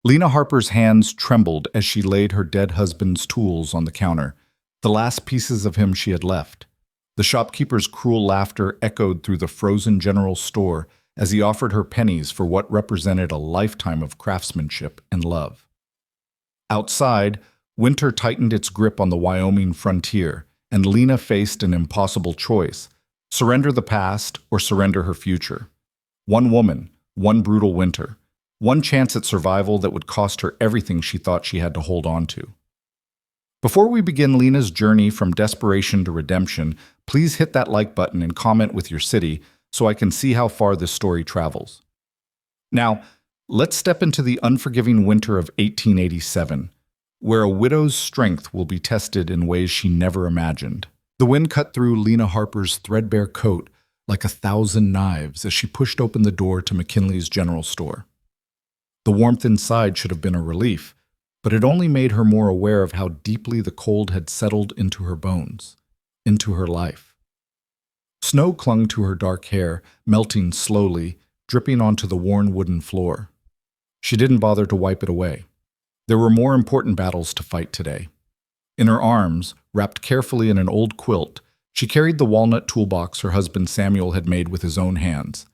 Lena Harper's hands trembled as she laid her dead husband's tools on the counter, the last pieces of him she had left. The shopkeeper's cruel laughter echoed through the frozen general store as he offered her pennies for what represented a lifetime of craftsmanship and love. Outside, winter tightened its grip on the Wyoming frontier, and Lena faced an impossible choice: surrender the past or surrender her future. One woman, one brutal winter, one chance at survival that would cost her everything she thought she had to hold on to. Before we begin Lena's journey from desperation to redemption, please hit that like button and comment with your city so I can see how far this story travels. Now, let's step into the unforgiving winter of 1887, where a widow's strength will be tested in ways she never imagined. The wind cut through Lena Harper's threadbare coat like 1,000 knives as she pushed open the door to McKinley's general store. The warmth inside should have been a relief, but it only made her more aware of how deeply the cold had settled into her bones, into her life. Snow clung to her dark hair, melting slowly, dripping onto the worn wooden floor. She didn't bother to wipe it away. There were more important battles to fight today. In her arms, wrapped carefully in an old quilt, she carried the walnut toolbox her husband Samuel had made with his own hands.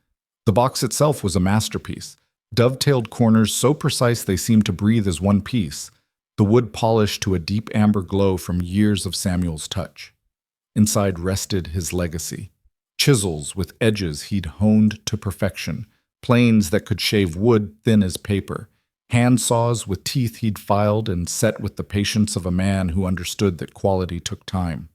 The box itself was a masterpiece, dovetailed corners so precise they seemed to breathe as one piece, the wood polished to a deep amber glow from years of Samuel's touch. Inside rested his legacy: chisels with edges he'd honed to perfection, planes that could shave wood thin as paper, hand saws with teeth he'd filed and set with the patience of a man who understood that quality took time.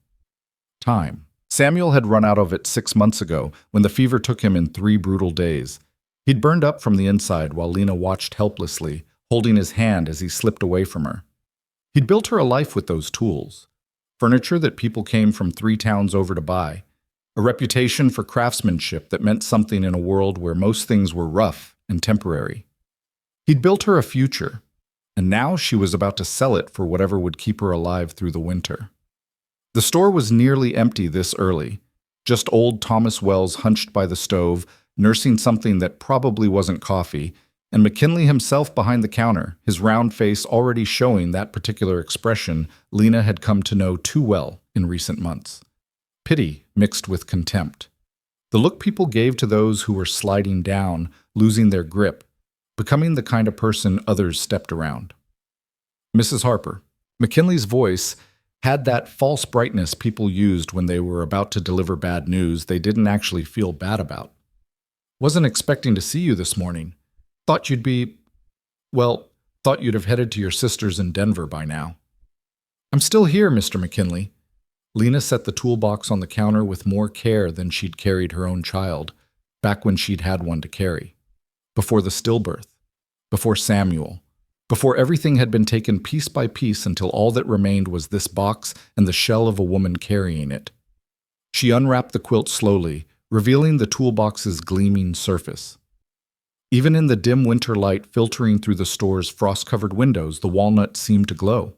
Time. Samuel had run out of it 6 months ago when the fever took him in 3 brutal days. He'd burned up from the inside while Lena watched helplessly, holding his hand as he slipped away from her. He'd built her a life with those tools, furniture that people came from 3 towns over to buy, a reputation for craftsmanship that meant something in a world where most things were rough and temporary. He'd built her a future, and now she was about to sell it for whatever would keep her alive through the winter. The store was nearly empty this early, just old Thomas Wells hunched by the stove, nursing something that probably wasn't coffee, and McKinley himself behind the counter, his round face already showing that particular expression Lena had come to know too well in recent months. Pity mixed with contempt. The look people gave to those who were sliding down, losing their grip, becoming the kind of person others stepped around. Mrs. Harper. McKinley's voice had that false brightness people used when they were about to deliver bad news they didn't actually feel bad about. Wasn't expecting to see you this morning. Thought you'd have headed to your sister's in Denver by now. I'm still here, Mr. McKinley. Lena set the toolbox on the counter with more care than she'd carried her own child, back when she'd had one to carry. Before the stillbirth, before Samuel, before everything had been taken piece by piece until all that remained was this box and the shell of a woman carrying it. She unwrapped the quilt slowly, revealing the toolbox's gleaming surface. Even in the dim winter light filtering through the store's frost-covered windows, the walnut seemed to glow.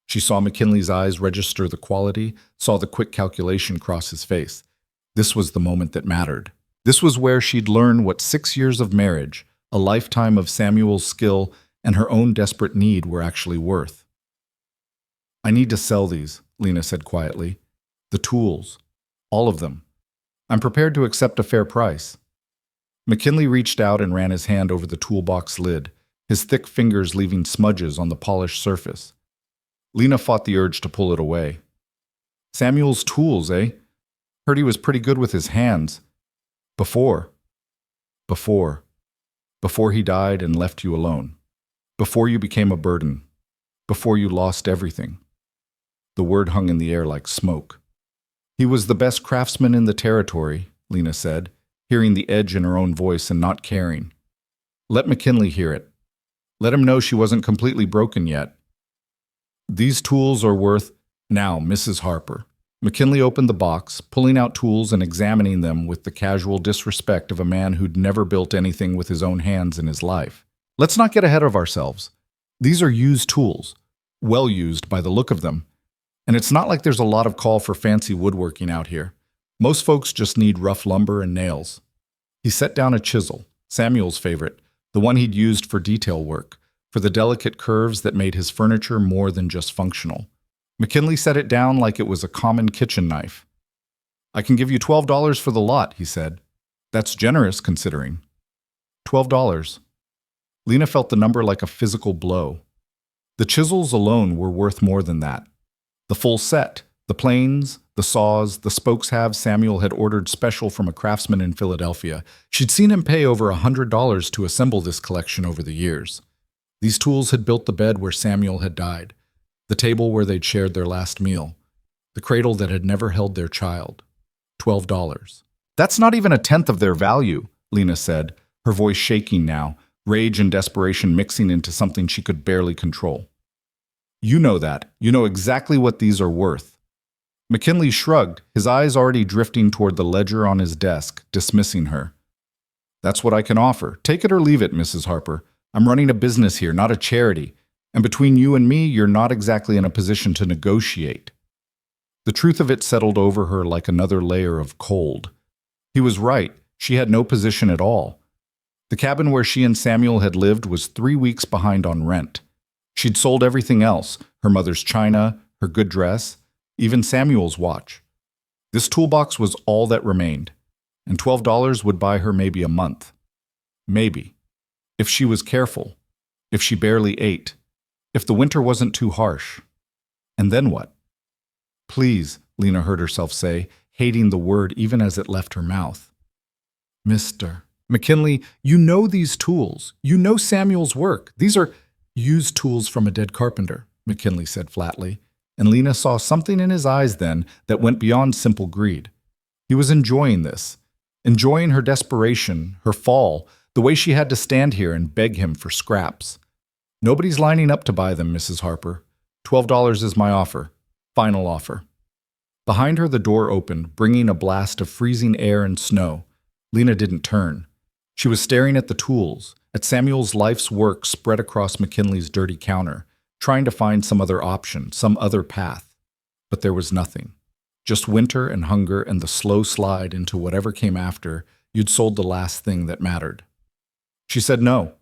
She saw McKinley's eyes register the quality, saw the quick calculation cross his face. This was the moment that mattered. This was where she'd learn what 6 years of marriage, a lifetime of Samuel's skill, and her own desperate need were actually worth. I need to sell these, Lena said quietly. The tools. All of them. I'm prepared to accept a fair price. McKinley reached out and ran his hand over the toolbox lid, his thick fingers leaving smudges on the polished surface. Lena fought the urge to pull it away. Samuel's tools, eh? Heard he was pretty good with his hands. Before he died and left you alone. Before you became a burden. Before you lost everything. The word hung in the air like smoke. He was the best craftsman in the territory, Lena said, hearing the edge in her own voice and not caring. Let McKinley hear it. Let him know she wasn't completely broken yet. These tools are worth... Now, Mrs. Harper. McKinley opened the box, pulling out tools and examining them with the casual disrespect of a man who'd never built anything with his own hands in his life. Let's not get ahead of ourselves. These are used tools, well used by the look of them. And it's not like there's a lot of call for fancy woodworking out here. Most folks just need rough lumber and nails. He set down a chisel, Samuel's favorite, the one he'd used for detail work, for the delicate curves that made his furniture more than just functional. McKinley set it down like it was a common kitchen knife. "I can give you $12 for the lot," he said. "That's generous, considering." $12. Lena felt the number like a physical blow. The chisels alone were worth more than that. The full set, the planes, the saws, the spokes halves Samuel had ordered special from a craftsman in Philadelphia. She'd seen him pay over $100 to assemble this collection over the years. These tools had built the bed where Samuel had died, the table where they'd shared their last meal, the cradle that had never held their child. $12. "That's not even a tenth of their value," Lena said, her voice shaking now, rage and desperation mixing into something she could barely control. "You know that. You know exactly what these are worth." McKinley shrugged, his eyes already drifting toward the ledger on his desk, dismissing her. "That's what I can offer. Take it or leave it, Mrs. Harper. I'm running a business here, not a charity. And between you and me, you're not exactly in a position to negotiate." The truth of it settled over her like another layer of cold. He was right. She had no position at all. The cabin where she and Samuel had lived was 3 weeks behind on rent. She'd sold everything else, her mother's china, her good dress, even Samuel's watch. This toolbox was all that remained, and $12 would buy her maybe a month. Maybe. If she was careful. If she barely ate. If the winter wasn't too harsh. And then what? "Please," Lena heard herself say, hating the word even as it left her mouth. "Mr. McKinley, you know these tools. You know Samuel's work. These are used tools from a dead carpenter," McKinley said flatly, and Lena saw something in his eyes then that went beyond simple greed. He was enjoying this, enjoying her desperation, her fall, the way she had to stand here and beg him for scraps. "Nobody's lining up to buy them, Mrs. Harper. $12 is my offer. Final offer." Behind her, the door opened, bringing a blast of freezing air and snow. Lena didn't turn. She was staring at the tools, at Samuel's life's work spread across McKinley's dirty counter, trying to find some other option, some other path. But there was nothing. Just winter and hunger and the slow slide into whatever came after. You'd sold the last thing that mattered. She said no.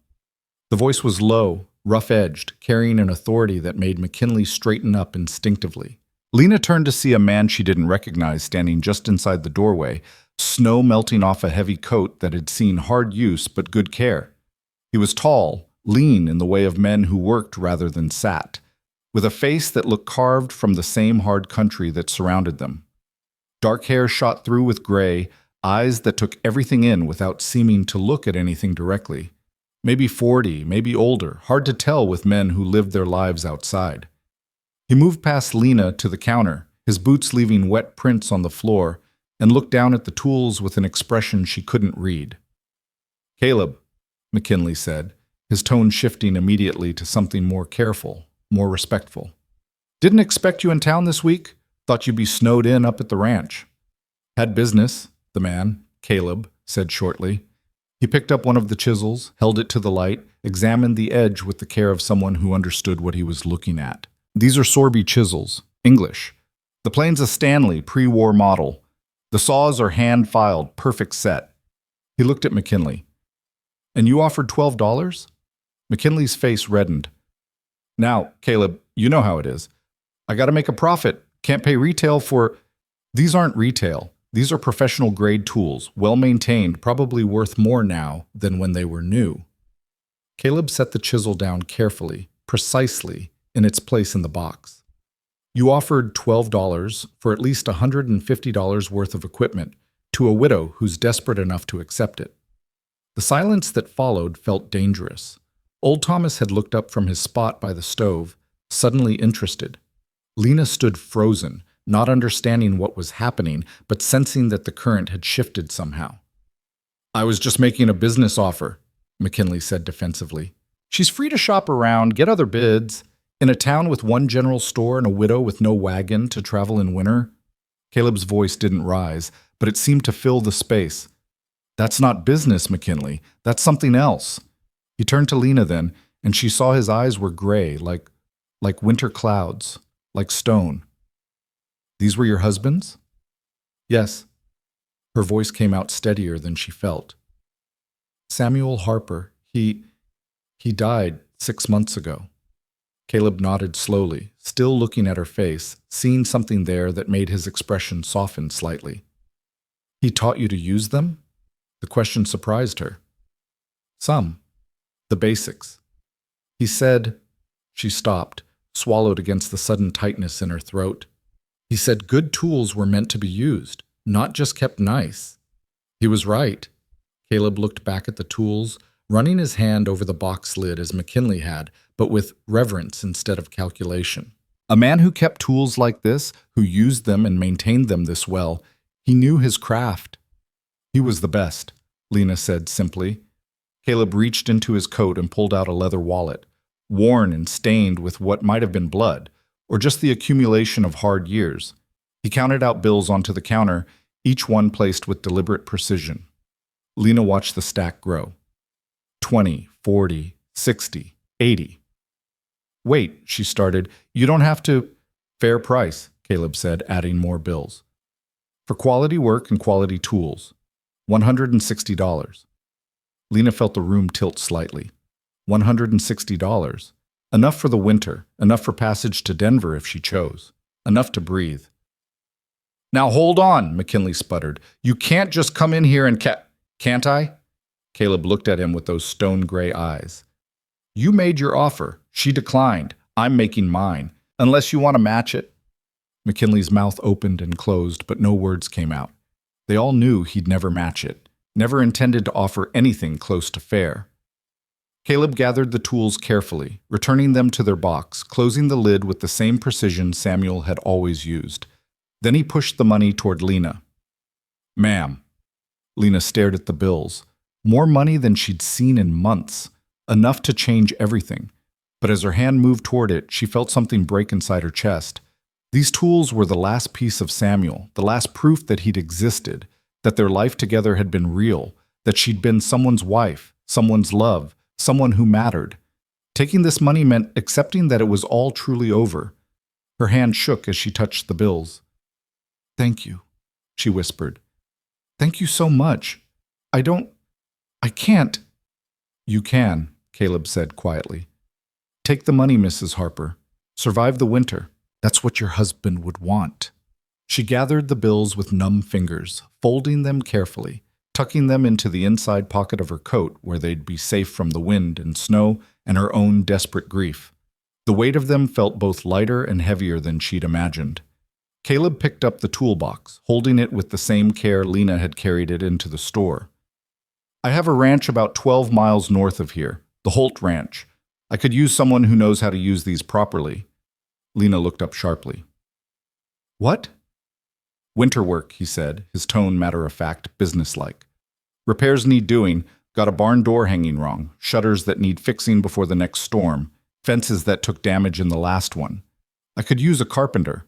The voice was low, rough-edged, carrying an authority that made McKinley straighten up instinctively. Lena turned to see a man she didn't recognize standing just inside the doorway, snow melting off a heavy coat that had seen hard use but good care. He was tall, lean in the way of men who worked rather than sat, with a face that looked carved from the same hard country that surrounded them. Dark hair shot through with gray, eyes that took everything in without seeming to look at anything directly. Maybe 40, maybe older, hard to tell with men who lived their lives outside. He moved past Lena to the counter, his boots leaving wet prints on the floor, and looked down at the tools with an expression she couldn't read. "Caleb," McKinley said, his tone shifting immediately to something more careful, more respectful. "Didn't expect you in town this week. Thought you'd be snowed in up at the ranch." "Had business," the man, Caleb, said shortly. He picked up one of the chisels, held it to the light, examined the edge with the care of someone who understood what he was looking at. "These are Sorby chisels, English. The plane's a Stanley, pre-war model. The saws are hand-filed, perfect set." He looked at McKinley. "And you offered $12? McKinley's face reddened. "Now, Caleb, you know how it is. I gotta make a profit. Can't pay retail for—" "These aren't retail. These are professional-grade tools, well-maintained, probably worth more now than when they were new." Caleb set the chisel down carefully, precisely, in its place in the box. "You offered $12 for at least $150 worth of equipment to a widow who's desperate enough to accept it." The silence that followed felt dangerous. Old Thomas had looked up from his spot by the stove, suddenly interested. Lena stood frozen, not understanding what was happening, but sensing that the current had shifted somehow. "I was just making a business offer," McKinley said defensively. "She's free to shop around, get other bids. In a town with one general store and a widow with no wagon to travel in winter." Caleb's voice didn't rise, but it seemed to fill the space. "That's not business, McKinley. That's something else." He turned to Lena then, and she saw his eyes were gray, like winter clouds, like stone. "These were your husband's?" "Yes." Her voice came out steadier than she felt. "Samuel Harper, he died 6 months ago. Caleb nodded slowly, still looking at her face, seeing something there that made his expression soften slightly. He taught you to use them? The question surprised her. Some. The basics. He said. She stopped, swallowed against the sudden tightness in her throat. He said good tools were meant to be used, not just kept nice. He was right. Caleb looked back at the tools, running his hand over the box lid as McKinley had, but with reverence instead of calculation. A man who kept tools like this, who used them and maintained them this well, he knew his craft. He was the best, Lena said simply. Caleb reached into his coat and pulled out a leather wallet, worn and stained with what might have been blood, or just the accumulation of hard years. He counted out bills onto the counter, each one placed with deliberate precision. Lena watched the stack grow. 20, 40, 60, 80. Wait, she started. You don't have to. Fair price, Caleb said, adding more bills. For quality work and quality tools. $160. Lena felt the room tilt slightly. $160. Enough for the winter, enough for passage to Denver if she chose. Enough to breathe. Now hold on, McKinley sputtered. You can't just come in here and Can't I? Caleb looked at him with those stone-gray eyes. You made your offer. She declined. I'm making mine. Unless you want to match it. McKinley's mouth opened and closed, but no words came out. They all knew he'd never match it, never intended to offer anything close to fair. Caleb gathered the tools carefully, returning them to their box, closing the lid with the same precision Samuel had always used. Then he pushed the money toward Lena. Ma'am. Lena stared at the bills. More money than she'd seen in months. Enough to change everything. But as her hand moved toward it, she felt something break inside her chest. These tools were the last piece of Samuel, the last proof that he'd existed, that their life together had been real, that she'd been someone's wife, someone's love, someone who mattered. Taking this money meant accepting that it was all truly over. Her hand shook as she touched the bills. Thank you, she whispered. Thank you so much. I can't. You can, Caleb said quietly. Take the money, Mrs. Harper. Survive the winter. That's what your husband would want. She gathered the bills with numb fingers, folding them carefully, tucking them into the inside pocket of her coat where they'd be safe from the wind and snow and her own desperate grief. The weight of them felt both lighter and heavier than she'd imagined. Caleb picked up the toolbox, holding it with the same care Lena had carried it into the store. I have a ranch about 12 miles north of here, the Holt Ranch. I could use someone who knows how to use these properly. Lena looked up sharply. What? Winter work, he said, his tone matter-of-fact, businesslike. Repairs need doing, got a barn door hanging wrong, shutters that need fixing before the next storm, fences that took damage in the last one. I could use a carpenter,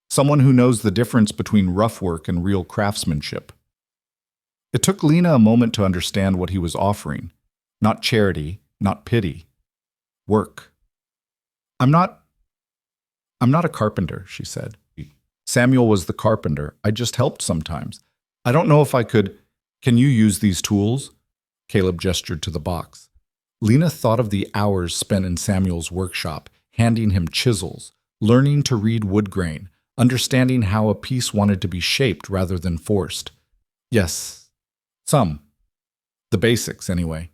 someone who knows the difference between rough work and real craftsmanship. It took Lena a moment to understand what he was offering. Not charity, not pity. Work. I'm not a carpenter, she said. Samuel was the carpenter. I just helped sometimes. I don't know if I could. Can you use these tools? Caleb gestured to the box. Lena thought of the hours spent in Samuel's workshop, handing him chisels, learning to read wood grain, understanding how a piece wanted to be shaped rather than forced. Yes, some. The basics, anyway.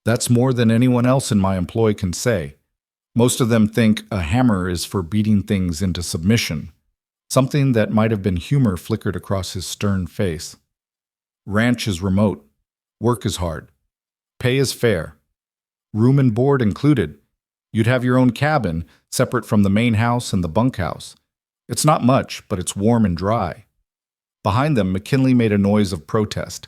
That's more than anyone else in my employ can say. Most of them think a hammer is for beating things into submission. Something that might have been humor flickered across his stern face. Ranch is remote. Work is hard. Pay is fair. Room and board included. You'd have your own cabin, separate from the main house and the bunkhouse. It's not much, but it's warm and dry. Behind them, McKinley made a noise of protest.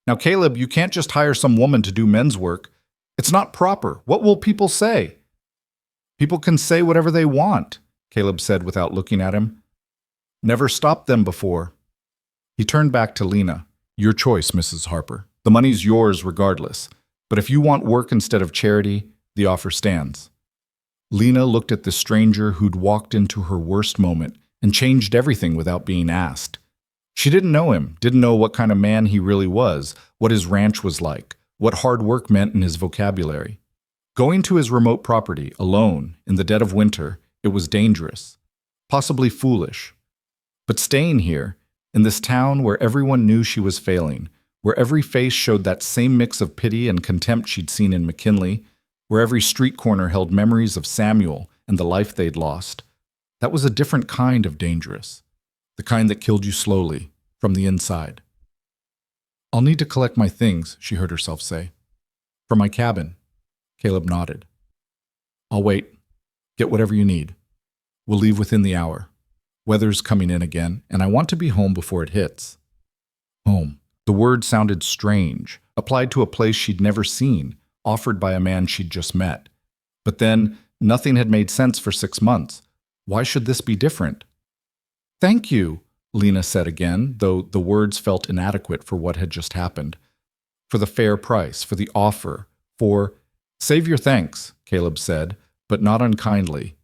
Now, Caleb, you can't just hire some woman to do men's work. It's not proper. What will people say? People can say whatever they want, Caleb said without looking at him. Never stopped them before. He turned back to Lena. Your choice, Mrs. Harper. The money's yours regardless. But if you want work instead of charity, the offer stands. Lena looked at the stranger who'd walked into her worst moment and changed everything without being asked. She didn't know him, didn't know what kind of man he really was, what his ranch was like, what hard work meant in his vocabulary. Going to his remote property, alone, in the dead of winter, it was dangerous, possibly foolish. But staying here, in this town where everyone knew she was failing, where every face showed that same mix of pity and contempt she'd seen in McKinley, where every street corner held memories of Samuel and the life they'd lost, that was a different kind of dangerous, the kind that killed you slowly, from the inside. "I'll need to collect my things," she heard herself say. "For my cabin." Caleb nodded. "I'll wait. Get whatever you need. We'll leave within the hour. Weather's coming in again, and I want to be home before it hits." Home. The word sounded strange, applied to a place she'd never seen, offered by a man she'd just met. But then, nothing had made sense for 6 months. Why should this be different? "Thank you," Lena said again, though the words felt inadequate for what had just happened. "For the fair price, for the offer, for—" "Save your thanks," Caleb said, but not unkindly.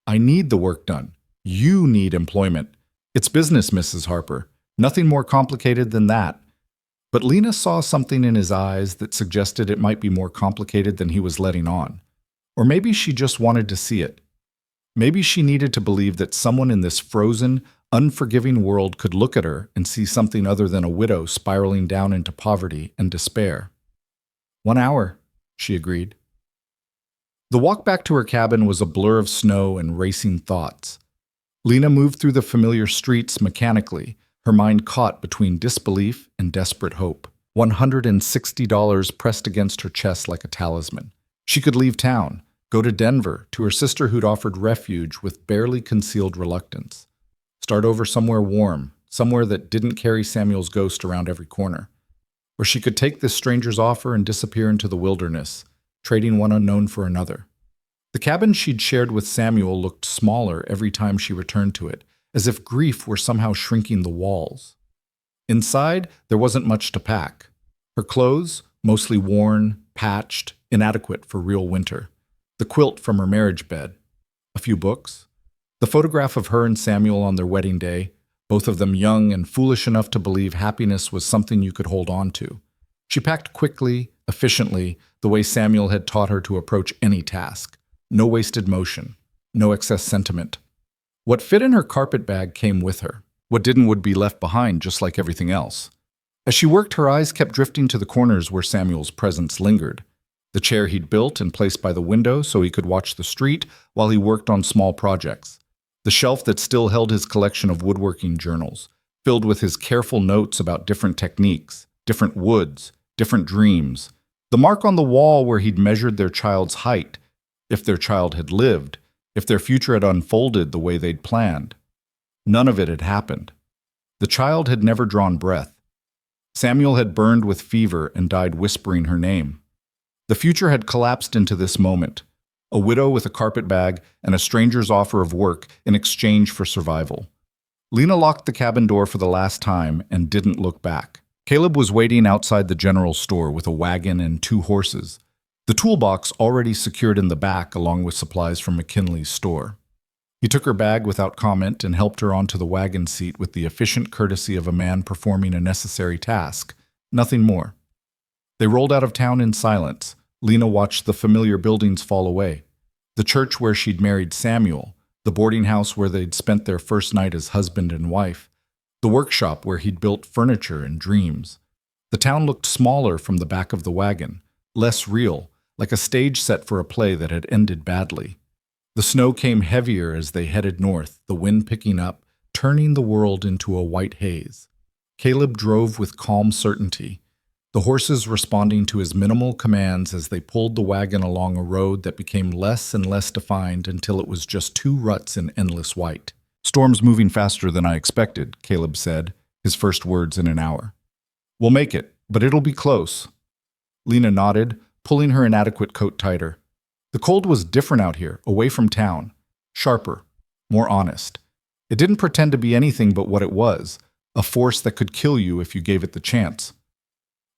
"I need the work done. You need employment. It's business, Mrs. Harper. Nothing more complicated than that." But Lena saw something in his eyes that suggested it might be more complicated than he was letting on. Or maybe she just wanted to see it. Maybe she needed to believe that someone in this frozen, unforgiving world could look at her and see something other than a widow spiraling down into poverty and despair. 1 hour, she agreed. The walk back to her cabin was a blur of snow and racing thoughts. Lena moved through the familiar streets mechanically, her mind caught between disbelief and desperate hope. $160 pressed against her chest like a talisman. She could leave town, go to Denver, to her sister who'd offered refuge with barely concealed reluctance. Start over somewhere warm, somewhere that didn't carry Samuel's ghost around every corner. Or she could take this stranger's offer and disappear into the wilderness, trading one unknown for another. The cabin she'd shared with Samuel looked smaller every time she returned to it, as if grief were somehow shrinking the walls. Inside, there wasn't much to pack. Her clothes, mostly worn, patched, inadequate for real winter. The quilt from her marriage bed. A few books. The photograph of her and Samuel on their wedding day, both of them young and foolish enough to believe happiness was something you could hold on to. She packed quickly, efficiently, the way Samuel had taught her to approach any task. No wasted motion. No excess sentiment. What fit in her carpet bag came with her. What didn't would be left behind, just like everything else. As she worked, her eyes kept drifting to the corners where Samuel's presence lingered. The chair he'd built and placed by the window so he could watch the street while he worked on small projects. The shelf that still held his collection of woodworking journals, filled with his careful notes about different techniques, different woods, different dreams. The mark on the wall where he'd measured their child's height, if their child had lived, if their future had unfolded the way they'd planned. None of it had happened. The child had never drawn breath. Samuel had burned with fever and died whispering her name. The future had collapsed into this moment, a widow with a carpet bag and a stranger's offer of work in exchange for survival. Lena locked the cabin door for the last time and didn't look back. Caleb was waiting outside the general store with a wagon and 2 horses, the toolbox already secured in the back along with supplies from McKinley's store. He took her bag without comment and helped her onto the wagon seat with the efficient courtesy of a man performing a necessary task, nothing more. They rolled out of town in silence. Lena watched the familiar buildings fall away. The church where she'd married Samuel, the boarding house where they'd spent their first night as husband and wife, the workshop where he'd built furniture and dreams. The town looked smaller from the back of the wagon, less real, like a stage set for a play that had ended badly. The snow came heavier as they headed north, the wind picking up, turning the world into a white haze. Caleb drove with calm certainty, the horses responding to his minimal commands as they pulled the wagon along a road that became less and less defined until it was just 2 ruts in endless white. "Storm's moving faster than I expected," Caleb said, his first words in an hour. "We'll make it, but it'll be close." Lena nodded, pulling her inadequate coat tighter. The cold was different out here, away from town. Sharper, more honest. It didn't pretend to be anything but what it was, a force that could kill you if you gave it the chance.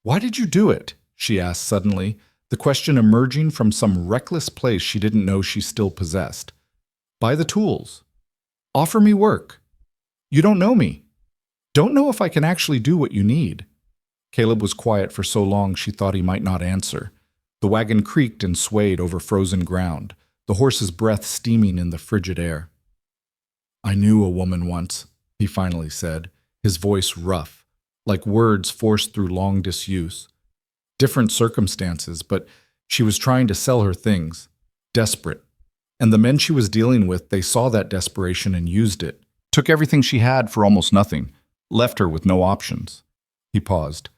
"Why did you do it?" she asked suddenly, the question emerging from some reckless place she didn't know she still possessed. "Buy the tools. Offer me work. You don't know me. Don't know if I can actually do what you need." Caleb was quiet for so long she thought he might not answer. The wagon creaked and swayed over frozen ground, the horse's breath steaming in the frigid air. "I knew a woman once," he finally said, his voice rough, like words forced through long disuse. Different circumstances, but she was trying to sell her things. Desperate. And the men she was dealing with, they saw that desperation and used it. Took everything she had for almost nothing. Left her with no options. He paused.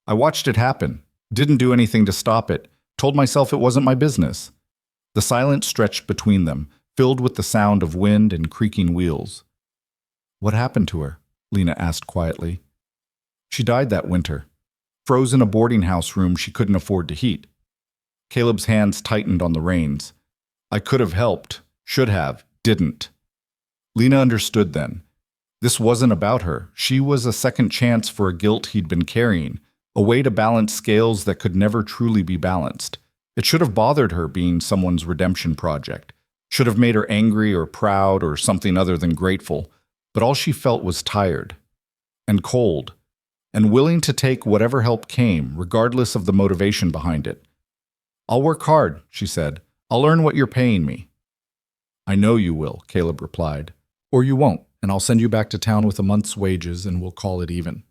"I watched it happen. Didn't do anything to stop it. Told myself it wasn't my business." The silence stretched between them, filled with the sound of wind and creaking wheels. "What happened to her?" Lena asked quietly. "She died that winter. Froze in a boarding house room she couldn't afford to heat." Caleb's hands tightened on the reins. "I could have helped. Should have. Didn't." Lena understood then. This wasn't about her. She was a second chance for a guilt he'd been carrying, a way to balance scales that could never truly be balanced. It should have bothered her being someone's redemption project. Should have made her angry or proud or something other than grateful. But all she felt was tired. And cold. And willing to take whatever help came, regardless of the motivation behind it. "I'll work hard," she said. "I'll earn what you're paying me." "I know you will," Caleb replied. "Or you won't, and I'll send you back to town with a month's wages and we'll call it even.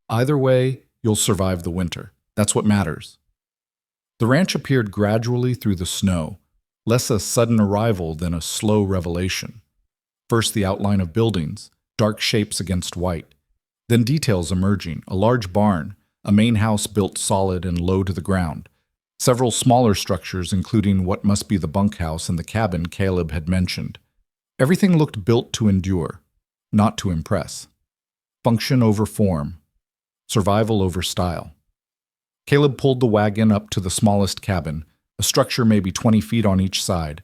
Either way, you'll survive the winter. That's what matters." The ranch appeared gradually through the snow, less a sudden arrival than a slow revelation. First the outline of buildings, dark shapes against white. Then details emerging, a large barn, a main house built solid and low to the ground. Several smaller structures, including what must be the bunkhouse and the cabin Caleb had mentioned. Everything looked built to endure, not to impress. Function over form. Survival over style. Caleb pulled the wagon up to the smallest cabin, a structure maybe 20 feet on each side,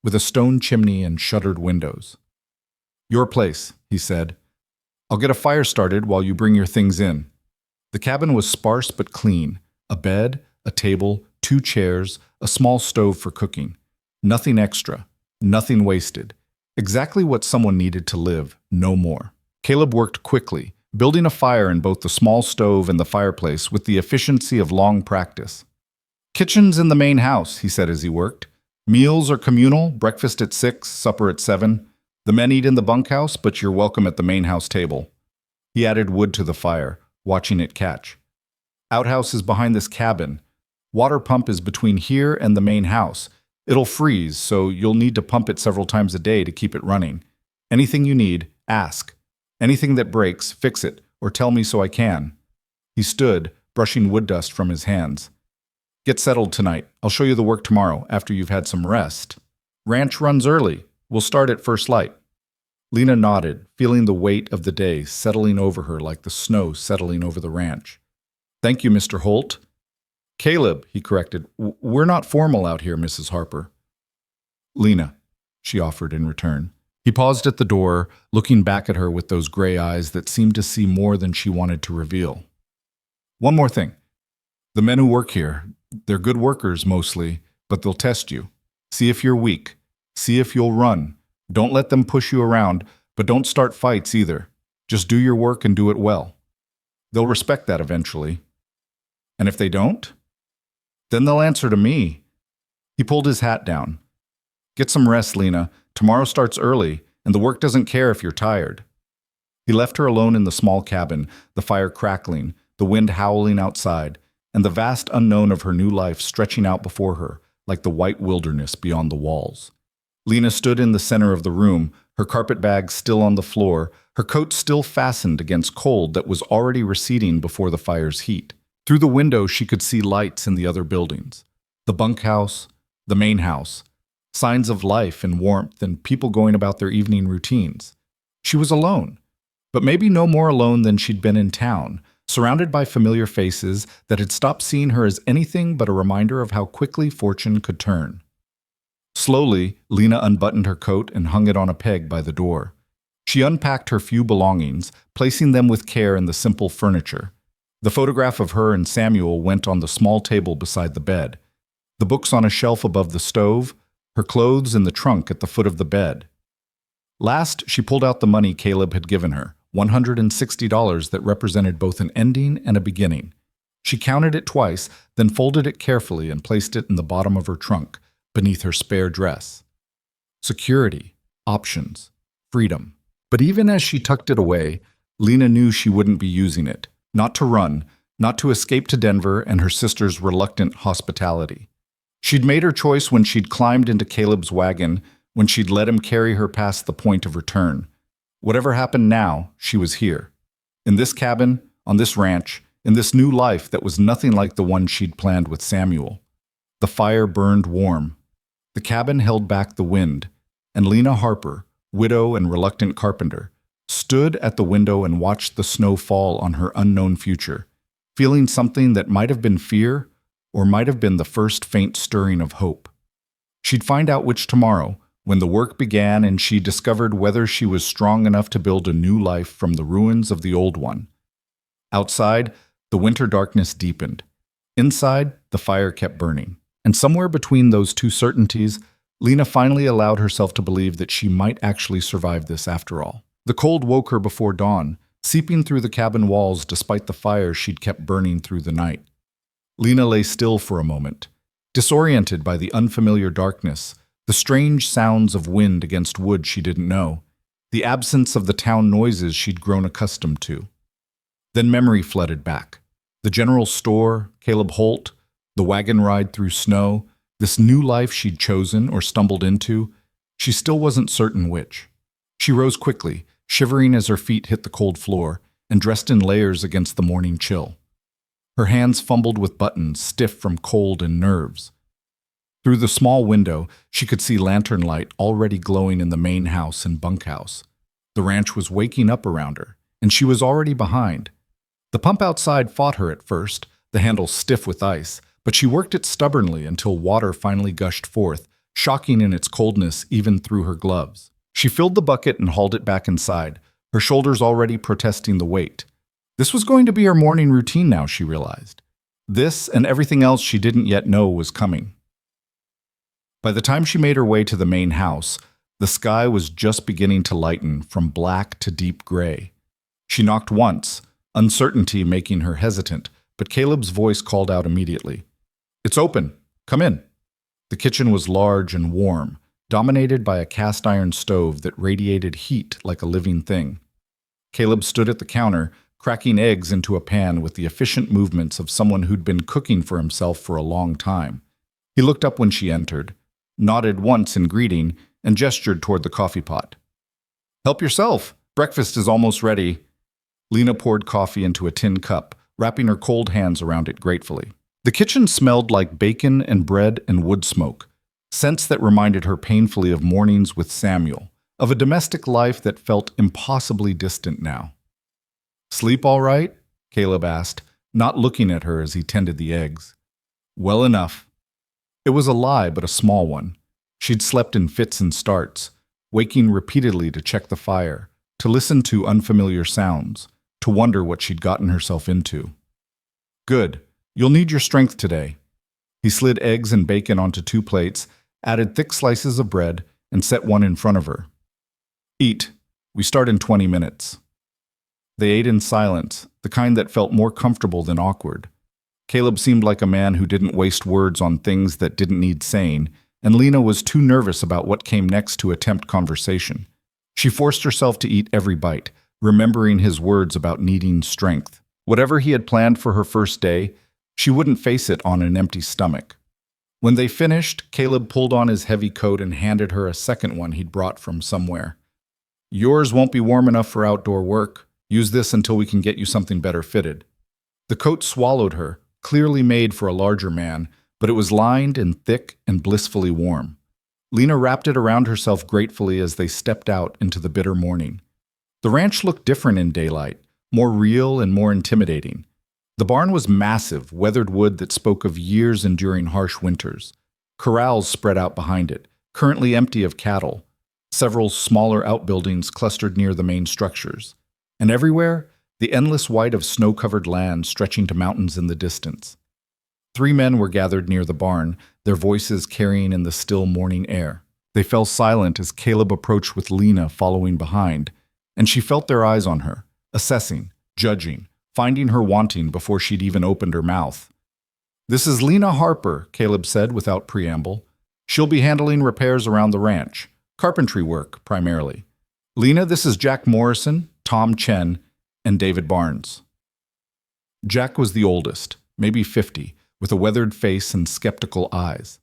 with a stone chimney and shuttered windows. "Your place," he said. "I'll get a fire started while you bring your things in." The cabin was sparse but clean. A bed, a table, 2 chairs, a small stove for cooking. Nothing extra, nothing wasted. Exactly what someone needed to live, no more. Caleb worked quickly, building a fire in both the small stove and the fireplace with the efficiency of long practice. "Kitchen's in the main house," he said as he worked. "Meals are communal, breakfast at 6, supper at 7. The men eat in the bunkhouse, but you're welcome at the main house table." He added wood to the fire, watching it catch. "Outhouse is behind this cabin. Water pump is between here and the main house. It'll freeze, so you'll need to pump it several times a day to keep it running. Anything you need, ask. Anything that breaks, fix it, or tell me so I can." He stood, brushing wood dust from his hands. "Get settled tonight. I'll show you the work tomorrow, after you've had some rest. Ranch runs early. We'll start at first light." Lena nodded, feeling the weight of the day settling over her like the snow settling over the ranch. "Thank you, Mr. Holt." "Caleb," he corrected. "We're not formal out here, Mrs. Harper." "Lena," she offered in return. He paused at the door, looking back at her with those gray eyes that seemed to see more than she wanted to reveal. "One more thing. The men who work here, they're good workers mostly, but they'll test you. See if you're weak. See if you'll run. Don't let them push you around, but don't start fights either. Just do your work and do it well. They'll respect that eventually. And if they don't, then they'll answer to me." He pulled his hat down. "Get some rest, Lena. Tomorrow starts early, and the work doesn't care if you're tired." He left her alone in the small cabin, the fire crackling, the wind howling outside, and the vast unknown of her new life stretching out before her, like the white wilderness beyond the walls. Lena stood in the center of the room, her carpet bag still on the floor, her coat still fastened against cold that was already receding before the fire's heat. Through the window she could see lights in the other buildings. The bunkhouse, the main house, signs of life and warmth and people going about their evening routines. She was alone, but maybe no more alone than she'd been in town, surrounded by familiar faces that had stopped seeing her as anything but a reminder of how quickly fortune could turn. Slowly, Lena unbuttoned her coat and hung it on a peg by the door. She unpacked her few belongings, placing them with care in the simple furniture. The photograph of her and Samuel went on the small table beside the bed, the books on a shelf above the stove, her clothes in the trunk at the foot of the bed. Last, she pulled out the money Caleb had given her, $160 that represented both an ending and a beginning. She counted it twice, then folded it carefully and placed it in the bottom of her trunk, beneath her spare dress. Security, options, freedom. But even as she tucked it away, Lena knew she wouldn't be using it. Not to run, not to escape to Denver and her sister's reluctant hospitality. She'd made her choice when she'd climbed into Caleb's wagon, when she'd let him carry her past the point of return. Whatever happened now, she was here. In this cabin, on this ranch, in this new life that was nothing like the one she'd planned with Samuel. The fire burned warm. The cabin held back the wind, and Lena Harper, widow and reluctant carpenter, stood at the window and watched the snow fall on her unknown future, feeling something that might have been fear or might have been the first faint stirring of hope. She'd find out which tomorrow, when the work began and she discovered whether she was strong enough to build a new life from the ruins of the old one. Outside, the winter darkness deepened. Inside, the fire kept burning. And somewhere between those two certainties, Lena finally allowed herself to believe that she might actually survive this after all. The cold woke her before dawn, seeping through the cabin walls despite the fire she'd kept burning through the night. Lena lay still for a moment, disoriented by the unfamiliar darkness, the strange sounds of wind against wood she didn't know, the absence of the town noises she'd grown accustomed to. Then memory flooded back. The general store, Caleb Holt, the wagon ride through snow, this new life she'd chosen or stumbled into, she still wasn't certain which. She rose quickly, shivering as her feet hit the cold floor, and dressed in layers against the morning chill. Her hands fumbled with buttons, stiff from cold and nerves. Through the small window, she could see lantern light already glowing in the main house and bunkhouse. The ranch was waking up around her, and she was already behind. The pump outside fought her at first, the handle stiff with ice, but she worked it stubbornly until water finally gushed forth, shocking in its coldness even through her gloves. She filled the bucket and hauled it back inside, her shoulders already protesting the weight. This was going to be her morning routine now, she realized. This and everything else she didn't yet know was coming. By the time she made her way to the main house, the sky was just beginning to lighten from black to deep gray. She knocked once, uncertainty making her hesitant, but Caleb's voice called out immediately. "It's open. Come in." The kitchen was large and warm, dominated by a cast-iron stove that radiated heat like a living thing. Caleb stood at the counter, cracking eggs into a pan with the efficient movements of someone who'd been cooking for himself for a long time. He looked up when she entered, nodded once in greeting, and gestured toward the coffee pot. "Help yourself. Breakfast is almost ready." Lena poured coffee into a tin cup, wrapping her cold hands around it gratefully. The kitchen smelled like bacon and bread and wood smoke, scents that reminded her painfully of mornings with Samuel, of a domestic life that felt impossibly distant now. "Sleep all right?" Caleb asked, not looking at her as he tended the eggs. "Well enough." It was a lie, but a small one. She'd slept in fits and starts, waking repeatedly to check the fire, to listen to unfamiliar sounds, to wonder what she'd gotten herself into. "Good. You'll need your strength today." He slid eggs and bacon onto 2 plates, added thick slices of bread, and set one in front of her. "Eat. We start in 20 minutes." They ate in silence, the kind that felt more comfortable than awkward. Caleb seemed like a man who didn't waste words on things that didn't need saying, and Lena was too nervous about what came next to attempt conversation. She forced herself to eat every bite, remembering his words about needing strength. Whatever he had planned for her first day, she wouldn't face it on an empty stomach. When they finished, Caleb pulled on his heavy coat and handed her a second one he'd brought from somewhere. "Yours won't be warm enough for outdoor work. Use this until we can get you something better fitted." The coat swallowed her, clearly made for a larger man, but it was lined and thick and blissfully warm. Lena wrapped it around herself gratefully as they stepped out into the bitter morning. The ranch looked different in daylight, more real and more intimidating. The barn was massive, weathered wood that spoke of years enduring harsh winters. Corrals spread out behind it, currently empty of cattle. Several smaller outbuildings clustered near the main structures. And everywhere, the endless white of snow-covered land stretching to mountains in the distance. 3 men were gathered near the barn, their voices carrying in the still morning air. They fell silent as Caleb approached with Lena following behind, and she felt their eyes on her, assessing, judging, finding her wanting before she'd even opened her mouth. "This is Lena Harper," Caleb said without preamble. "She'll be handling repairs around the ranch. Carpentry work, primarily. Lena, this is Jack Morrison, Tom Chen, and David Barnes." Jack was the oldest, maybe 50, with a weathered face and skeptical eyes.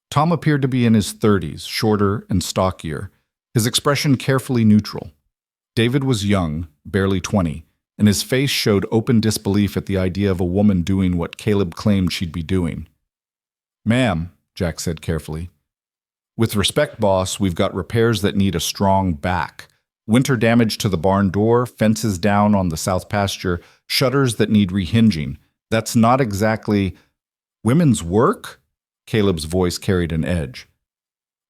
Tom appeared to be in his 30s, shorter and stockier, his expression carefully neutral. David was young, barely 20, and his face showed open disbelief at the idea of a woman doing what Caleb claimed she'd be doing. "Ma'am," Jack said carefully. "With respect, boss, we've got repairs that need a strong back. Winter damage to the barn door, fences down on the south pasture, shutters that need rehinging. That's not exactly—" "Women's work?" Caleb's voice carried an edge.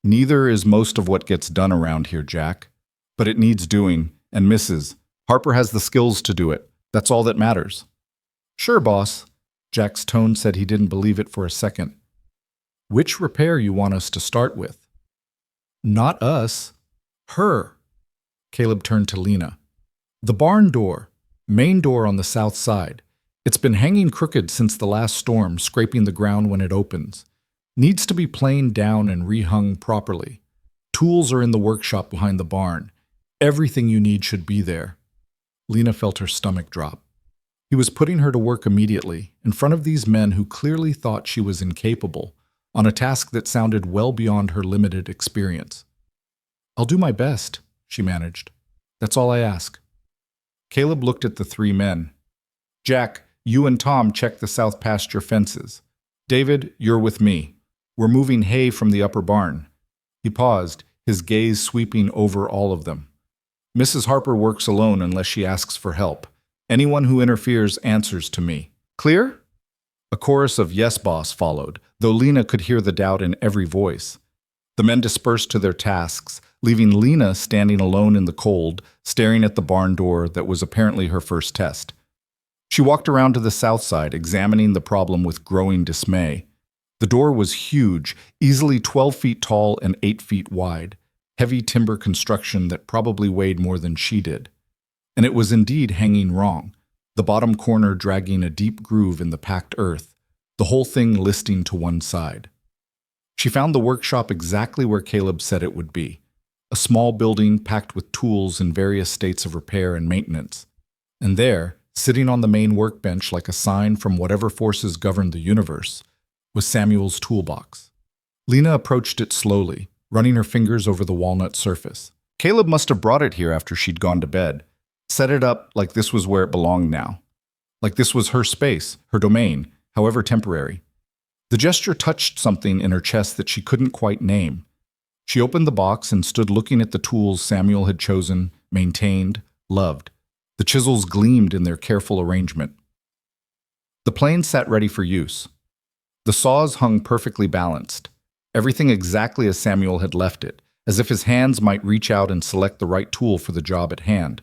"Neither is most of what gets done around here, Jack. But it needs doing, and Mrs. Harper has the skills to do it. That's all that matters." "Sure, boss." Jack's tone said he didn't believe it for a second. "Which repair you want us to start with?" "Not us. Her." Caleb turned to Lena. "The barn door, main door on the south side. It's been hanging crooked since the last storm, scraping the ground when it opens. Needs to be planed down and rehung properly. Tools are in the workshop behind the barn. Everything you need should be there." Lena felt her stomach drop. He was putting her to work immediately, in front of these men who clearly thought she was incapable, on a task that sounded well beyond her limited experience. "I'll do my best," she managed. "That's all I ask." Caleb looked at the three men. "Jack, you and Tom check the south pasture fences. David, you're with me. We're moving hay from the upper barn." He paused, his gaze sweeping over all of them. "Mrs. Harper works alone unless she asks for help. Anyone who interferes answers to me. Clear?" A chorus of "Yes, boss" followed, though Lena could hear the doubt in every voice. The men dispersed to their tasks, leaving Lena standing alone in the cold, staring at the barn door that was apparently her first test. She walked around to the south side, examining the problem with growing dismay. The door was huge, easily 12 feet tall and 8 feet wide, heavy timber construction that probably weighed more than she did. And it was indeed hanging wrong, the bottom corner dragging a deep groove in the packed earth, the whole thing listing to one side. She found the workshop exactly where Caleb said it would be, a small building packed with tools in various states of repair and maintenance. And there, sitting on the main workbench like a sign from whatever forces governed the universe, was Samuel's toolbox. Lena approached it slowly, running her fingers over the walnut surface. Caleb must have brought it here after she'd gone to bed, set it up like this was where it belonged now. Like this was her space, her domain, however temporary. The gesture touched something in her chest that she couldn't quite name. She opened the box and stood looking at the tools Samuel had chosen, maintained, loved. The chisels gleamed in their careful arrangement. The plane sat ready for use. The saws hung perfectly balanced, everything exactly as Samuel had left it, as if his hands might reach out and select the right tool for the job at hand.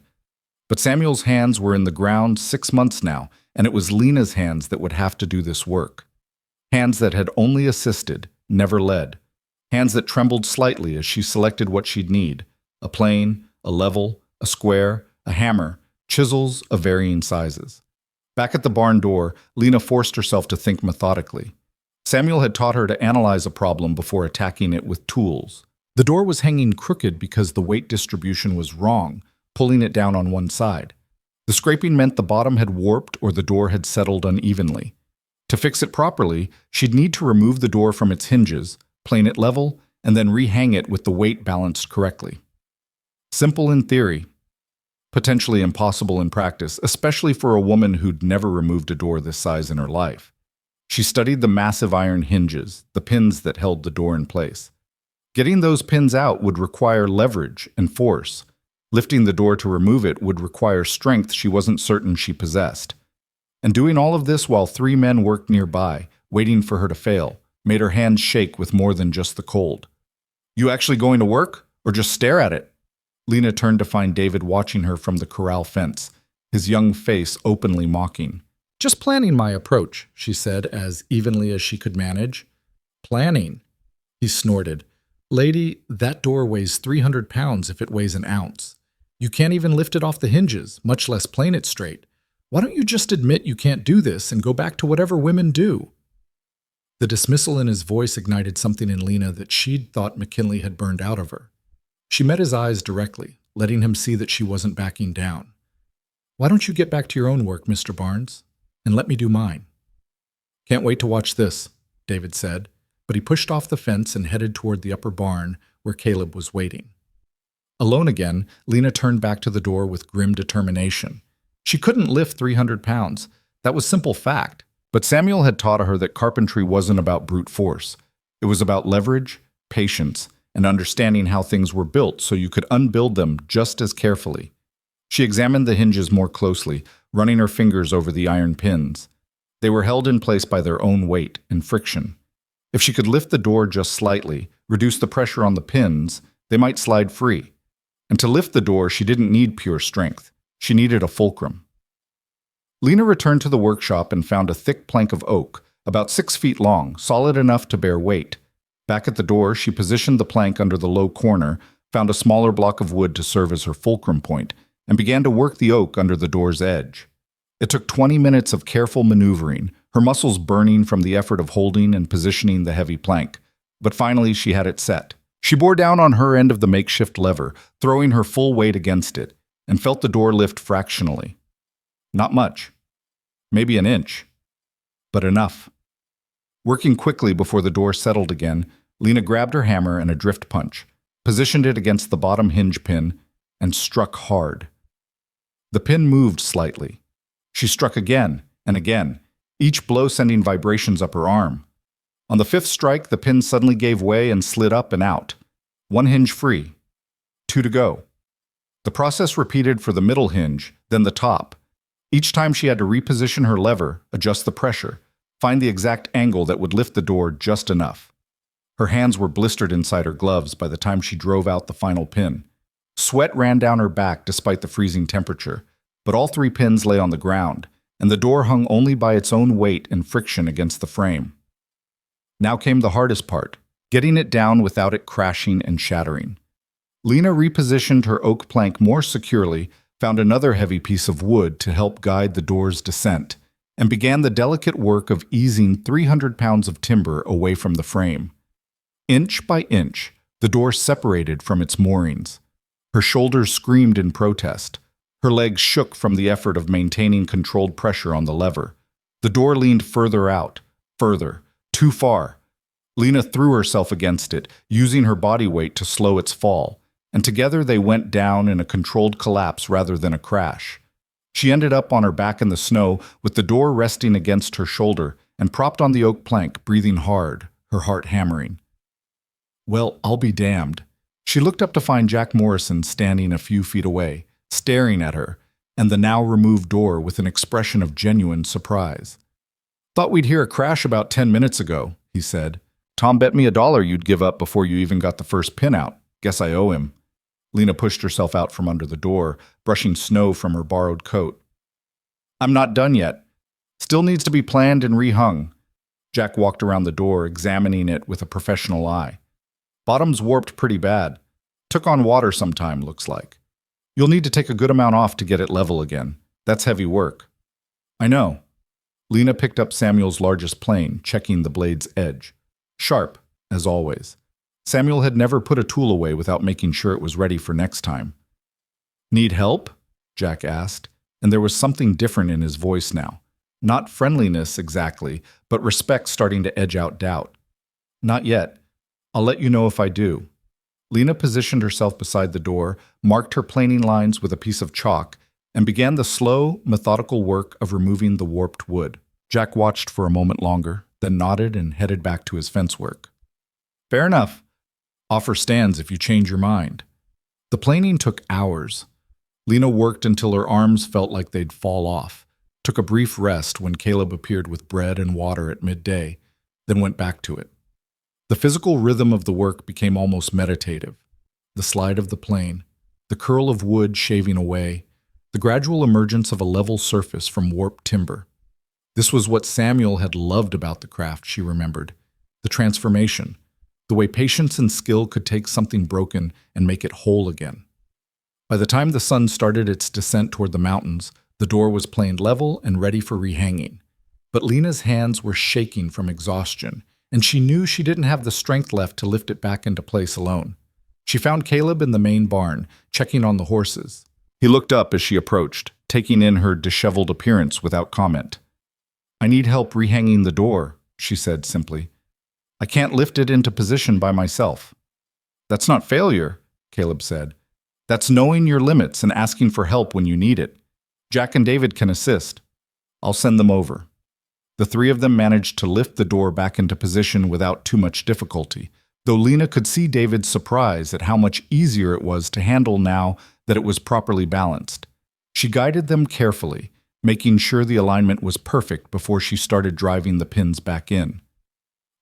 But Samuel's hands were in the ground 6 months now, and it was Lena's hands that would have to do this work. Hands that had only assisted, never led. Hands that trembled slightly as she selected what she'd need: a plane, a level, a square, a hammer, chisels of varying sizes. Back at the barn door, Lena forced herself to think methodically. Samuel had taught her to analyze a problem before attacking it with tools. The door was hanging crooked because the weight distribution was wrong, pulling it down on one side. The scraping meant the bottom had warped or the door had settled unevenly. To fix it properly, she'd need to remove the door from its hinges, plane it level, and then rehang it with the weight balanced correctly. Simple in theory, potentially impossible in practice, especially for a woman who'd never removed a door this size in her life. She studied the massive iron hinges, the pins that held the door in place. Getting those pins out would require leverage and force. Lifting the door to remove it would require strength she wasn't certain she possessed. And doing all of this while 3 men worked nearby, waiting for her to fail, made her hands shake with more than just the cold. "You actually going to work, or just stare at it?" Lena turned to find David watching her from the corral fence, his young face openly mocking. "Just planning my approach," she said as evenly as she could manage. "Planning?" He snorted. "Lady, that door weighs 300 pounds if it weighs an ounce. You can't even lift it off the hinges, much less plane it straight. Why don't you just admit you can't do this and go back to whatever women do? The dismissal in his voice ignited something in Lena that she'd thought McKinley had burned out of her. She met his eyes directly, letting him see that she wasn't backing down. Why don't you get back to your own work, Mr. Barnes, and let me do mine? Can't wait to watch this, David said, but he pushed off the fence and headed toward the upper barn where Caleb was waiting. Alone again, Lena turned back to the door with grim determination. She couldn't lift 300 pounds. That was simple fact. But Samuel had taught her that carpentry wasn't about brute force. It was about leverage, patience, and understanding how things were built so you could unbuild them just as carefully. She examined the hinges more closely, running her fingers over the iron pins. They were held in place by their own weight and friction. If she could lift the door just slightly, reduce the pressure on the pins, they might slide free. And to lift the door, she didn't need pure strength. She needed a fulcrum. Lena returned to the workshop and found a thick plank of oak, about 6 feet long, solid enough to bear weight. Back at the door, she positioned the plank under the low corner, found a smaller block of wood to serve as her fulcrum point, and began to work the oak under the door's edge. It took 20 minutes of careful maneuvering, her muscles burning from the effort of holding and positioning the heavy plank. But finally, she had it set. She bore down on her end of the makeshift lever, throwing her full weight against it, and felt the door lift fractionally. Not much. Maybe an inch. But enough. Working quickly before the door settled again, Lena grabbed her hammer and a drift punch, positioned it against the bottom hinge pin, and struck hard. The pin moved slightly. She struck again and again, each blow sending vibrations up her arm. On the 5th strike, the pin suddenly gave way and slid up and out. 1 hinge free. 2 to go. The process repeated for the middle hinge, then the top. Each time she had to reposition her lever, adjust the pressure, find the exact angle that would lift the door just enough. Her hands were blistered inside her gloves by the time she drove out the final pin. Sweat ran down her back despite the freezing temperature, but all 3 pins lay on the ground, and the door hung only by its own weight and friction against the frame. Now came the hardest part, getting it down without it crashing and shattering. Lena repositioned her oak plank more securely, found another heavy piece of wood to help guide the door's descent, and began the delicate work of easing 300 pounds of timber away from the frame. Inch by inch, the door separated from its moorings. Her shoulders screamed in protest. Her legs shook from the effort of maintaining controlled pressure on the lever. The door leaned further out, further, too far. Lena threw herself against it, using her body weight to slow its fall, and together they went down in a controlled collapse rather than a crash. She ended up on her back in the snow, with the door resting against her shoulder, and propped on the oak plank, breathing hard, her heart hammering. Well, I'll be damned. She looked up to find Jack Morrison standing a few feet away, staring at her, and the now removed door with an expression of genuine surprise. "Thought we'd hear a crash about 10 minutes ago," he said. "Tom bet me $1 you'd give up before you even got the first pin out. Guess I owe him." Lena pushed herself out from under the door, brushing snow from her borrowed coat. "I'm not done yet. Still needs to be planed and rehung." Jack walked around the door, examining it with a professional eye. "Bottom's warped pretty bad. Took on water sometime, looks like. You'll need to take a good amount off to get it level again. That's heavy work." "I know." Lena picked up Samuel's largest plane, checking the blade's edge. Sharp, as always. Samuel had never put a tool away without making sure it was ready for next time. "Need help?" Jack asked, and there was something different in his voice now. Not friendliness exactly, but respect starting to edge out doubt. "Not yet. I'll let you know if I do." Lena positioned herself beside the door, marked her planing lines with a piece of chalk, and began the slow, methodical work of removing the warped wood. Jack watched for a moment longer, then nodded and headed back to his fence work. "Fair enough. Offer stands if you change your mind." The planing took hours. Lena worked until her arms felt like they'd fall off, took a brief rest when Caleb appeared with bread and water at midday, then went back to it. The physical rhythm of the work became almost meditative. The slide of the plane, the curl of wood shaving away, the gradual emergence of a level surface from warped timber. This was what Samuel had loved about the craft, she remembered. The transformation, the way patience and skill could take something broken and make it whole again. By the time the sun started its descent toward the mountains, The door was planed level and ready for rehanging. But Lena's hands were shaking from exhaustion, and she knew she didn't have the strength left to lift it back into place alone. She found Caleb in the main barn, checking on the horses. He looked up as she approached, taking in her disheveled appearance without comment. "I need help rehanging the door," she said simply. "I can't lift it into position by myself." "That's not failure," Caleb said. "That's knowing your limits and asking for help when you need it. Jack and David can assist. I'll send them over." The three of them managed to lift the door back into position without too much difficulty, though Lena could see David's surprise at how much easier it was to handle now that it was properly balanced. She guided them carefully, making sure the alignment was perfect before she started driving the pins back in.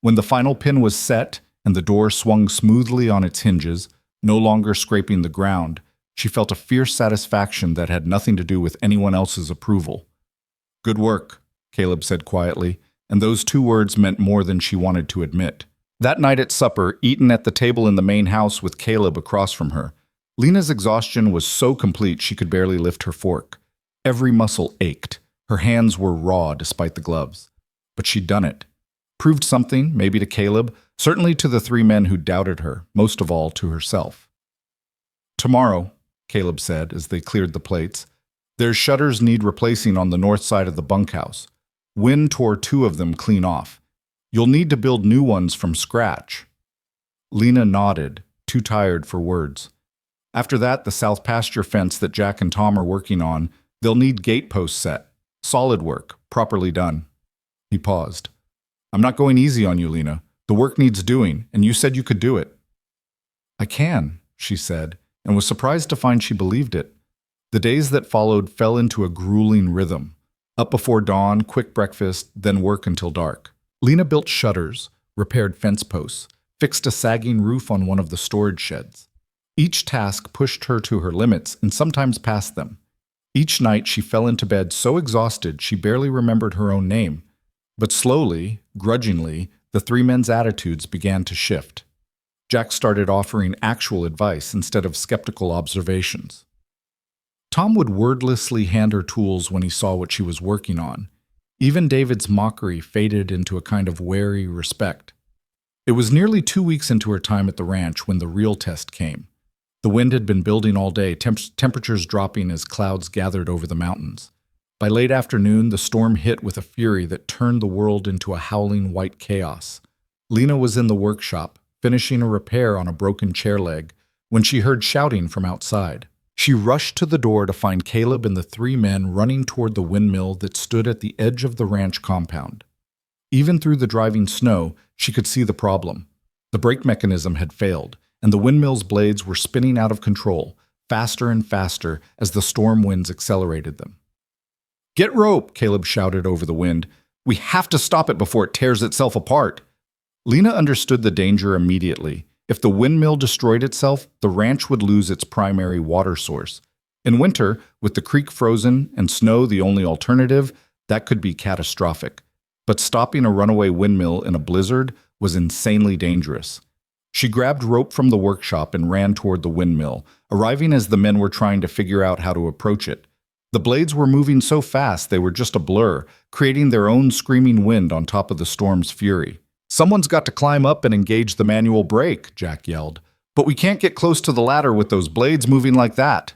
When the final pin was set and the door swung smoothly on its hinges, no longer scraping the ground, she felt a fierce satisfaction that had nothing to do with anyone else's approval. "Good work," Caleb said quietly, and those two words meant more than she wanted to admit. That night at supper, eaten at the table in the main house with Caleb across from her, Lena's exhaustion was so complete she could barely lift her fork. Every muscle ached. Her hands were raw despite the gloves. But she'd done it. Proved something, maybe to Caleb, certainly to the three men who doubted her, most of all to herself. "Tomorrow," Caleb said as they cleared the plates, "there's shutters need replacing on the north side of the bunkhouse. Wind tore 2 of them clean off. You'll need to build new ones from scratch." Lena nodded, too tired for words. "After that, the south pasture fence that Jack and Tom are working on, they'll need gateposts set. Solid work, properly done." He paused. "I'm not going easy on you, Lena. The work needs doing, and you said you could do it." "I can," she said, and was surprised to find she believed it. The days that followed fell into a grueling rhythm. Up before dawn, quick breakfast, then work until dark. Lena built shutters, repaired fence posts, fixed a sagging roof on one of the storage sheds. Each task pushed her to her limits and sometimes past them. Each night she fell into bed so exhausted she barely remembered her own name. But slowly, grudgingly, the three men's attitudes began to shift. Jack started offering actual advice instead of skeptical observations. Tom would wordlessly hand her tools when he saw what she was working on. Even David's mockery faded into a kind of wary respect. It was nearly 2 weeks into her time at the ranch when the real test came. The wind had been building all day, temperatures dropping as clouds gathered over the mountains. By late afternoon, the storm hit with a fury that turned the world into a howling white chaos. Lena was in the workshop, finishing a repair on a broken chair leg, when she heard shouting from outside. She rushed to the door to find Caleb and the 3 men running toward the windmill that stood at the edge of the ranch compound. Even through the driving snow, she could see the problem. The brake mechanism had failed, and the windmill's blades were spinning out of control, faster and faster as the storm winds accelerated them. "Get rope!" Caleb shouted over the wind. "We have to stop it before it tears itself apart." Lena understood the danger immediately. If the windmill destroyed itself, the ranch would lose its primary water source. In winter, with the creek frozen and snow the only alternative, that could be catastrophic. But stopping a runaway windmill in a blizzard was insanely dangerous. She grabbed rope from the workshop and ran toward the windmill, arriving as the men were trying to figure out how to approach it. The blades were moving so fast they were just a blur, creating their own screaming wind on top of the storm's fury. "Someone's got to climb up and engage the manual brake," Jack yelled. "But we can't get close to the ladder with those blades moving like that."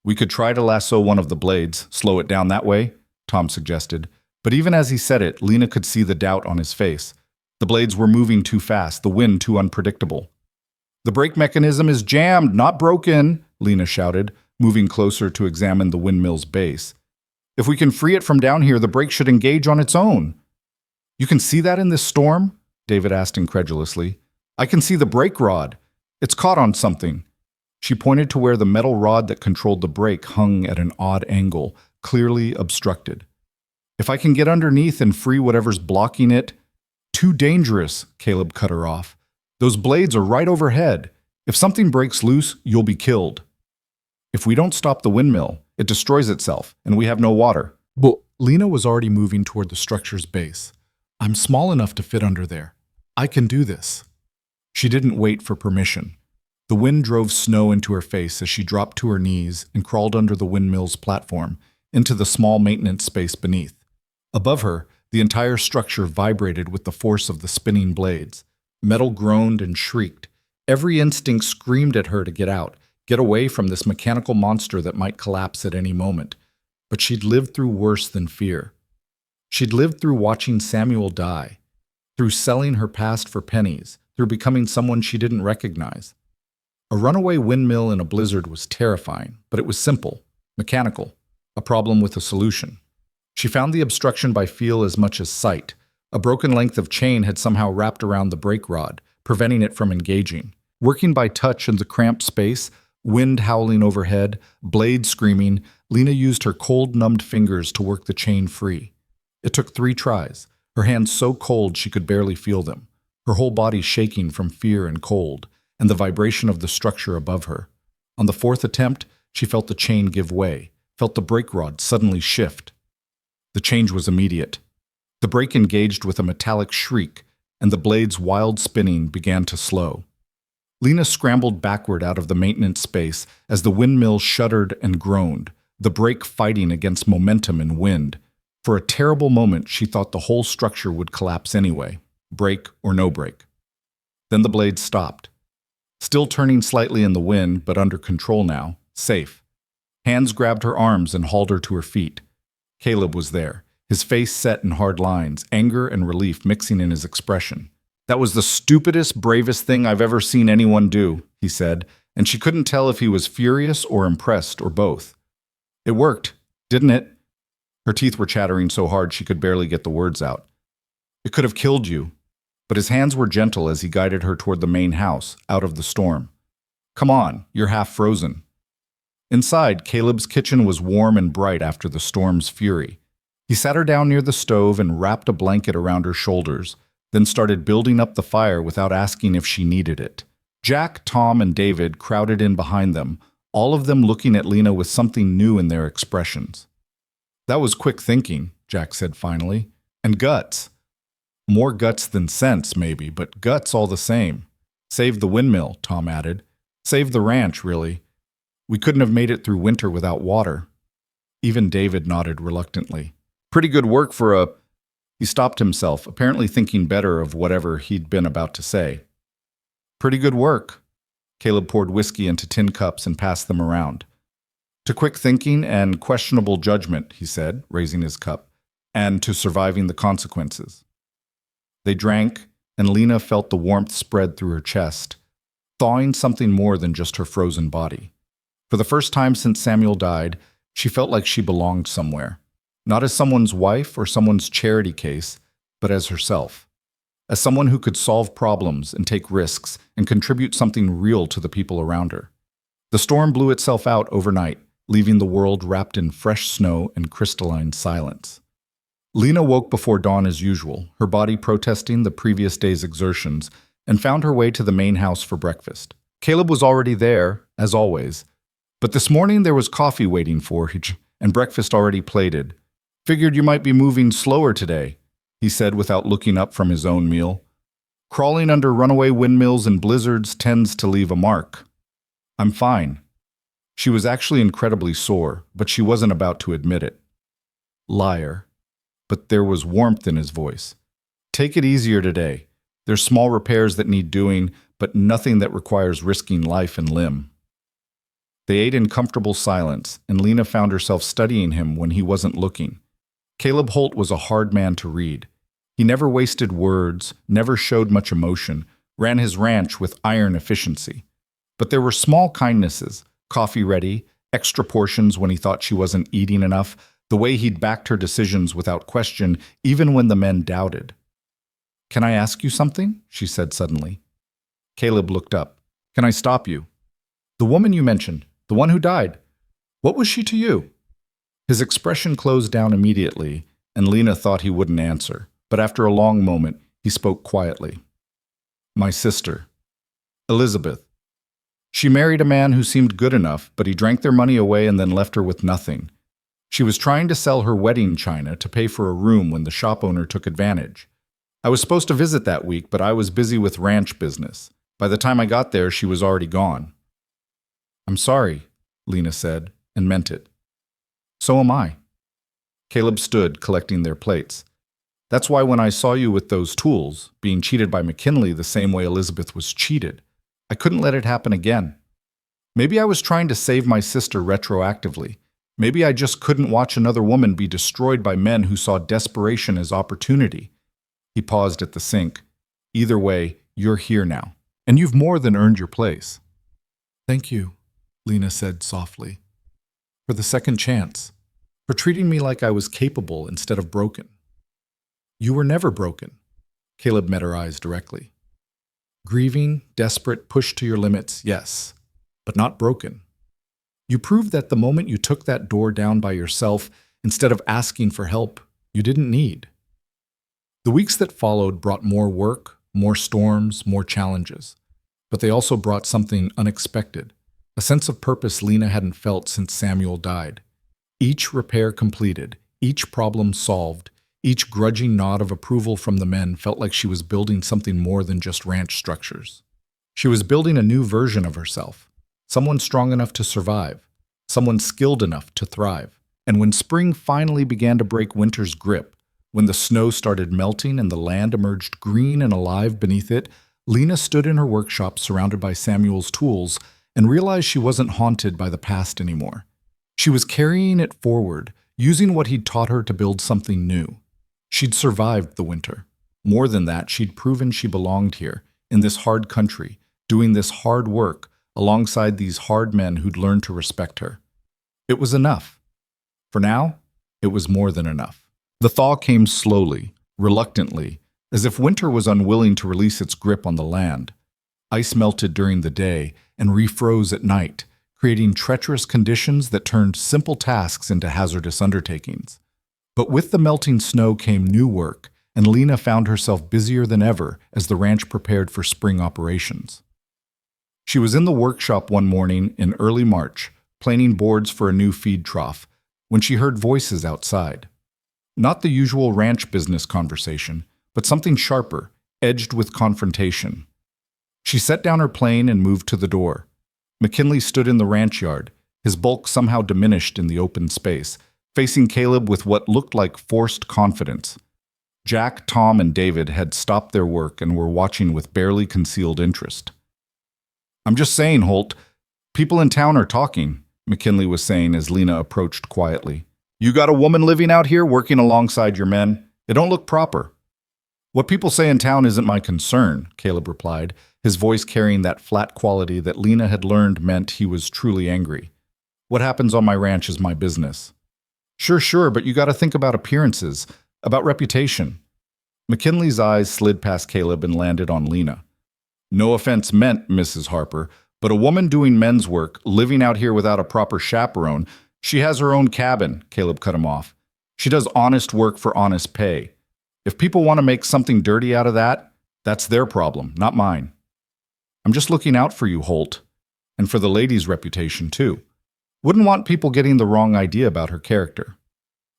"We could try to lasso one of the blades, slow it down that way," Tom suggested. But even as he said it, Lena could see the doubt on his face. The blades were moving too fast, the wind too unpredictable. "The brake mechanism is jammed, not broken," Lena shouted, moving closer to examine the windmill's base. "If we can free it from down here, the brake should engage on its own." "You can see that in this storm?" David asked incredulously. "I can see the brake rod. It's caught on something." She pointed to where the metal rod that controlled the brake hung at an odd angle, clearly obstructed. "If I can get underneath and free whatever's blocking it—" "Too dangerous," Caleb cut her off. "Those blades are right overhead. If something breaks loose, you'll be killed." "If we don't stop the windmill, it destroys itself, and we have no water." But Lena was already moving toward the structure's base. "I'm small enough to fit under there. I can do this." She didn't wait for permission. The wind drove snow into her face as she dropped to her knees and crawled under the windmill's platform, into the small maintenance space beneath. Above her, the entire structure vibrated with the force of the spinning blades. Metal groaned and shrieked. Every instinct screamed at her to get out, get away from this mechanical monster that might collapse at any moment. But she'd lived through worse than fear. She'd lived through watching Samuel die, through selling her past for pennies, through becoming someone she didn't recognize. A runaway windmill in a blizzard was terrifying, but it was simple, mechanical, a problem with a solution. She found the obstruction by feel as much as sight. A broken length of chain had somehow wrapped around the brake rod, preventing it from engaging. Working by touch in the cramped space, wind howling overhead, blade screaming, Lena used her cold, numbed fingers to work the chain free. It took 3 tries, her hands so cold she could barely feel them, her whole body shaking from fear and cold, and the vibration of the structure above her. On the 4th attempt, she felt the chain give way, felt the brake rod suddenly shift. The change was immediate. The brake engaged with a metallic shriek, and the blade's wild spinning began to slow. Lena scrambled backward out of the maintenance space as the windmill shuddered and groaned, the brake fighting against momentum and wind. For a terrible moment, she thought the whole structure would collapse anyway, brake or no brake. Then the blade stopped. Still turning slightly in the wind, but under control now, safe. Hands grabbed her arms and hauled her to her feet. Caleb was there, his face set in hard lines, anger and relief mixing in his expression. "That was the stupidest, bravest thing I've ever seen anyone do," he said, and she couldn't tell if he was furious or impressed or both. "It worked, didn't it?" Her teeth were chattering so hard she could barely get the words out. "It could have killed you." But his hands were gentle as he guided her toward the main house, out of the storm. "Come on, you're half frozen." Inside, Caleb's kitchen was warm and bright after the storm's fury. He sat her down near the stove and wrapped a blanket around her shoulders, then started building up the fire without asking if she needed it. Jack, Tom, and David crowded in behind them, all of them looking at Lena with something new in their expressions. "That was quick thinking," Jack said finally. "And guts. More guts than sense, maybe, but guts all the same. Saved the windmill," Tom added. "Saved the ranch, really. We couldn't have made it through winter without water." Even David nodded reluctantly. "Pretty good work for a—" He stopped himself, apparently thinking better of whatever he'd been about to say. "Pretty good work." Caleb poured whiskey into tin cups and passed them around. "To quick thinking and questionable judgment," he said, raising his cup, "and to surviving the consequences." They drank, and Lena felt the warmth spread through her chest, thawing something more than just her frozen body. For the first time since Samuel died, she felt like she belonged somewhere, not as someone's wife or someone's charity case, but as herself, as someone who could solve problems and take risks and contribute something real to the people around her. The storm blew itself out overnight, leaving the world wrapped in fresh snow and crystalline silence. Lena woke before dawn as usual, her body protesting the previous day's exertions, and found her way to the main house for breakfast. Caleb was already there, as always, but this morning there was coffee waiting for her and breakfast already plated. "Figured you might be moving slower today," he said without looking up from his own meal. "Crawling under runaway windmills and blizzards tends to leave a mark." "I'm fine." She was actually incredibly sore, but she wasn't about to admit it. Liar. But there was warmth in his voice. "Take it easier today. There's small repairs that need doing, but nothing that requires risking life and limb." They ate in comfortable silence, and Lena found herself studying him when he wasn't looking. Caleb Holt was a hard man to read. He never wasted words, never showed much emotion, ran his ranch with iron efficiency. But there were small kindnesses, coffee ready, extra portions when he thought she wasn't eating enough, the way he'd backed her decisions without question, even when the men doubted. "Can I ask you something?" she said suddenly. Caleb looked up. "Can I stop you? The woman you mentioned, the one who died, what was she to you?" His expression closed down immediately, and Lena thought he wouldn't answer, but after a long moment, he spoke quietly. "My sister, Elizabeth. She married a man who seemed good enough, but he drank their money away and then left her with nothing. She was trying to sell her wedding china to pay for a room when the shop owner took advantage. I was supposed to visit that week, but I was busy with ranch business. By the time I got there, she was already gone." "I'm sorry," Lena said, and meant it. "So am I." Caleb stood, collecting their plates. That's why when I saw you with those tools, being cheated by McKinley the same way Elizabeth was cheated, I couldn't let it happen again. Maybe I was trying to save my sister retroactively. Maybe I just couldn't watch another woman be destroyed by men who saw desperation as opportunity. He paused at the sink. Either way, you're here now, and you've more than earned your place. Thank you, Lena said softly, for the second chance, for treating me like I was capable instead of broken. You were never broken. Caleb met her eyes directly. Grieving, desperate, pushed to your limits, yes, but not broken. You proved that the moment you took that door down by yourself, instead of asking for help, you didn't need. The weeks that followed brought more work, more storms, more challenges. But they also brought something unexpected, a sense of purpose Lena hadn't felt since Samuel died. Each repair completed, each problem solved, each grudging nod of approval from the men felt like she was building something more than just ranch structures. She was building a new version of herself, someone strong enough to survive, someone skilled enough to thrive. And when spring finally began to break winter's grip, when the snow started melting and the land emerged green and alive beneath it, Lena stood in her workshop surrounded by Samuel's tools and realized she wasn't haunted by the past anymore. She was carrying it forward, using what he'd taught her to build something new. She'd survived the winter. More than that, she'd proven she belonged here, in this hard country, doing this hard work, alongside these hard men who'd learned to respect her. It was enough. For now, it was more than enough. The thaw came slowly, reluctantly, as if winter was unwilling to release its grip on the land. Ice melted during the day and refroze at night, creating treacherous conditions that turned simple tasks into hazardous undertakings. But with the melting snow came new work, and Lena found herself busier than ever as the ranch prepared for spring operations. She was in the workshop one morning in early March, planing boards for a new feed trough, when she heard voices outside. Not the usual ranch business conversation, but something sharper, edged with confrontation. She set down her plane and moved to the door. McKinley stood in the ranch yard, his bulk somehow diminished in the open space, facing Caleb with what looked like forced confidence. Jack, Tom, and David had stopped their work and were watching with barely concealed interest. I'm just saying, Holt, people in town are talking, McKinley was saying as Lena approached quietly. You got a woman living out here working alongside your men. It don't look proper. What people say in town isn't my concern, Caleb replied, his voice carrying that flat quality that Lena had learned meant he was truly angry. What happens on my ranch is my business. Sure, but you got to think about appearances, about reputation. McKinley's eyes slid past Caleb and landed on Lena. No offense meant, Mrs. Harper, but a woman doing men's work, living out here without a proper chaperone, she has her own cabin, Caleb cut him off. She does honest work for honest pay. If people want to make something dirty out of that, that's their problem, not mine. I'm just looking out for you, Holt, and for the lady's reputation, too. Wouldn't want people getting the wrong idea about her character.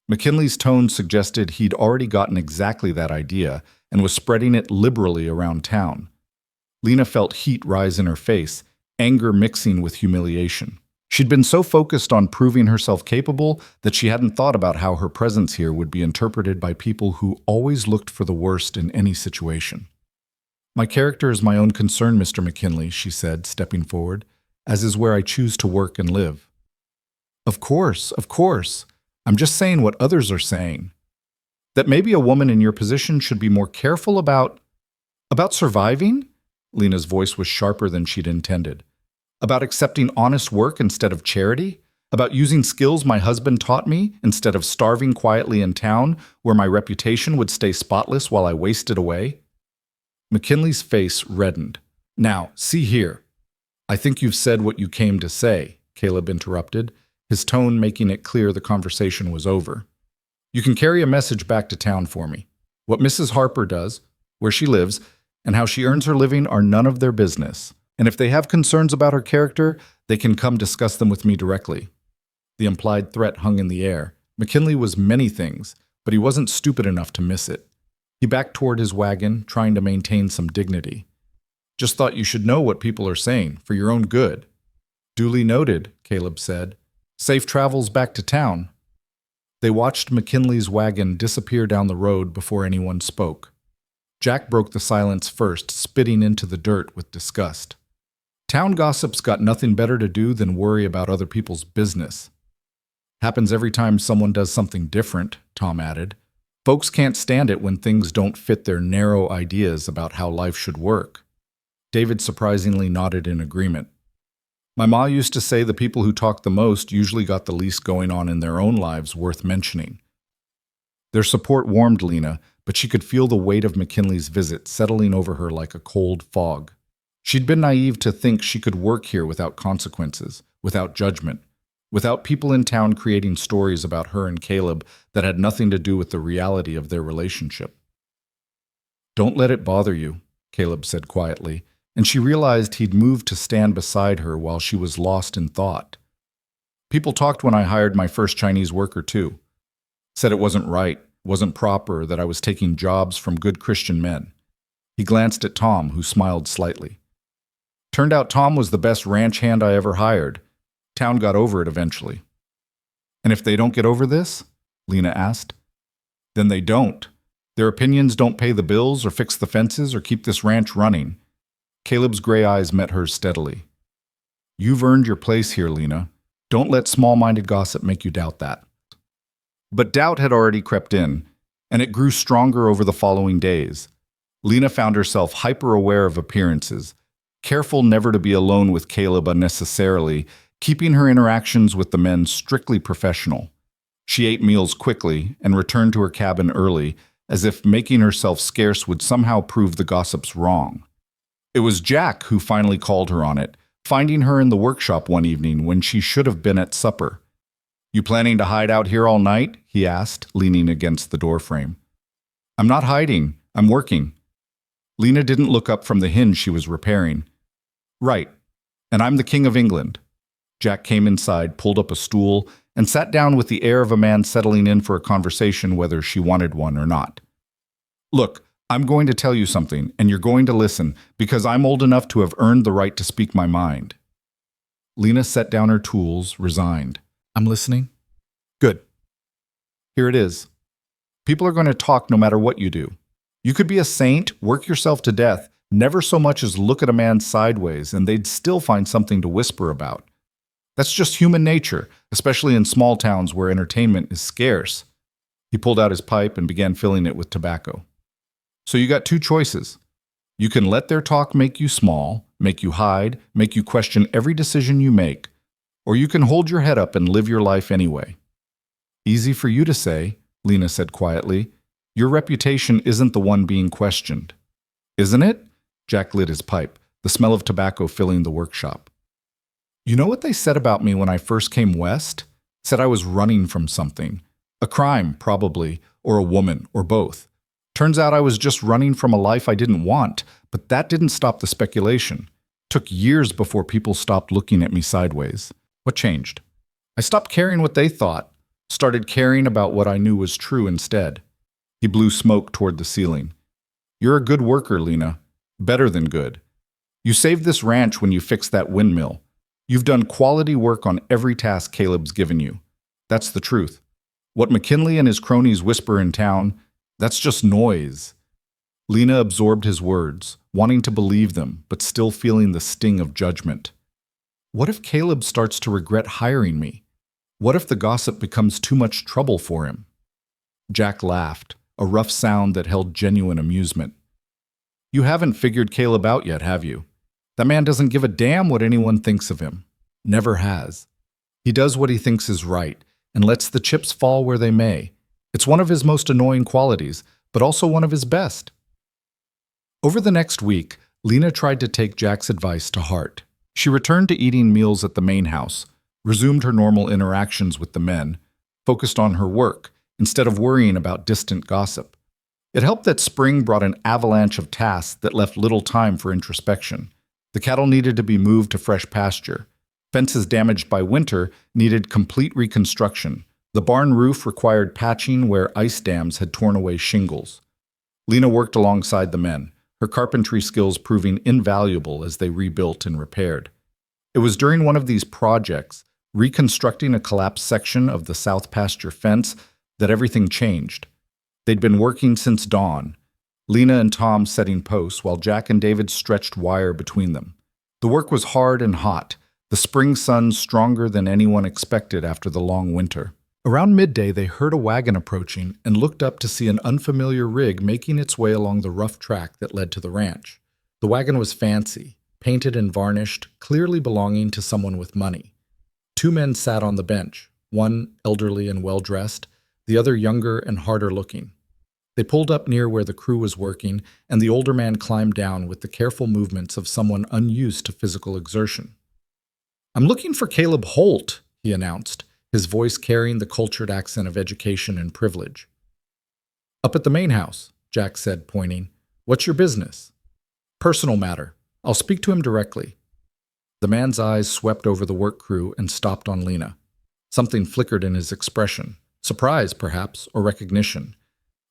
McKinley's tone suggested he'd already gotten exactly that idea and was spreading it liberally around town. Lena felt heat rise in her face, anger mixing with humiliation. She'd been so focused on proving herself capable that she hadn't thought about how her presence here would be interpreted by people who always looked for the worst in any situation. My character is my own concern, Mr. McKinley, she said, stepping forward, as is where I choose to work and live. Of course. I'm just saying what others are saying. That maybe a woman in your position should be more careful about surviving? Lena's voice was sharper than she'd intended. About accepting honest work instead of charity? About using skills my husband taught me instead of starving quietly in town where my reputation would stay spotless while I wasted away? McKinley's face reddened. Now, see here. I think you've said what you came to say, Caleb interrupted, his tone making it clear the conversation was over. You can carry a message back to town for me. What Mrs. Harper does, where she lives, and how she earns her living are none of their business. And if they have concerns about her character, they can come discuss them with me directly. The implied threat hung in the air. McKinley was many things, but he wasn't stupid enough to miss it. He backed toward his wagon, trying to maintain some dignity. Just thought you should know what people are saying, for your own good. Duly noted, Caleb said. Safe travels back to town. They watched McKinley's wagon disappear down the road before anyone spoke. Jack broke the silence first, spitting into the dirt with disgust. Town gossips got nothing better to do than worry about other people's business. Happens every time someone does something different, Tom added. Folks can't stand it when things don't fit their narrow ideas about how life should work. David surprisingly nodded in agreement. My ma used to say the people who talk the most usually got the least going on in their own lives worth mentioning. Their support warmed Lena, but she could feel the weight of McKinley's visit settling over her like a cold fog. She'd been naive to think she could work here without consequences, without judgment, without people in town creating stories about her and Caleb that had nothing to do with the reality of their relationship. "Don't let it bother you," Caleb said quietly, and she realized he'd moved to stand beside her while she was lost in thought. "People talked when I hired my first Chinese worker too. Said it wasn't right, wasn't proper, that I was taking jobs from good Christian men." He glanced at Tom, who smiled slightly. "Turned out Tom was the best ranch hand I ever hired. Town got over it eventually." "And if they don't get over this?" Lena asked. "Then they don't. Their opinions don't pay the bills or fix the fences or keep this ranch running." Caleb's gray eyes met hers steadily. "You've earned your place here, Lena. Don't let small-minded gossip make you doubt that." But doubt had already crept in, and it grew stronger over the following days. Lena found herself hyper-aware of appearances, careful never to be alone with Caleb unnecessarily, keeping her interactions with the men strictly professional. She ate meals quickly and returned to her cabin early, as if making herself scarce would somehow prove the gossips wrong. It was Jack who finally called her on it, finding her in the workshop one evening when she should have been at supper. "You planning to hide out here all night?" he asked, leaning against the doorframe. "I'm not hiding. I'm working." Lena didn't look up from the hinge she was repairing. "Right. And I'm the King of England." Jack came inside, pulled up a stool, and sat down with the air of a man settling in for a conversation whether she wanted one or not. "Look, I'm going to tell you something, and you're going to listen, because I'm old enough to have earned the right to speak my mind." Lena set down her tools, resigned. "I'm listening." "Good. Here it is. People are going to talk no matter what you do. You could be a saint, work yourself to death, never so much as look at a man sideways, and they'd still find something to whisper about. That's just human nature, especially in small towns where entertainment is scarce." He pulled out his pipe and began filling it with tobacco. "So you got two choices. You can let their talk make you small, make you hide, make you question every decision you make, or you can hold your head up and live your life anyway." "Easy for you to say," Lena said quietly. "Your reputation isn't the one being questioned." "Isn't it?" Jack lit his pipe, the smell of tobacco filling the workshop. "You know what they said about me when I first came west? Said I was running from something. A crime, probably, or a woman, or both. Turns out I was just running from a life I didn't want, but that didn't stop the speculation. Took years before people stopped looking at me sideways. What changed? I stopped caring what they thought, started caring about what I knew was true instead." He blew smoke toward the ceiling. "You're a good worker, Lena. Better than good. You saved this ranch when you fixed that windmill. You've done quality work on every task Caleb's given you. That's the truth. What McKinley and his cronies whisper in town, that's just noise." Lena absorbed his words, wanting to believe them, but still feeling the sting of judgment. What if Caleb starts to regret hiring me? What if the gossip becomes too much trouble for him? Jack laughed, a rough sound that held genuine amusement. "You haven't figured Caleb out yet, have you? That man doesn't give a damn what anyone thinks of him. Never has. He does what he thinks is right, and lets the chips fall where they may. It's one of his most annoying qualities, but also one of his best." Over the next week, Lena tried to take Jack's advice to heart. She returned to eating meals at the main house, resumed her normal interactions with the men, focused on her work, instead of worrying about distant gossip. It helped that spring brought an avalanche of tasks that left little time for introspection. The cattle needed to be moved to fresh pasture. Fences damaged by winter needed complete reconstruction. The barn roof required patching where ice dams had torn away shingles. Lena worked alongside the men, her carpentry skills proving invaluable as they rebuilt and repaired. It was during one of these projects, reconstructing a collapsed section of the south pasture fence, that everything changed. They'd been working since dawn, Lena and Tom setting posts while Jack and David stretched wire between them. The work was hard and hot, the spring sun stronger than anyone expected after the long winter. Around midday, they heard a wagon approaching and looked up to see an unfamiliar rig making its way along the rough track that led to the ranch. The wagon was fancy, painted and varnished, clearly belonging to someone with money. Two men sat on the bench, one elderly and well-dressed, the other younger and harder looking. They pulled up near where the crew was working, and the older man climbed down with the careful movements of someone unused to physical exertion. "I'm looking for Caleb Holt," he announced, his voice carrying the cultured accent of education and privilege. "Up at the main house," Jack said, pointing. "What's your business?" "Personal matter. I'll speak to him directly." The man's eyes swept over the work crew and stopped on Lena. Something flickered in his expression, surprise, perhaps, or recognition.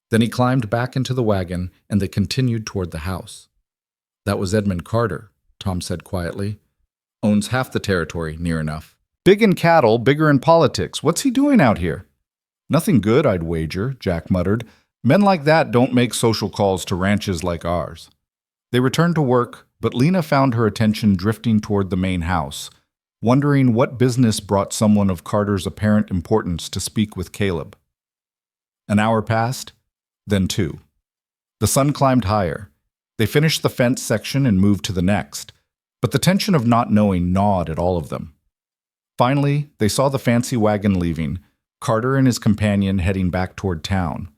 Then he climbed back into the wagon, and they continued toward the house. "That was Edmund Carter," Tom said quietly. "Owns half the territory, near enough. Big in cattle, bigger in politics. What's he doing out here?" "Nothing good, I'd wager," Jack muttered. "Men like that don't make social calls to ranches like ours." They returned to work, but Lena found her attention drifting toward the main house, wondering what business brought someone of Carter's apparent importance to speak with Caleb. An hour passed, then two. The sun climbed higher. They finished the fence section and moved to the next, but the tension of not knowing gnawed at all of them. Finally, they saw the fancy wagon leaving, Carter and his companion heading back toward town.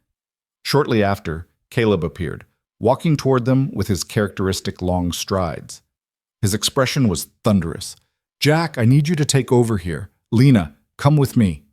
Shortly after, Caleb appeared, walking toward them with his characteristic long strides. His expression was thunderous. "Jack, I need you to take over here. Lena, come with me."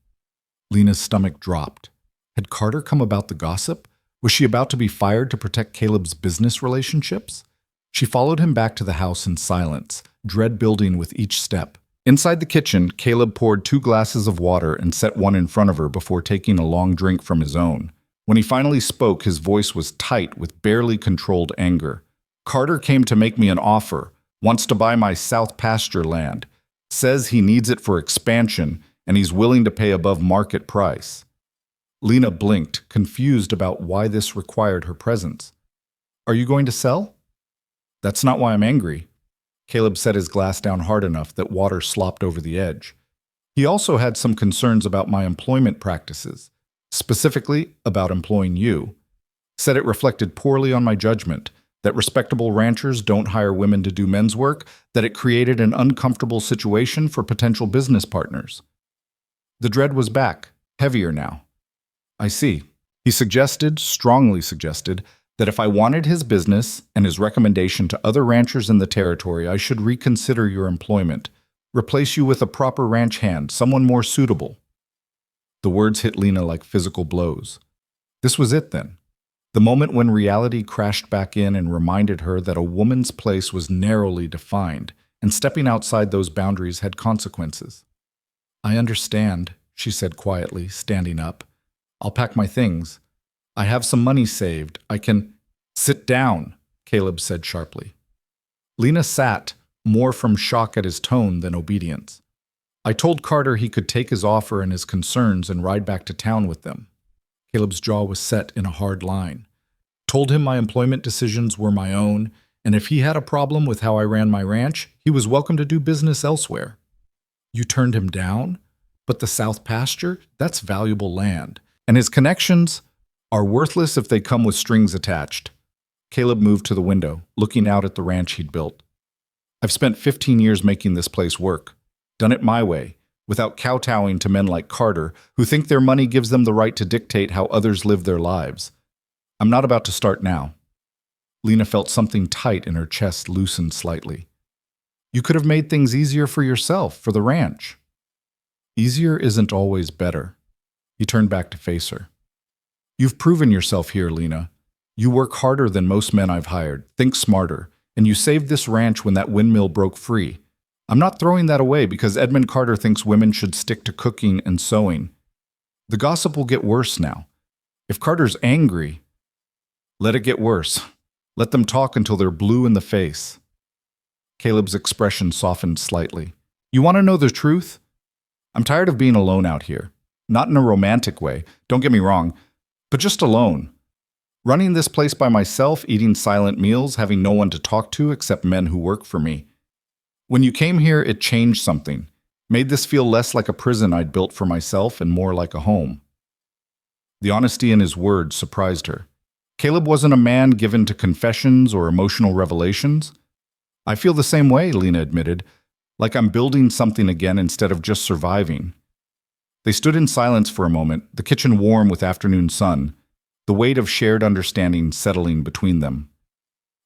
Lena's stomach dropped. Had Carter come about the gossip? Was she about to be fired to protect Caleb's business relationships? She followed him back to the house in silence, dread building with each step. Inside the kitchen, Caleb poured 2 glasses of water and set one in front of her before taking a long drink from his own. When he finally spoke, his voice was tight with barely controlled anger. "Carter came to make me an offer, wants to buy my south pasture land, says he needs it for expansion, and he's willing to pay above market price." Lena blinked, confused about why this required her presence. "Are you going to sell?" "That's not why I'm angry." Caleb set his glass down hard enough that water slopped over the edge. He also had some concerns about my employment practices, specifically about employing you. Said it reflected poorly on my judgment, that respectable ranchers don't hire women to do men's work, that it created an uncomfortable situation for potential business partners. The dread was back, heavier now. "I see." He suggested, strongly suggested, that if I wanted his business and his recommendation to other ranchers in the territory, I should reconsider your employment, replace you with a proper ranch hand, someone more suitable. The words hit Lena like physical blows. This was it then. The moment when reality crashed back in and reminded her that a woman's place was narrowly defined, and stepping outside those boundaries had consequences. "I understand," she said quietly, standing up. "I'll pack my things. I have some money saved. I can—" "Sit down," Caleb said sharply. Lena sat, more from shock at his tone than obedience. "I told Carter he could take his offer and his concerns and ride back to town with them." Caleb's jaw was set in a hard line. "Told him my employment decisions were my own, and if he had a problem with how I ran my ranch, he was welcome to do business elsewhere." "You turned him down? But the south pasture? That's valuable land. And his connections are worthless if they come with strings attached." Caleb moved to the window, looking out at the ranch he'd built. "I've spent 15 years making this place work. Done it my way, without kowtowing to men like Carter, who think their money gives them the right to dictate how others live their lives. I'm not about to start now." Lena felt something tight in her chest loosen slightly. "You could have made things easier for yourself, for the ranch." "Easier isn't always better." He turned back to face her. "You've proven yourself here, Lena. You work harder than most men I've hired, think smarter, and you saved this ranch when that windmill broke free. I'm not throwing that away because Edmund Carter thinks women should stick to cooking and sewing. The gossip will get worse now. If Carter's angry, let it get worse. Let them talk until they're blue in the face." Caleb's expression softened slightly. "You want to know the truth? I'm tired of being alone out here. Not in a romantic way, don't get me wrong, but just alone. Running this place by myself, eating silent meals, having no one to talk to except men who work for me. When you came here, it changed something. Made this feel less like a prison I'd built for myself and more like a home. The honesty in his words surprised her. Caleb wasn't a man given to confessions or emotional revelations. I feel the same way, Lena admitted, like I'm building something again instead of just surviving. They stood in silence for a moment, the kitchen warm with afternoon sun, the weight of shared understanding settling between them.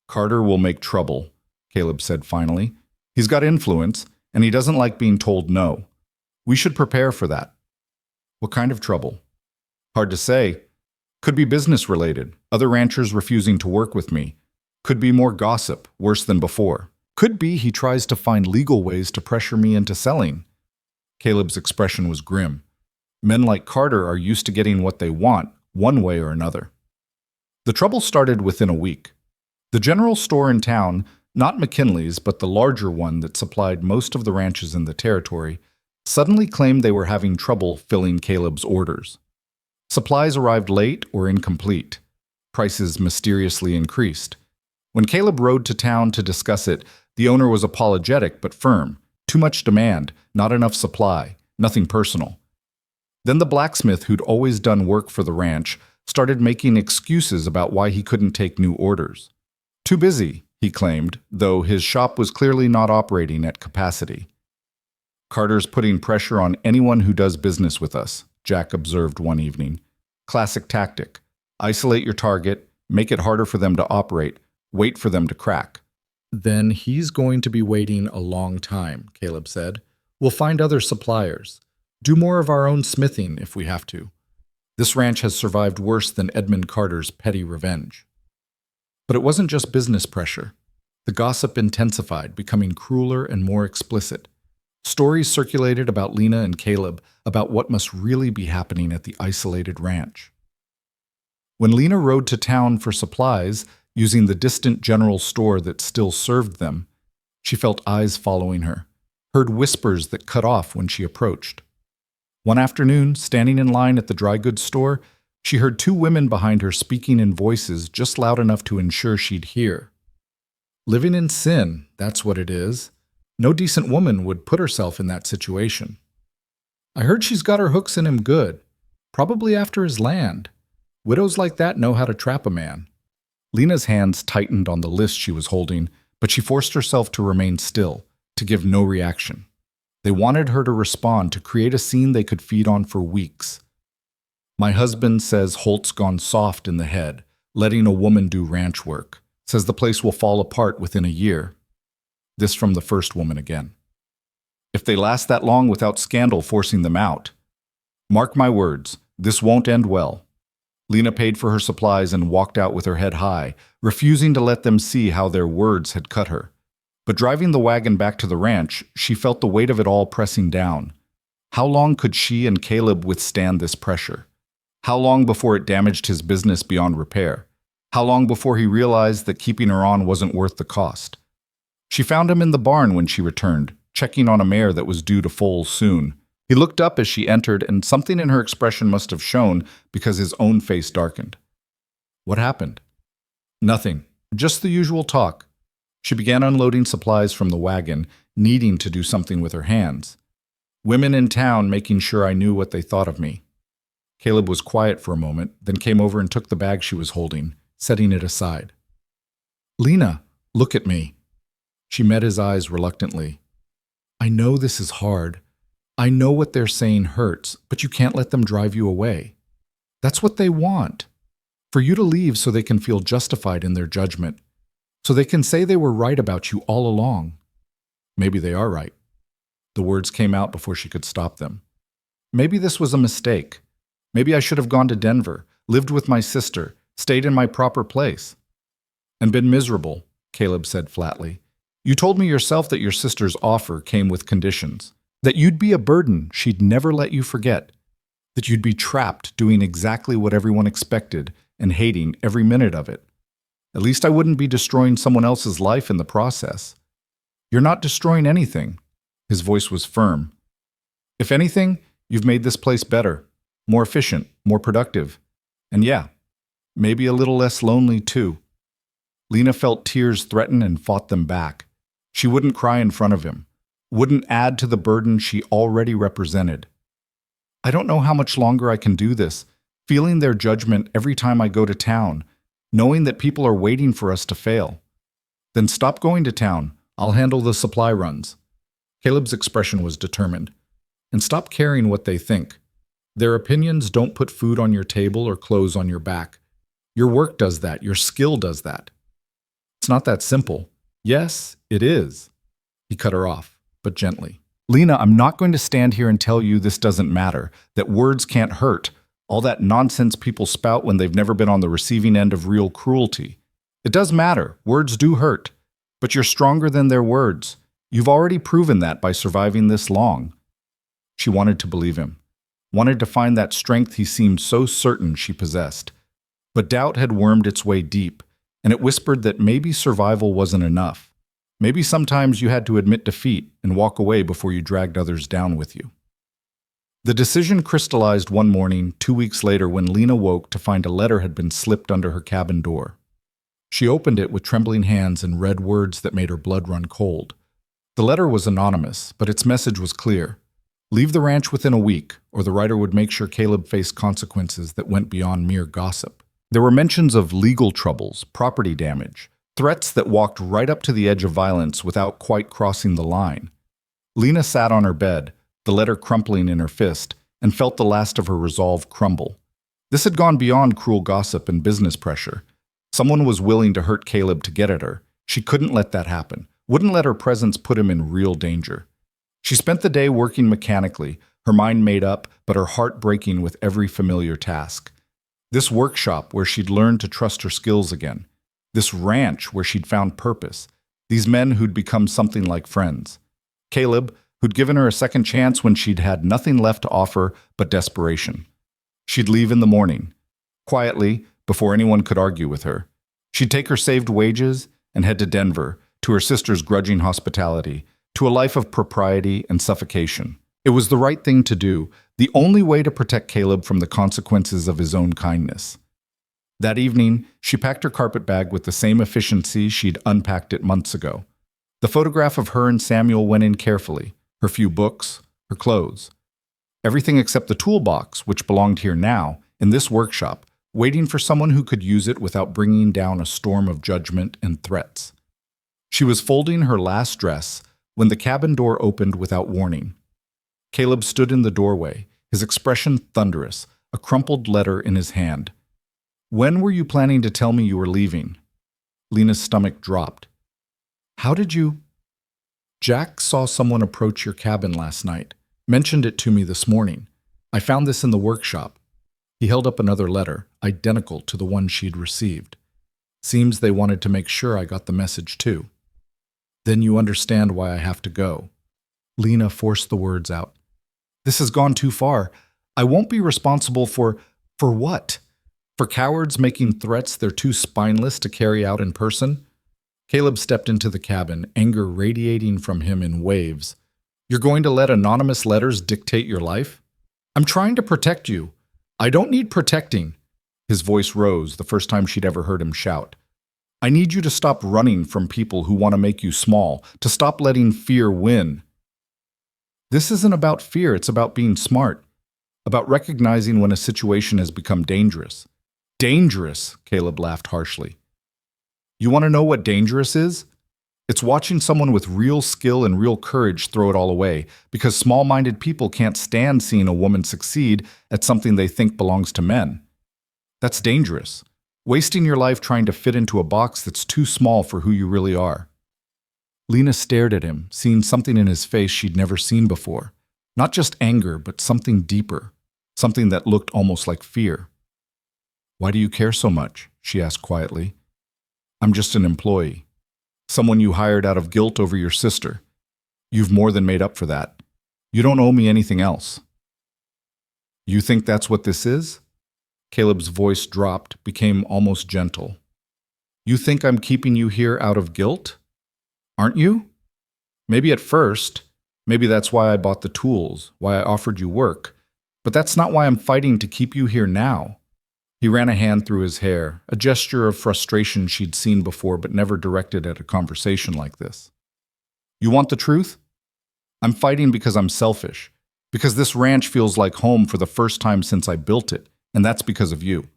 Carter will make trouble, Caleb said finally. He's got influence, and he doesn't like being told no. We should prepare for that. What kind of trouble? Hard to say. Could be business-related, other ranchers refusing to work with me. Could be more gossip, worse than before. Could be he tries to find legal ways to pressure me into selling. Caleb's expression was grim. Men like Carter are used to getting what they want, one way or another. The trouble started within a week. The general store in town, not McKinley's, but the larger one that supplied most of the ranches in the territory, suddenly claimed they were having trouble filling Caleb's orders. Supplies arrived late or incomplete. Prices mysteriously increased. When Caleb rode to town to discuss it, the owner was apologetic but firm. Too much demand, not enough supply, nothing personal. Then the blacksmith who'd always done work for the ranch started making excuses about why he couldn't take new orders. Too busy, he claimed, though his shop was clearly not operating at capacity. Carter's putting pressure on anyone who does business with us, Jack observed one evening. Classic tactic. Isolate your target, make it harder for them to operate, wait for them to crack. Then he's going to be waiting a long time, Caleb said. We'll find other suppliers. Do more of our own smithing if we have to. This ranch has survived worse than Edmund Carter's petty revenge. But it wasn't just business pressure. The gossip intensified, becoming crueler and more explicit. Stories circulated about Lena and Caleb, about what must really be happening at the isolated ranch. When Lena rode to town for supplies, using the distant general store that still served them, she felt eyes following her, heard whispers that cut off when she approached. One afternoon, standing in line at the dry goods store, she heard two women behind her speaking in voices just loud enough to ensure she'd hear. Living in sin, that's what it is. No decent woman would put herself in that situation. I heard she's got her hooks in him good, probably after his land. Widows like that know how to trap a man. Lena's hands tightened on the list she was holding, but she forced herself to remain still, to give no reaction. They wanted her to respond, to create a scene they could feed on for weeks. My husband says Holt's gone soft in the head, letting a woman do ranch work. Says the place will fall apart within a year. This from the first woman again. If they last that long without scandal forcing them out. Mark my words, this won't end well. Lena paid for her supplies and walked out with her head high, refusing to let them see how their words had cut her. But driving the wagon back to the ranch, she felt the weight of it all pressing down. How long could she and Caleb withstand this pressure? How long before it damaged his business beyond repair? How long before he realized that keeping her on wasn't worth the cost? She found him in the barn when she returned, checking on a mare that was due to foal soon. He looked up as she entered, and something in her expression must have shown because his own face darkened. What happened? Nothing. Just the usual talk. She began unloading supplies from the wagon, needing to do something with her hands. Women in town making sure I knew what they thought of me. Caleb was quiet for a moment, then came over and took the bag she was holding, setting it aside. Lena, look at me. She met his eyes reluctantly. I know this is hard. I know what they're saying hurts, but you can't let them drive you away. That's what they want. For you to leave so they can feel justified in their judgment. So they can say they were right about you all along. Maybe they are right. The words came out before she could stop them. Maybe this was a mistake. Maybe I should have gone to Denver, lived with my sister, stayed in my proper place. And been miserable, Caleb said flatly. You told me yourself that your sister's offer came with conditions. That you'd be a burden she'd never let you forget. That you'd be trapped doing exactly what everyone expected and hating every minute of it. At least I wouldn't be destroying someone else's life in the process. You're not destroying anything. His voice was firm. If anything, you've made this place better, more efficient, more productive. And yeah, maybe a little less lonely too. Lena felt tears threaten and fought them back. She wouldn't cry in front of him, wouldn't add to the burden she already represented. I don't know how much longer I can do this, feeling their judgment every time I go to town, knowing that people are waiting for us to fail. Then stop going to town. I'll handle the supply runs. Caleb's expression was determined. And stop caring what they think. Their opinions don't put food on your table or clothes on your back. Your work does that. Your skill does that. It's not that simple. Yes, it is. He cut her off, but gently. Lena, I'm not going to stand here and tell you this doesn't matter, that words can't hurt, all that nonsense people spout when they've never been on the receiving end of real cruelty. It does matter. Words do hurt. But you're stronger than their words. You've already proven that by surviving this long. She wanted to believe him, wanted to find that strength he seemed so certain she possessed. But doubt had wormed its way deep, and it whispered that maybe survival wasn't enough. Maybe sometimes you had to admit defeat and walk away before you dragged others down with you. The decision crystallized one morning 2 weeks later when Lena woke to find a letter had been slipped under her cabin door. She opened it with trembling hands and read words that made her blood run cold. The letter was anonymous, but its message was clear. Leave the ranch within a week, or the writer would make sure Caleb faced consequences that went beyond mere gossip. There were mentions of legal troubles, property damage, threats that walked right up to the edge of violence without quite crossing the line. Lena sat on her bed, the letter crumpling in her fist, and felt the last of her resolve crumble. This had gone beyond cruel gossip and business pressure. Someone was willing to hurt Caleb to get at her. She couldn't let that happen, wouldn't let her presence put him in real danger. She spent the day working mechanically, her mind made up, but her heart breaking with every familiar task. This workshop where she'd learned to trust her skills again. This ranch where she'd found purpose. These men who'd become something like friends. Caleb, who'd given her a second chance when she'd had nothing left to offer but desperation. She'd leave in the morning, quietly, before anyone could argue with her. She'd take her saved wages and head to Denver, to her sister's grudging hospitality, to a life of propriety and suffocation. It was the right thing to do, the only way to protect Caleb from the consequences of his own kindness. That evening, she packed her carpet bag with the same efficiency she'd unpacked it months ago. The photograph of her and Samuel went in carefully, her few books, her clothes. Everything except the toolbox, which belonged here now, in this workshop, waiting for someone who could use it without bringing down a storm of judgment and threats. She was folding her last dress when the cabin door opened without warning. Caleb stood in the doorway, his expression thunderous, a crumpled letter in his hand. When were you planning to tell me you were leaving? Lena's stomach dropped. How did you? Jack saw someone approach your cabin last night, mentioned it to me this morning. I found this in the workshop. He held up another letter, identical to the one she'd received. Seems they wanted to make sure I got the message too. Then you understand why I have to go. Lena forced the words out. This has gone too far. I won't be responsible for what? For cowards making threats they're too spineless to carry out in person? Caleb stepped into the cabin, anger radiating from him in waves. You're going to let anonymous letters dictate your life? I'm trying to protect you. I don't need protecting. His voice rose, the first time she'd ever heard him shout. I need you to stop running from people who want to make you small, to stop letting fear win. This isn't about fear, it's about being smart, about recognizing when a situation has become dangerous. Dangerous, Caleb laughed harshly. You want to know what dangerous is? It's watching someone with real skill and real courage throw it all away, because small-minded people can't stand seeing a woman succeed at something they think belongs to men. That's dangerous. Wasting your life trying to fit into a box that's too small for who you really are. Lena stared at him, seeing something in his face she'd never seen before. Not just anger, but something deeper, something that looked almost like fear. Why do you care so much? She asked quietly. I'm just an employee. Someone you hired out of guilt over your sister. You've more than made up for that. You don't owe me anything else. You think that's what this is? Caleb's voice dropped, became almost gentle. You think I'm keeping you here out of guilt? Aren't you? Maybe at first. Maybe that's why I bought the tools, why I offered you work. But that's not why I'm fighting to keep you here now." He ran a hand through his hair, a gesture of frustration she'd seen before but never directed at a conversation like this. "You want the truth? I'm fighting because I'm selfish. Because this ranch feels like home for the first time since I built it, and that's because of you.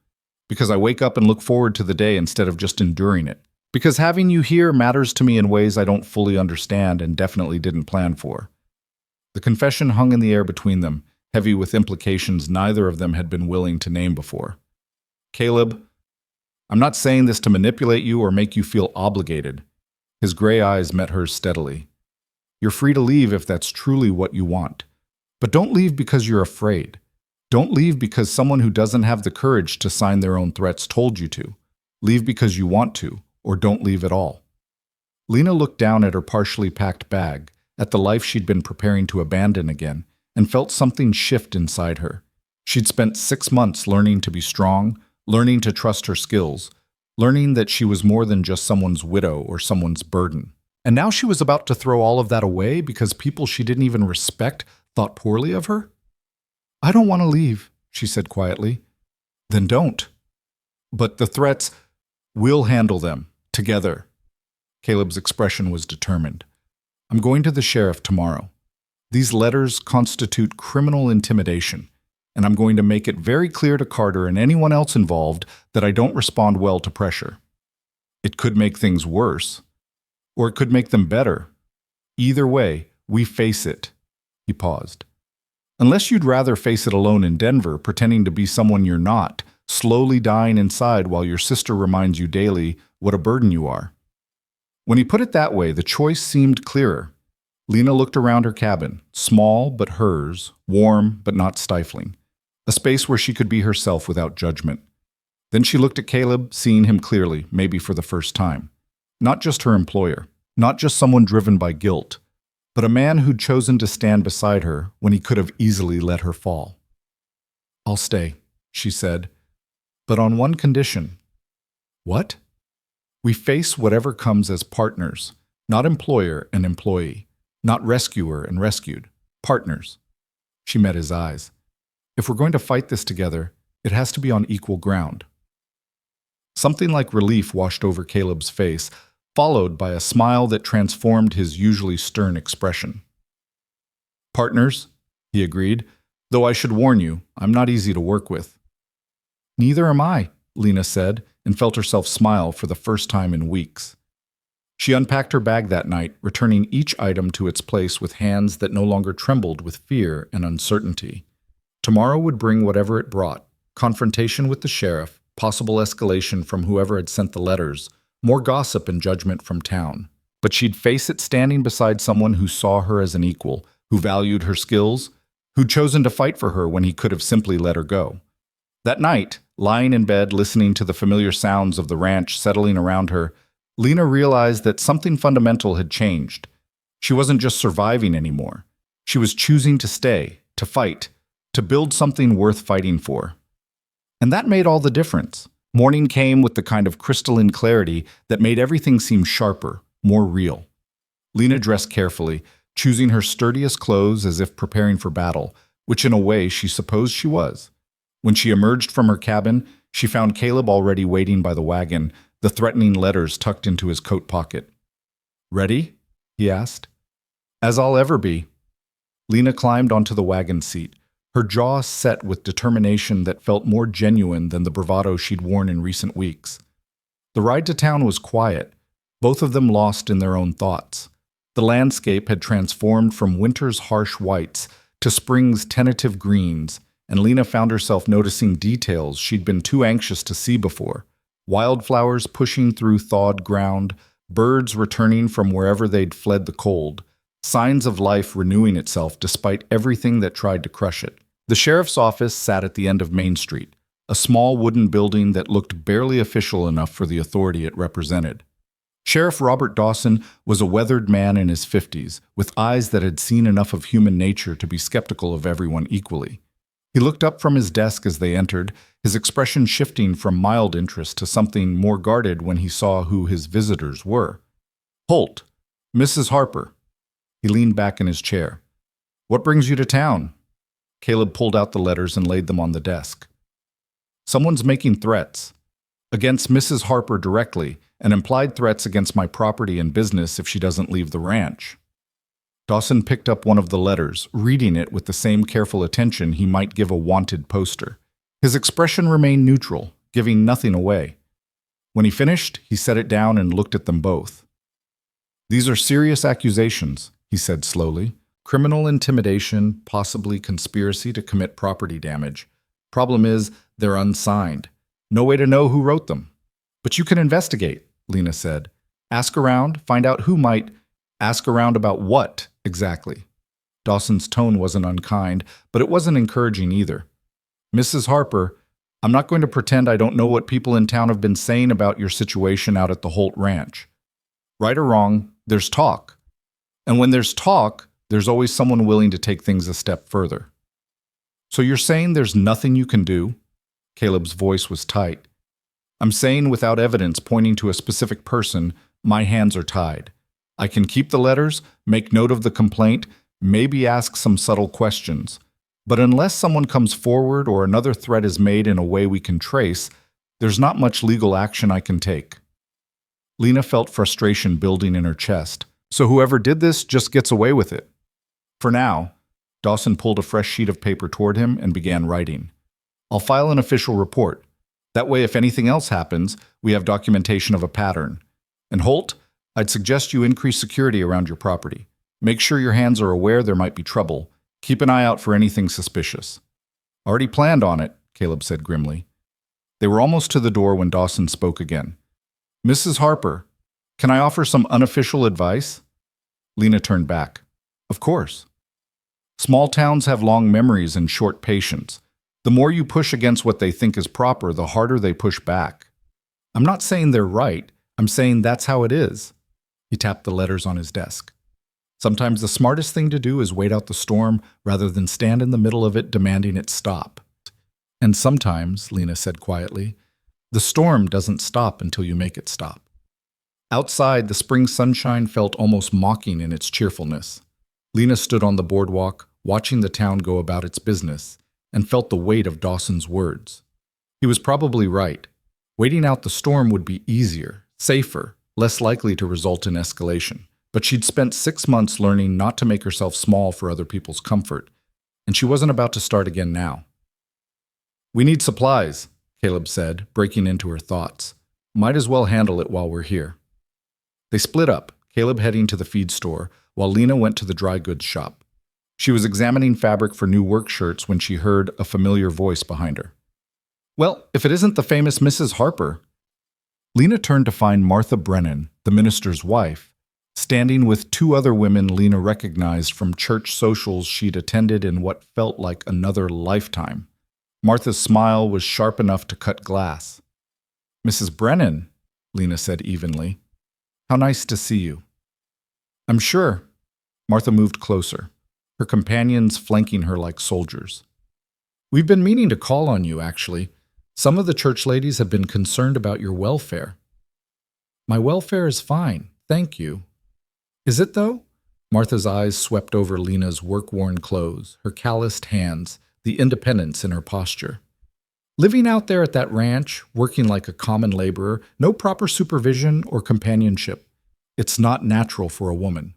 Because I wake up and look forward to the day instead of just enduring it. Because having you here matters to me in ways I don't fully understand and definitely didn't plan for." The confession hung in the air between them, heavy with implications neither of them had been willing to name before. "Caleb, I'm not saying this to manipulate you or make you feel obligated." His gray eyes met hers steadily. "You're free to leave if that's truly what you want. But don't leave because you're afraid. Don't leave because someone who doesn't have the courage to sign their own threats told you to. Leave because you want to, or don't leave at all." Lena looked down at her partially packed bag, at the life she'd been preparing to abandon again, and felt something shift inside her. She'd spent 6 months learning to be strong, learning to trust her skills, learning that she was more than just someone's widow or someone's burden. And now she was about to throw all of that away because people she didn't even respect thought poorly of her? "I don't want to leave," she said quietly. "Then don't." "But the threats, we'll handle them, together." Caleb's expression was determined. "I'm going to the sheriff tomorrow. These letters constitute criminal intimidation, and I'm going to make it very clear to Carter and anyone else involved that I don't respond well to pressure. It could make things worse, or it could make them better. Either way, we face it." He paused. "Unless you'd rather face it alone in Denver, pretending to be someone you're not, slowly dying inside while your sister reminds you daily what a burden you are." When he put it that way, the choice seemed clearer. Lena looked around her cabin, small but hers, warm but not stifling, a space where she could be herself without judgment. Then she looked at Caleb, seeing him clearly, maybe for the first time. Not just her employer, not just someone driven by guilt, but a man who'd chosen to stand beside her when he could have easily let her fall. "I'll stay," she said, "but on one condition." "What?" "We face whatever comes as partners, not employer and employee, not rescuer and rescued, partners." She met his eyes. "If we're going to fight this together, it has to be on equal ground." Something like relief washed over Caleb's face, followed by a smile that transformed his usually stern expression. "Partners," he agreed, "though I should warn you, I'm not easy to work with." "Neither am I," Lena said, and felt herself smile for the first time in weeks. She unpacked her bag that night, returning each item to its place with hands that no longer trembled with fear and uncertainty. Tomorrow would bring whatever it brought: confrontation with the sheriff, possible escalation from whoever had sent the letters, more gossip and judgment from town. But she'd face it standing beside someone who saw her as an equal, who valued her skills, who'd chosen to fight for her when he could have simply let her go. That night, lying in bed listening to the familiar sounds of the ranch settling around her, Lena realized that something fundamental had changed. She wasn't just surviving anymore. She was choosing to stay, to fight, to build something worth fighting for. And that made all the difference. Morning came with the kind of crystalline clarity that made everything seem sharper, more real. Lena dressed carefully, choosing her sturdiest clothes as if preparing for battle, which in a way she supposed she was. When she emerged from her cabin, she found Caleb already waiting by the wagon, the threatening letters tucked into his coat pocket. "Ready?" he asked. "As I'll ever be." Lena climbed onto the wagon seat, her jaw set with determination that felt more genuine than the bravado she'd worn in recent weeks. The ride to town was quiet, both of them lost in their own thoughts. The landscape had transformed from winter's harsh whites to spring's tentative greens, and Lena found herself noticing details she'd been too anxious to see before. Wildflowers pushing through thawed ground, birds returning from wherever they'd fled the cold, signs of life renewing itself despite everything that tried to crush it. The sheriff's office sat at the end of Main Street, a small wooden building that looked barely official enough for the authority it represented. Sheriff Robert Dawson was a weathered man in his 50s, with eyes that had seen enough of human nature to be skeptical of everyone equally. He looked up from his desk as they entered, his expression shifting from mild interest to something more guarded when he saw who his visitors were. "Holt, Mrs. Harper." He leaned back in his chair. What brings you to town? Caleb pulled out the letters and laid them on the desk. Someone's making threats. Against Mrs. Harper directly, and implied threats against my property and business if she doesn't leave the ranch. Dawson picked up one of the letters, reading it with the same careful attention he might give a wanted poster. His expression remained neutral, giving nothing away. When he finished, he set it down and looked at them both. These are serious accusations, he said slowly. Criminal intimidation, possibly conspiracy to commit property damage. Problem is, they're unsigned. No way to know who wrote them. But you can investigate, Lena said. Ask around, find out who might. Ask around about what, exactly. Dawson's tone wasn't unkind, but it wasn't encouraging either. Mrs. Harper, I'm not going to pretend I don't know what people in town have been saying about your situation out at the Holt Ranch. Right or wrong, there's talk. And when there's talk, there's always someone willing to take things a step further. So you're saying there's nothing you can do? Caleb's voice was tight. I'm saying without evidence pointing to a specific person, my hands are tied. I can keep the letters, make note of the complaint, maybe ask some subtle questions. But unless someone comes forward or another threat is made in a way we can trace, there's not much legal action I can take. Lena felt frustration building in her chest. So whoever did this just gets away with it. For now, Dawson pulled a fresh sheet of paper toward him and began writing. I'll file an official report. That way, if anything else happens, we have documentation of a pattern. And Holt, I'd suggest you increase security around your property. Make sure your hands are aware there might be trouble. Keep an eye out for anything suspicious. Already planned on it, Caleb said grimly. They were almost to the door when Dawson spoke again. Mrs. Harper, can I offer some unofficial advice? Lena turned back. Of course. Small towns have long memories and short patience. The more you push against what they think is proper, the harder they push back. I'm not saying they're right. I'm saying that's how it is. He tapped the letters on his desk. Sometimes the smartest thing to do is wait out the storm rather than stand in the middle of it demanding it stop. And sometimes, Lena said quietly, the storm doesn't stop until you make it stop. Outside, the spring sunshine felt almost mocking in its cheerfulness. Lena stood on the boardwalk, watching the town go about its business, and felt the weight of Dawson's words. He was probably right. Waiting out the storm would be easier, safer, less likely to result in escalation. But she'd spent 6 months learning not to make herself small for other people's comfort, and she wasn't about to start again now. We need supplies, Caleb said, breaking into her thoughts. Might as well handle it while we're here. They split up, Caleb heading to the feed store, while Lena went to the dry goods shop. She was examining fabric for new work shirts when she heard a familiar voice behind her. Well, if it isn't the famous Mrs. Harper. Lena turned to find Martha Brennan, the minister's wife, standing with 2 other women Lena recognized from church socials she'd attended in what felt like another lifetime. Martha's smile was sharp enough to cut glass. Mrs. Brennan, Lena said evenly. How nice to see you. I'm sure. Martha moved closer, her companions flanking her like soldiers. We've been meaning to call on you, actually. Some of the church ladies have been concerned about your welfare. My welfare is fine, thank you. Is it, though? Martha's eyes swept over Lena's work-worn clothes, her calloused hands, the independence in her posture. Living out there at that ranch, working like a common laborer, no proper supervision or companionship. It's not natural for a woman.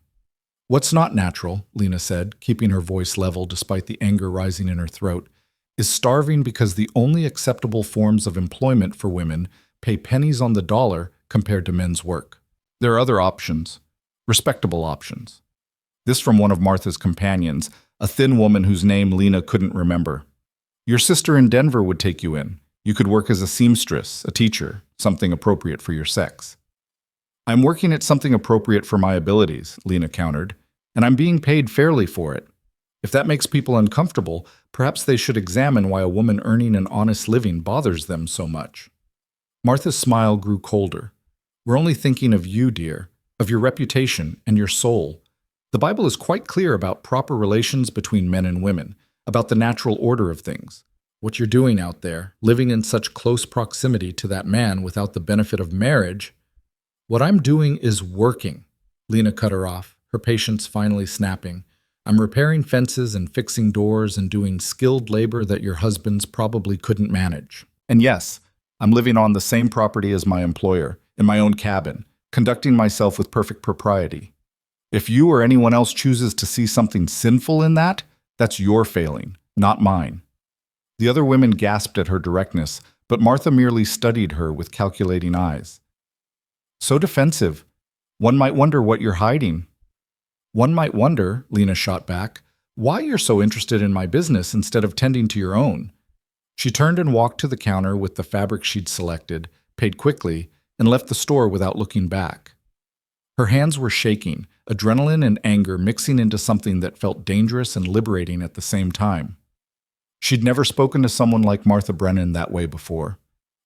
What's not natural, Lena said, keeping her voice level despite the anger rising in her throat, is starving because the only acceptable forms of employment for women pay pennies on the dollar compared to men's work. There are other options, respectable options. This from one of Martha's companions, a thin woman whose name Lena couldn't remember. Your sister in Denver would take you in. You could work as a seamstress, a teacher, something appropriate for your sex. I'm working at something appropriate for my abilities, Lena countered, and I'm being paid fairly for it. If that makes people uncomfortable, perhaps they should examine why a woman earning an honest living bothers them so much. Martha's smile grew colder. We're only thinking of you, dear, of your reputation and your soul. The Bible is quite clear about proper relations between men and women, about the natural order of things. What you're doing out there, living in such close proximity to that man without the benefit of marriage. What I'm doing is working, Lena cut her off. her patience finally snapping. I'm repairing fences and fixing doors and doing skilled labor that your husbands probably couldn't manage. And yes, I'm living on the same property as my employer, in my own cabin, conducting myself with perfect propriety. If you or anyone else chooses to see something sinful in that, that's your failing, not mine. The other women gasped at her directness, but Martha merely studied her with calculating eyes. So defensive. One might wonder what you're hiding. One might wonder, Lena shot back, why you're so interested in my business instead of tending to your own. She turned and walked to the counter with the fabric she'd selected, paid quickly, and left the store without looking back. Her hands were shaking, adrenaline and anger mixing into something that felt dangerous and liberating at the same time. She'd never spoken to someone like Martha Brennan that way before,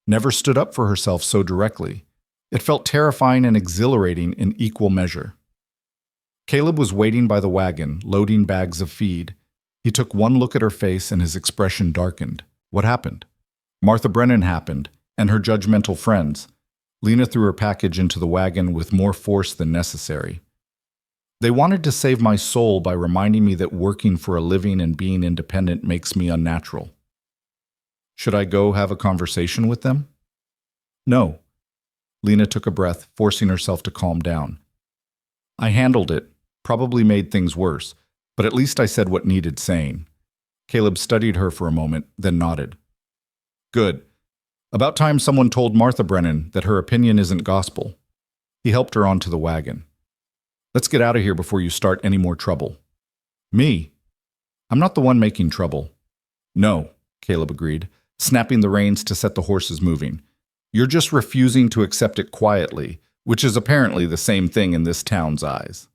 never stood up for herself so directly. It felt terrifying and exhilarating in equal measure. Caleb was waiting by the wagon, loading bags of feed. He took one look at her face and his expression darkened. What happened? Martha Brennan happened, and her judgmental friends. Lena threw her package into the wagon with more force than necessary. They wanted to save my soul by reminding me that working for a living and being independent makes me unnatural. Should I go have a conversation with them? No. Lena took a breath, forcing herself to calm down. I handled it, probably made things worse, but at least I said what needed saying. Caleb studied her for a moment, then nodded. Good. About time someone told Martha Brennan that her opinion isn't gospel. He helped her onto the wagon. Let's get out of here before you start any more trouble. Me? I'm not the one making trouble. No, Caleb agreed, snapping the reins to set the horses moving. You're just refusing to accept it quietly, which is apparently the same thing in this town's eyes.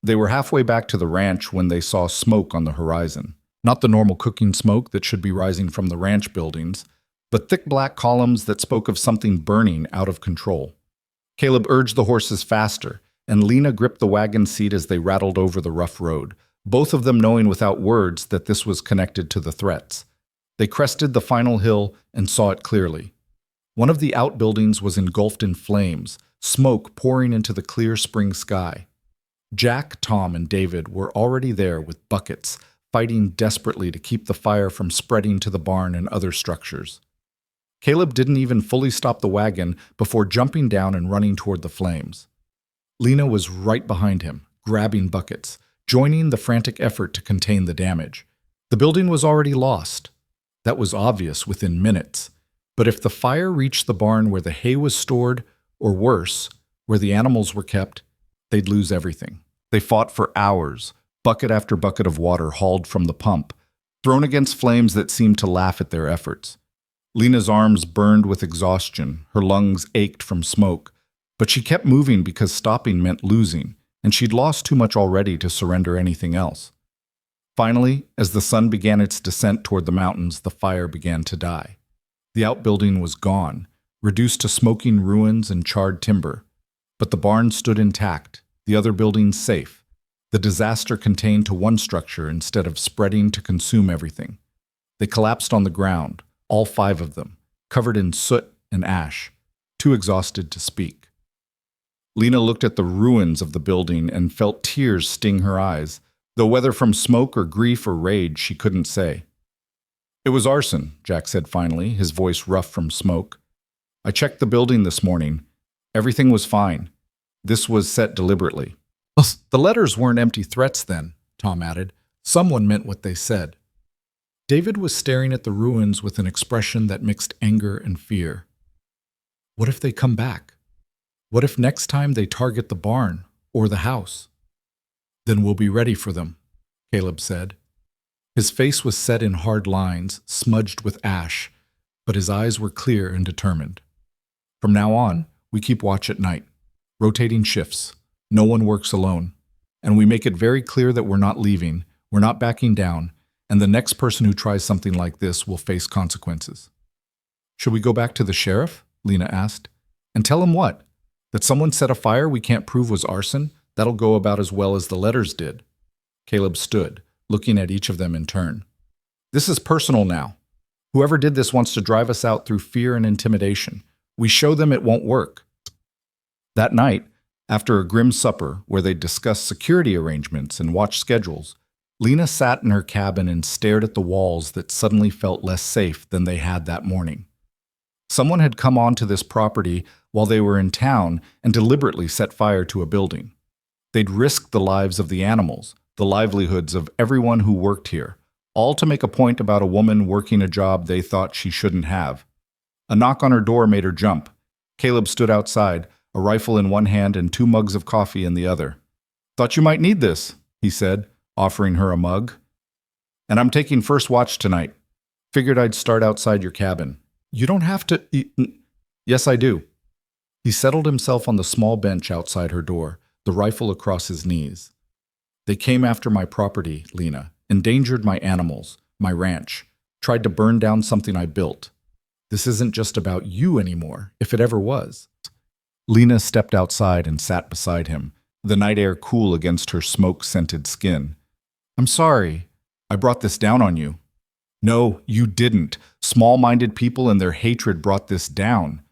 They were halfway back to the ranch when they saw smoke on the horizon. Not the normal cooking smoke that should be rising from the ranch buildings, but thick black columns that spoke of something burning out of control. Caleb urged the horses faster, and Lena gripped the wagon seat as they rattled over the rough road, both of them knowing without words that this was connected to the threats. They crested the final hill and saw it clearly. One of the outbuildings was engulfed in flames, smoke pouring into the clear spring sky. Jack, Tom, and David were already there with buckets, fighting desperately to keep the fire from spreading to the barn and other structures. Caleb didn't even fully stop the wagon before jumping down and running toward the flames. Lena was right behind him, grabbing buckets, joining the frantic effort to contain the damage. The building was already lost. That was obvious within minutes. But if the fire reached the barn where the hay was stored, or worse, where the animals were kept, they'd lose everything. They fought for hours, bucket after bucket of water hauled from the pump, thrown against flames that seemed to laugh at their efforts. Lena's arms burned with exhaustion, her lungs ached from smoke, but she kept moving because stopping meant losing, and she'd lost too much already to surrender anything else. Finally, as the sun began its descent toward the mountains, the fire began to die. The outbuilding was gone, reduced to smoking ruins and charred timber, but the barn stood intact, the other buildings safe. The disaster contained to one structure instead of spreading to consume everything. They collapsed on the ground, all 5 of them, covered in soot and ash, too exhausted to speak. Lena looked at the ruins of the building and felt tears sting her eyes, though whether from smoke or grief or rage she couldn't say. It was arson, Jack said finally, his voice rough from smoke. I checked the building this morning. Everything was fine. This was set deliberately. The letters weren't empty threats then, Tom added. Someone meant what they said. David was staring at the ruins with an expression that mixed anger and fear. What if they come back? What if next time they target the barn or the house? Then we'll be ready for them, Caleb said. His face was set in hard lines, smudged with ash, but his eyes were clear and determined. From now on, we keep watch at night, rotating shifts. No one works alone. And we make it very clear that we're not leaving, we're not backing down, and the next person who tries something like this will face consequences. Should we go back to the sheriff? Lena asked. And tell him what? That someone set a fire we can't prove was arson? That'll go about as well as the letters did. Caleb stood, looking at each of them in turn. This is personal now. Whoever did this wants to drive us out through fear and intimidation. We show them it won't work. That night, After a grim supper where they discussed security arrangements and watched schedules, Lena sat in her cabin and stared at the walls that suddenly felt less safe than they had that morning. Someone had come onto this property while they were in town and deliberately set fire to a building. They'd risked the lives of the animals, the livelihoods of everyone who worked here, all to make a point about a woman working a job they thought she shouldn't have. A knock on her door made her jump. Caleb stood outside, a rifle in one hand and 2 mugs of coffee in the other. "Thought you might need this," he said, offering her a mug. "And I'm taking first watch tonight. Figured I'd start outside your cabin. You don't have to Yes, I do." He settled himself on the small bench outside her door, the rifle across his knees. "They came after my property, Lena, endangered my animals, my ranch, tried to burn down something I built. This isn't just about you anymore, if it ever was." Lena stepped outside and sat beside him, the night air cool against her smoke-scented skin. "I'm sorry. I brought this down on you." "No, you didn't. Small-minded people and their hatred brought this down."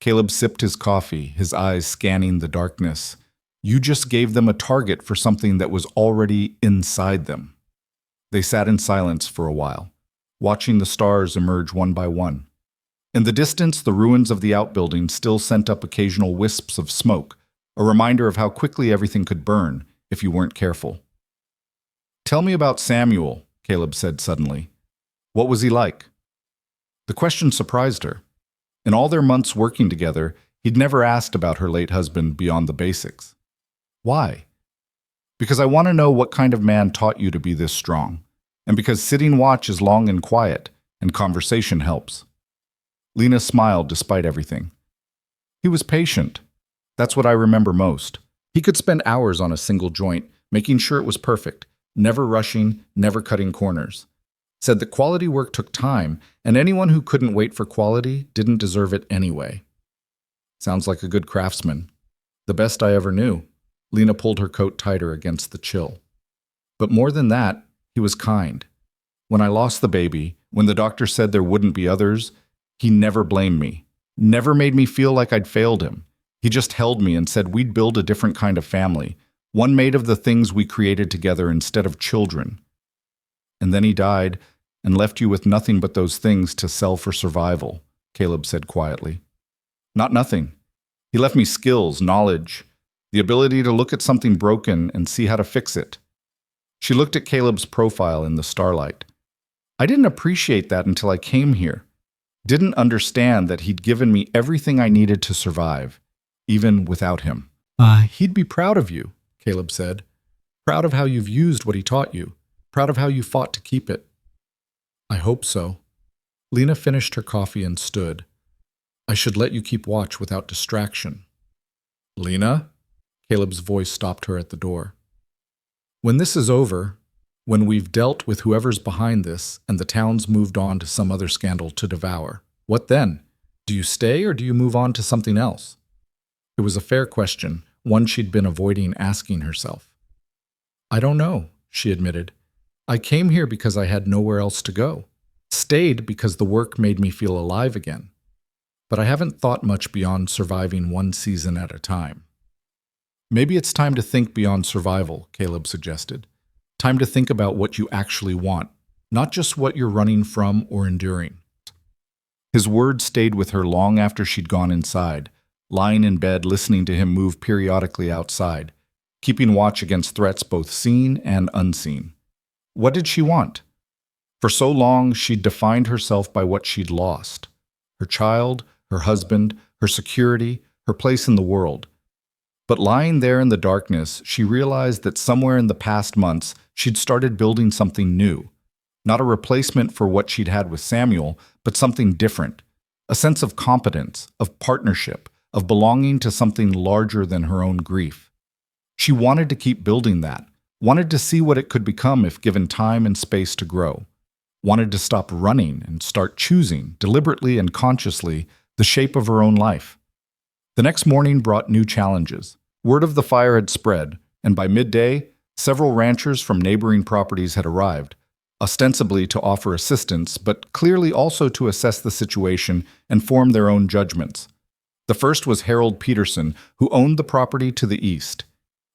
Caleb sipped his coffee, his eyes scanning the darkness. "You just gave them a target for something that was already inside them." They sat in silence for a while, watching the stars emerge one by one. In the distance, the ruins of the outbuilding still sent up occasional wisps of smoke, a reminder of how quickly everything could burn if you weren't careful. "Tell me about Samuel," Caleb said suddenly. "What was he like?" The question surprised her. In all their months working together, he'd never asked about her late husband beyond the basics. "Why?" "Because I want to know what kind of man taught you to be this strong, and because sitting watch is long and quiet, and conversation helps." Lena smiled despite everything. "He was patient. That's what I remember most. He could spend hours on a single joint, making sure it was perfect, never rushing, never cutting corners. Said that quality work took time, and anyone who couldn't wait for quality didn't deserve it anyway." "Sounds like a good craftsman. The best I ever knew." Lena pulled her coat tighter against the chill. "But more than that, he was kind. When I lost the baby, when the doctor said there wouldn't be others, he never blamed me, never made me feel like I'd failed him. He just held me and said we'd build a different kind of family, one made of the things we created together instead of children. And then he died and left you with nothing but those things to sell for survival," Caleb said quietly. "Not nothing. He left me skills, knowledge, the ability to look at something broken and see how to fix it." She looked at Caleb's profile in the starlight. "I didn't appreciate that until I came here. Didn't understand that he'd given me everything I needed to survive, even without him." He'd be proud of you," Caleb said. "Proud of how you've used what he taught you. Proud of how you fought to keep it." "I hope so." Lena finished her coffee and stood. "I should let you keep watch without distraction." "Lena?" Caleb's voice stopped her at the door. "When this is over, when we've dealt with whoever's behind this and the town's moved on to some other scandal to devour, what then? Do you stay or do you move on to something else?" It was a fair question, one she'd been avoiding asking herself. "I don't know," she admitted. "I came here because I had nowhere else to go. Stayed because the work made me feel alive again. But I haven't thought much beyond surviving one season at a time." "Maybe it's time to think beyond survival," Caleb suggested. "Time to think about what you actually want, not just what you're running from or enduring." His words stayed with her long after she'd gone inside, lying in bed listening to him move periodically outside, keeping watch against threats both seen and unseen. What did she want? For so long, she'd defined herself by what she'd lost: her child, her husband, her security, her place in the world. But lying there in the darkness, she realized that somewhere in the past months, she'd started building something new. Not a replacement for what she'd had with Samuel, but something different. A sense of competence, of partnership, of belonging to something larger than her own grief. She wanted to keep building that, wanted to see what it could become if given time and space to grow. Wanted to stop running and start choosing, deliberately and consciously, the shape of her own life. The next morning brought new challenges. Word of the fire had spread, and by midday, several ranchers from neighboring properties had arrived, ostensibly to offer assistance, but clearly also to assess the situation and form their own judgments. The first was Harold Peterson, who owned the property to the east.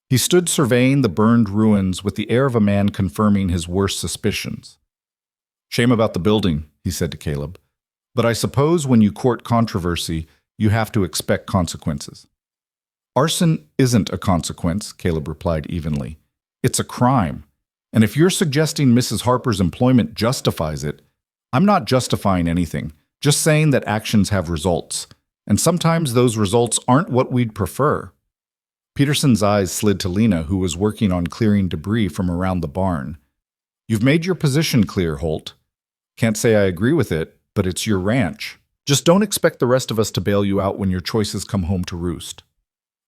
He stood surveying the burned ruins with the air of a man confirming his worst suspicions. "Shame about the building," he said to Caleb. "But I suppose when you court controversy, you have to expect consequences." "Arson isn't a consequence," Caleb replied evenly. "It's a crime. And if you're suggesting Mrs. Harper's employment justifies it, I'm not justifying anything, just saying that actions have results. And sometimes those results aren't what we'd prefer." Peterson's eyes slid to Lena, who was working on clearing debris from around the barn. "You've made your position clear, Holt. Can't say I agree with it, but it's your ranch. Just don't expect the rest of us to bail you out when your choices come home to roost."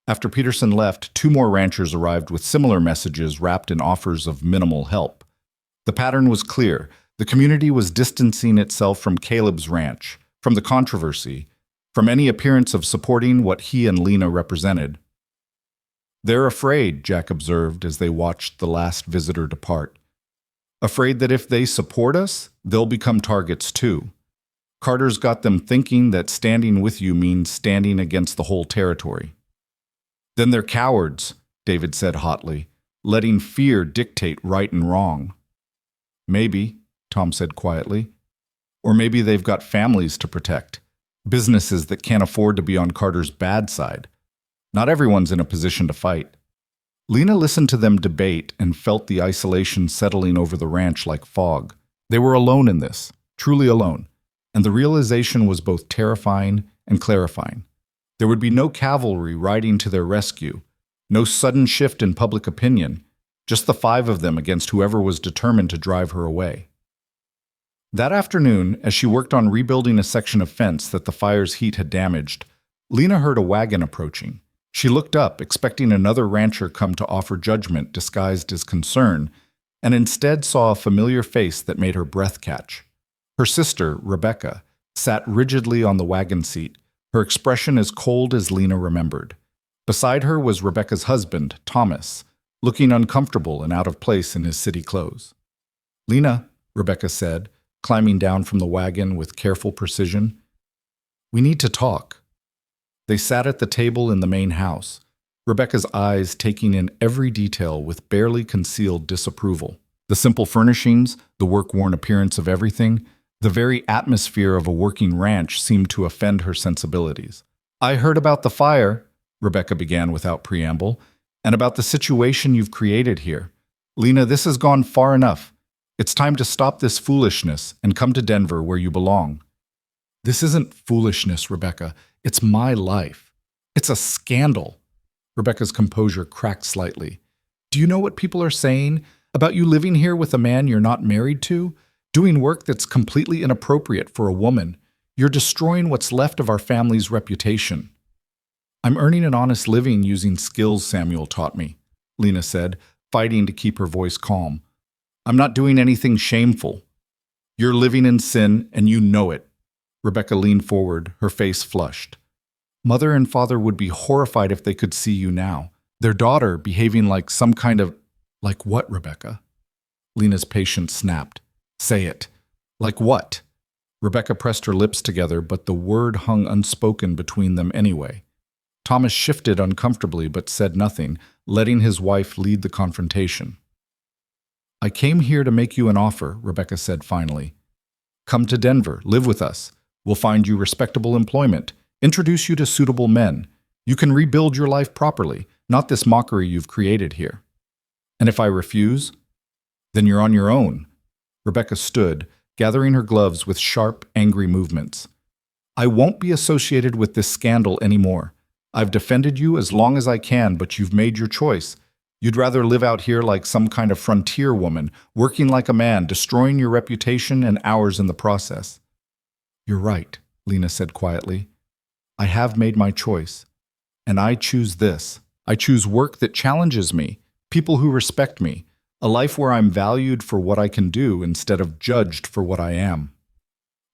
After Peterson left, 2 more ranchers arrived with similar messages wrapped in offers of minimal help. The pattern was clear. The community was distancing itself from Caleb's ranch, from the controversy, from any appearance of supporting what he and Lena represented. "They're afraid," Jack observed as they watched the last visitor depart. "Afraid that if they support us, they'll become targets too. Carter's got them thinking that standing with you means standing against the whole territory." "Then they're cowards," David said hotly, "letting fear dictate right and wrong." "Maybe," Tom said quietly. "Or maybe they've got families to protect, businesses that can't afford to be on Carter's bad side. Not everyone's in a position to fight." Lena listened to them debate and felt the isolation settling over the ranch like fog. They were alone in this, truly alone, and the realization was both terrifying and clarifying. There would be no cavalry riding to their rescue, no sudden shift in public opinion, just the 5 of them against whoever was determined to drive her away. That afternoon, as she worked on rebuilding a section of fence that the fire's heat had damaged, Lena heard a wagon approaching. She looked up, expecting another rancher come to offer judgment disguised as concern, and instead saw a familiar face that made her breath catch. Her sister, Rebecca, sat rigidly on the wagon seat, her expression as cold as Lena remembered. Beside her was Rebecca's husband, Thomas, looking uncomfortable and out of place in his city clothes. "Lena," Rebecca said, climbing down from the wagon with careful precision, "we need to talk." They sat at the table in the main house, Rebecca's eyes taking in every detail with barely concealed disapproval. The simple furnishings, the work-worn appearance of everything, the very atmosphere of a working ranch seemed to offend her sensibilities. "I heard about the fire," Rebecca began without preamble, "and about the situation you've created here. Lena, this has gone far enough. It's time to stop this foolishness and come to Denver where you belong." "This isn't foolishness, Rebecca. It's my life. It's a scandal." Rebecca's composure cracked slightly. "Do you know what people are saying about you living here with a man you're not married to, doing work that's completely inappropriate for a woman? You're destroying what's left of our family's reputation." "I'm earning an honest living using skills Samuel taught me," Lena said, fighting to keep her voice calm. "I'm not doing anything shameful. You're living in sin, and you know it." Rebecca leaned forward, her face flushed. "Mother and father would be horrified if they could see you now. Their daughter behaving like some kind of—" "Like what, Rebecca?" Lena's patience snapped. "Say it. Like what?" Rebecca pressed her lips together, but the word hung unspoken between them anyway. Thomas shifted uncomfortably but said nothing, letting his wife lead the confrontation. "I came here to make you an offer," Rebecca said finally. "Come to Denver, live with us. We'll find you respectable employment, introduce you to suitable men. You can rebuild your life properly, not this mockery you've created here." "And if I refuse?" "Then you're on your own." Rebecca stood, gathering her gloves with sharp, angry movements. "I won't be associated with this scandal anymore. I've defended you as long as I can, but you've made your choice. You'd rather live out here like some kind of frontier woman, working like a man, destroying your reputation and ours in the process." "You're right," Lena said quietly. "I have made my choice. And I choose this. I choose work that challenges me, people who respect me, a life where I'm valued for what I can do instead of judged for what I am."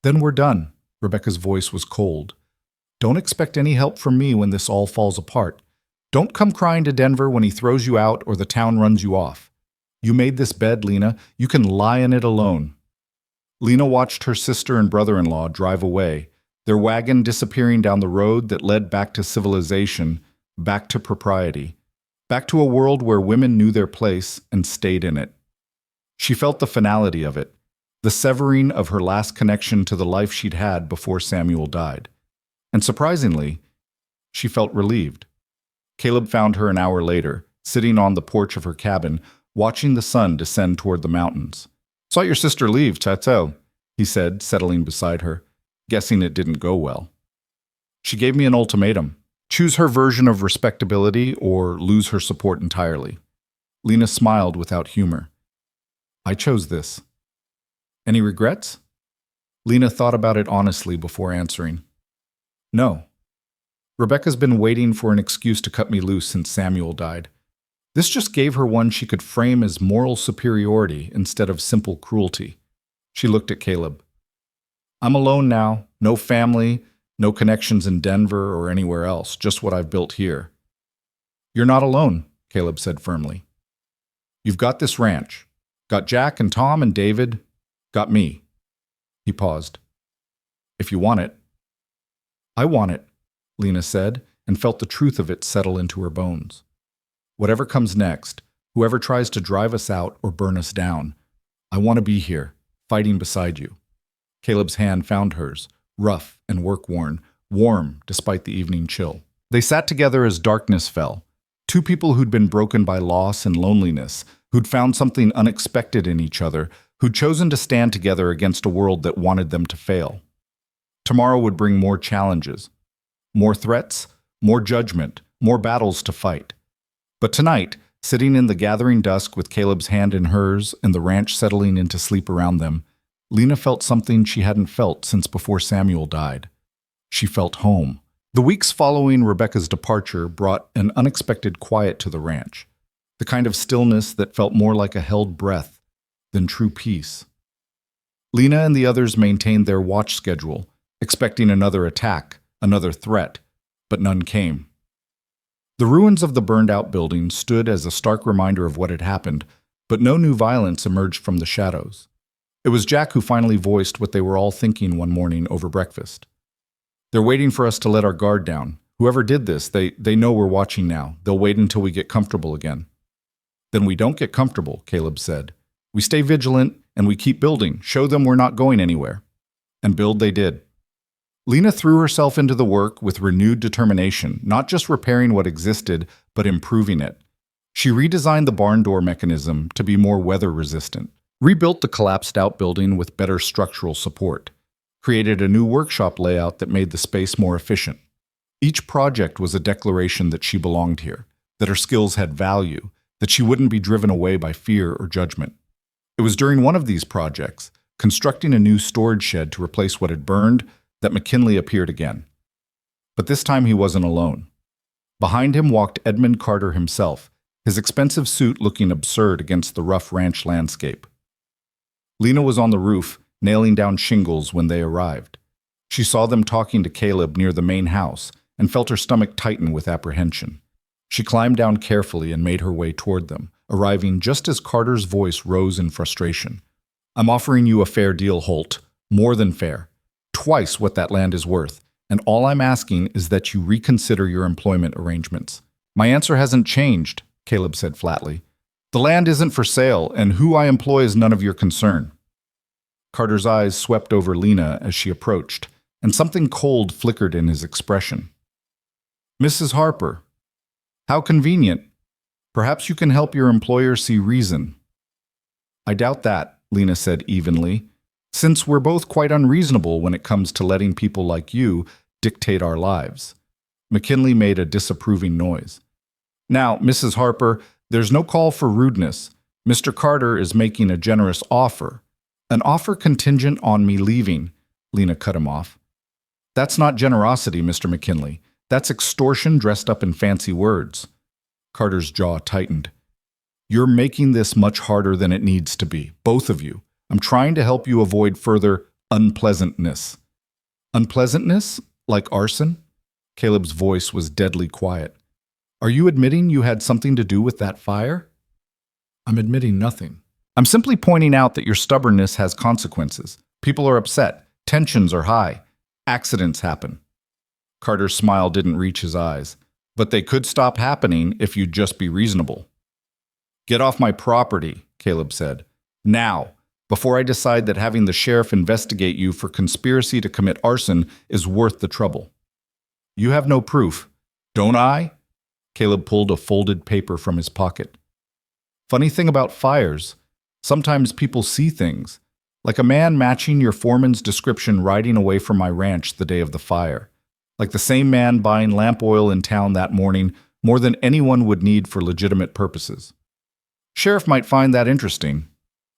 "Then we're done." Rebecca's voice was cold. "Don't expect any help from me when this all falls apart. Don't come crying to Denver when he throws you out or the town runs you off. You made this bed, Lena. You can lie in it alone." Lena watched her sister and brother-in-law drive away, their wagon disappearing down the road that led back to civilization, back to propriety, back to a world where women knew their place and stayed in it. She felt the finality of it, the severing of her last connection to the life she'd had before Samuel died. And surprisingly, she felt relieved. Caleb found her an hour later, sitting on the porch of her cabin, watching the sun descend toward the mountains. "Saw your sister leave, Chateau," he said, settling beside her, guessing it didn't go well. "She gave me an ultimatum. Choose her version of respectability or lose her support entirely." Lena smiled without humor. "I chose this." "Any regrets?" Lena thought about it honestly before answering. "No. Rebecca's been waiting for an excuse to cut me loose since Samuel died. This just gave her one she could frame as moral superiority instead of simple cruelty." She looked at Caleb. "I'm alone now, no family, no connections in Denver or anywhere else, just what I've built here." "You're not alone," Caleb said firmly. "You've got this ranch. Got Jack and Tom and David. Got me." He paused. "If you want it." "I want it," Lena said, and felt the truth of it settle into her bones. "Whatever comes next, whoever tries to drive us out or burn us down, I want to be here, fighting beside you." Caleb's hand found hers, rough and work-worn, warm despite the evening chill. They sat together as darkness fell, two people who'd been broken by loss and loneliness, who'd found something unexpected in each other, who'd chosen to stand together against a world that wanted them to fail. Tomorrow would bring more challenges, more threats, more judgment, more battles to fight. But tonight, sitting in the gathering dusk with Caleb's hand in hers and the ranch settling into sleep around them, Lena felt something she hadn't felt since before Samuel died. She felt home. The weeks following Rebecca's departure brought an unexpected quiet to the ranch, the kind of stillness that felt more like a held breath than true peace. Lena and the others maintained their watch schedule, expecting another attack, another threat, but none came. The ruins of the burned-out building stood as a stark reminder of what had happened, but no new violence emerged from the shadows. It was Jack who finally voiced what they were all thinking one morning over breakfast. "They're waiting for us to let our guard down. Whoever did this, they know we're watching now. They'll wait until we get comfortable again." "Then we don't get comfortable," Caleb said. "We stay vigilant and we keep building, show them we're not going anywhere." And build they did. Lena threw herself into the work with renewed determination, not just repairing what existed, but improving it. She redesigned the barn door mechanism to be more weather-resistant, rebuilt the collapsed outbuilding with better structural support, created a new workshop layout that made the space more efficient. Each project was a declaration that she belonged here, that her skills had value, that she wouldn't be driven away by fear or judgment. It was during one of these projects, constructing a new storage shed to replace what had burned, that McKinley appeared again. But this time he wasn't alone. Behind him walked Edmund Carter himself, his expensive suit looking absurd against the rough ranch landscape. Lena was on the roof, nailing down shingles when they arrived. She saw them talking to Caleb near the main house and felt her stomach tighten with apprehension. She climbed down carefully and made her way toward them, arriving just as Carter's voice rose in frustration. "I'm offering you a fair deal, Holt. More than fair. Twice what that land is worth, and all I'm asking is that you reconsider your employment arrangements." "My answer hasn't changed," Caleb said flatly. "The land isn't for sale, and who I employ is none of your concern." Carter's eyes swept over Lena as she approached, and something cold flickered in his expression. "Mrs. Harper, how convenient. Perhaps you can help your employer see reason." "I doubt that," Lena said evenly, "since we're both quite unreasonable when it comes to letting people like you dictate our lives." McKinley made a disapproving noise. "Now, Mrs. Harper, there's no call for rudeness. Mr. Carter is making a generous offer." "An offer contingent on me leaving," Lena cut him off. "That's not generosity, Mr. McKinley. That's extortion dressed up in fancy words." Carter's jaw tightened. "You're making this much harder than it needs to be, both of you. I'm trying to help you avoid further unpleasantness." "Unpleasantness? Like arson?" Caleb's voice was deadly quiet. "Are you admitting you had something to do with that fire?" "I'm admitting nothing. I'm simply pointing out that your stubbornness has consequences. People are upset. Tensions are high. Accidents happen. Carter's smile didn't reach his eyes. But they could stop happening if you'd just be reasonable. Get off my property, Caleb said. Now, before I decide that having the sheriff investigate you for conspiracy to commit arson is worth the trouble. You have no proof, don't I? Caleb pulled a folded paper from his pocket. Funny thing about fires, sometimes people see things, like a man matching your foreman's description riding away from my ranch the day of the fire. Like the same man buying lamp oil in town that morning more than anyone would need for legitimate purposes. Sheriff might find that interesting.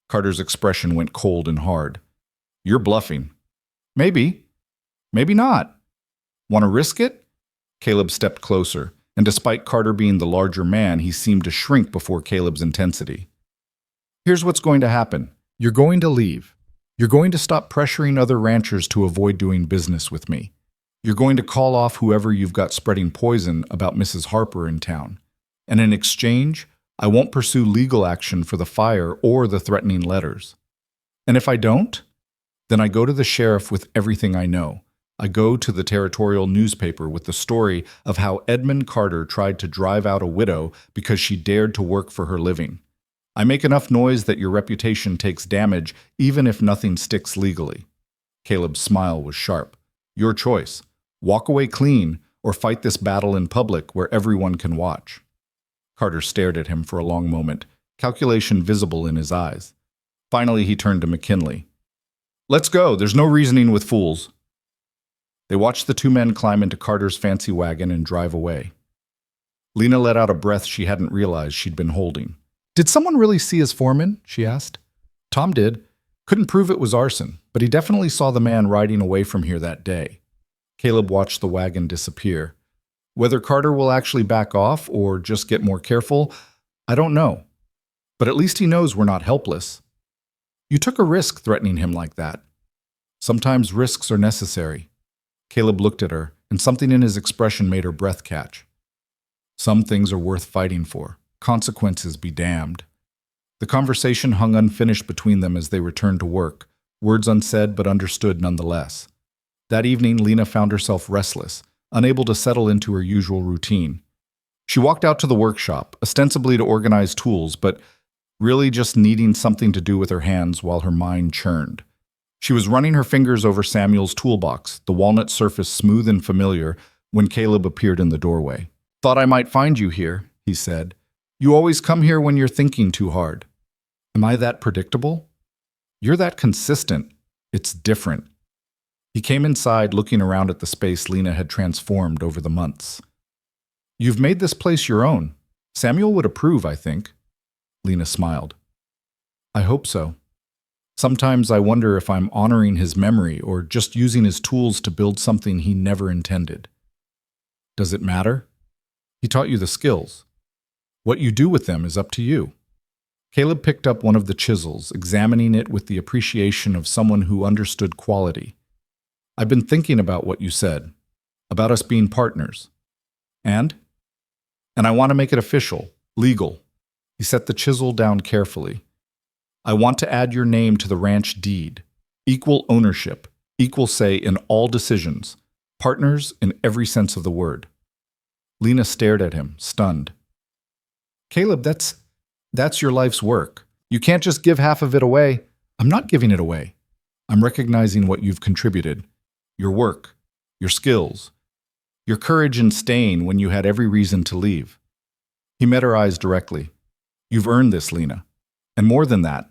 Carter's expression went cold and hard. You're bluffing. Maybe. Maybe not. Want to risk it? Caleb stepped closer, and despite Carter being the larger man, he seemed to shrink before Caleb's intensity. Here's what's going to happen. You're going to leave. You're going to stop pressuring other ranchers to avoid doing business with me. You're going to call off whoever you've got spreading poison about Mrs. Harper in town. And in exchange, I won't pursue legal action for the fire or the threatening letters. And if I don't, then I go to the sheriff with everything I know. I go to the territorial newspaper with the story of how Edmund Carter tried to drive out a widow because she dared to work for her living. I make enough noise that your reputation takes damage even if nothing sticks legally. Caleb's smile was sharp. Your choice. Walk away clean or fight this battle in public where everyone can watch. Carter stared at him for a long moment, calculation visible in his eyes. Finally, he turned to McKinley. Let's go. There's no reasoning with fools. They watched the two men climb into Carter's fancy wagon and drive away. Lena let out a breath she hadn't realized she'd been holding. Did someone really see his foreman? She asked. Tom did. Couldn't prove it was arson, but he definitely saw the man riding away from here that day. Caleb watched the wagon disappear. Whether Carter will actually back off or just get more careful, I don't know. But at least he knows we're not helpless. You took a risk threatening him like that. Sometimes risks are necessary. Caleb looked at her, and something in his expression made her breath catch. Some things are worth fighting for. Consequences be damned. The conversation hung unfinished between them as they returned to work, words unsaid but understood nonetheless. That evening, Lena found herself restless, unable to settle into her usual routine. She walked out to the workshop, ostensibly to organize tools, but really just needing something to do with her hands while her mind churned. She was running her fingers over Samuel's toolbox, the walnut surface smooth and familiar, when Caleb appeared in the doorway. Thought I might find you here, he said. You always come here when you're thinking too hard. Am I that predictable? You're that consistent. It's different. He came inside, looking around at the space Lena had transformed over the months. You've made this place your own. Samuel would approve, I think. Lena smiled. I hope so. Sometimes I wonder if I'm honoring his memory or just using his tools to build something he never intended. Does it matter? He taught you the skills. What you do with them is up to you. Caleb picked up one of the chisels, examining it with the appreciation of someone who understood quality. I've been thinking about what you said, about us being partners. And I want to make it official, legal. He set the chisel down carefully. I want to add your name to the ranch deed. Equal ownership, equal say in all decisions. Partners in every sense of the word. Lena stared at him, stunned. Caleb, that's your life's work. You can't just give half of it away. I'm not giving it away. I'm recognizing what you've contributed. Your work, your skills, your courage in staying when you had every reason to leave. He met her eyes directly. You've earned this, Lena. And more than that,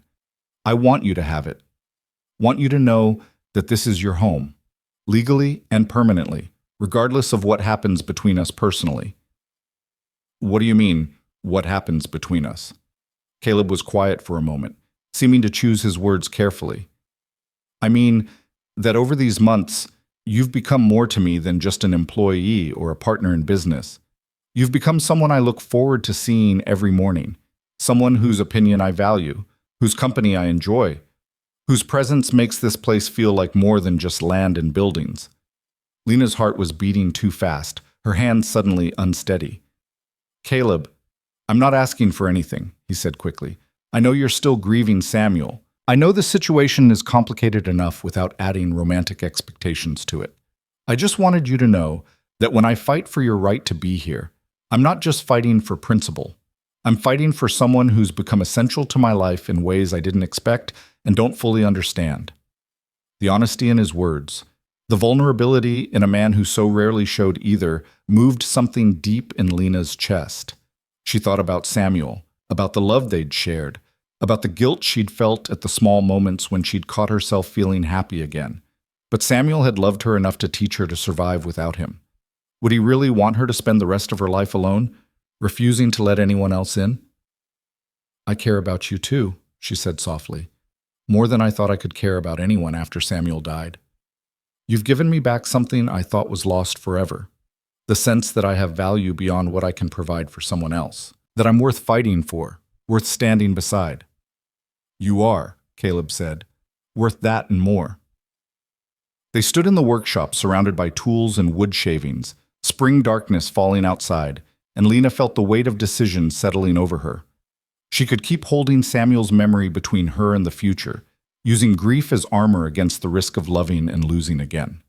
I want you to have it. Want you to know that this is your home, legally and permanently, regardless of what happens between us personally. What do you mean, what happens between us? Caleb was quiet for a moment, seeming to choose his words carefully. I mean that over these months, you've become more to me than just an employee or a partner in business. You've become someone I look forward to seeing every morning, someone whose opinion I value, whose company I enjoy, whose presence makes this place feel like more than just land and buildings. Lena's heart was beating too fast, her hands suddenly unsteady. Caleb, I'm not asking for anything, he said quickly. I know you're still grieving Samuel. I know the situation is complicated enough without adding romantic expectations to it. I just wanted you to know that when I fight for your right to be here, I'm not just fighting for principle. I'm fighting for someone who's become essential to my life in ways I didn't expect and don't fully understand. The honesty in his words, the vulnerability in a man who so rarely showed either, moved something deep in Lena's chest. She thought about Samuel, about the love they'd shared, about the guilt she'd felt at the small moments when she'd caught herself feeling happy again. But Samuel had loved her enough to teach her to survive without him. Would he really want her to spend the rest of her life alone, refusing to let anyone else in? I care about you too, she said softly, more than I thought I could care about anyone after Samuel died. You've given me back something I thought was lost forever, the sense that I have value beyond what I can provide for someone else, that I'm worth fighting for, worth standing beside. You are, Caleb said, worth that and more. They stood in the workshop surrounded by tools and wood shavings, spring darkness falling outside, and Lena felt the weight of decision settling over her. She could keep holding Samuel's memory between her and the future, using grief as armor against the risk of loving and losing again.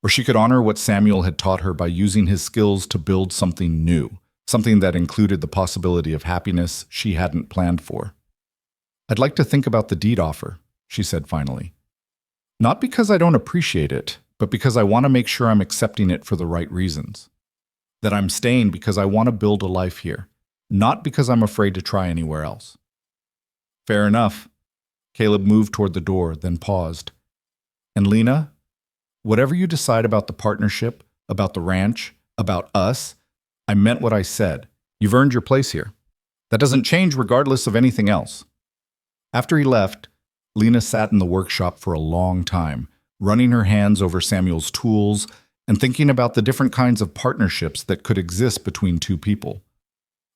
Or she could honor what Samuel had taught her by using his skills to build something new, something that included the possibility of happiness she hadn't planned for. I'd like to think about the deed offer, she said finally. Not because I don't appreciate it, but because I want to make sure I'm accepting it for the right reasons. That I'm staying because I want to build a life here, not because I'm afraid to try anywhere else. Fair enough. Caleb moved toward the door, then paused. And Lena, whatever you decide about the partnership, about the ranch, about us, I meant what I said. You've earned your place here. That doesn't change regardless of anything else. After he left, Lena sat in the workshop for a long time, running her hands over Samuel's tools and thinking about the different kinds of partnerships that could exist between two people.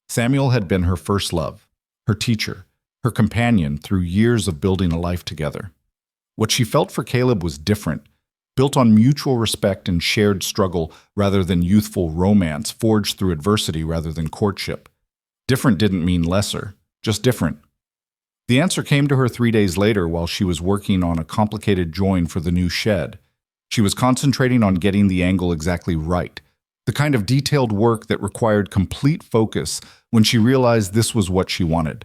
Samuel had been her first love, her teacher, her companion through years of building a life together. What she felt for Caleb was different, built on mutual respect and shared struggle rather than youthful romance forged through adversity rather than courtship. Different didn't mean lesser, just different. The answer came to her 3 days later while she was working on a complicated join for the new shed. She was concentrating on getting the angle exactly right, the kind of detailed work that required complete focus when she realized this was what she wanted.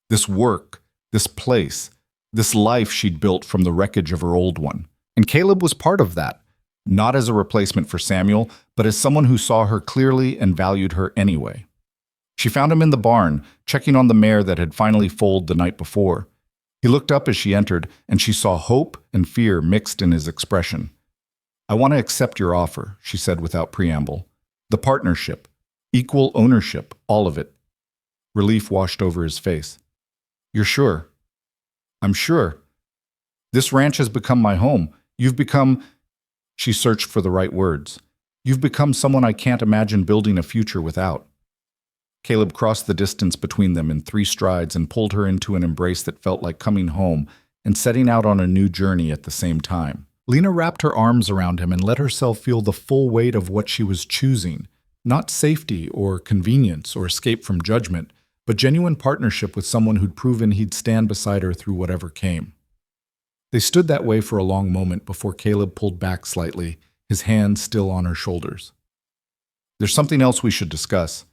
This work, this place, this life she'd built from the wreckage of her old one. And Caleb was part of that, not as a replacement for Samuel, but as someone who saw her clearly and valued her anyway. She found him in the barn, checking on the mare that had finally foaled the night before. He looked up as she entered, and she saw hope and fear mixed in his expression. I want to accept your offer, she said without preamble. The partnership, equal ownership, all of it. Relief washed over his face. You're sure? I'm sure. This ranch has become my home. You've become... She searched for the right words. You've become someone I can't imagine building a future without. Caleb crossed the distance between them in 3 strides and pulled her into an embrace that felt like coming home and setting out on a new journey at the same time. Lena wrapped her arms around him and let herself feel the full weight of what she was choosing, not safety or convenience or escape from judgment, but genuine partnership with someone who'd proven he'd stand beside her through whatever came. They stood that way for a long moment before Caleb pulled back slightly, his hand still on her shoulders. There's something else we should discuss.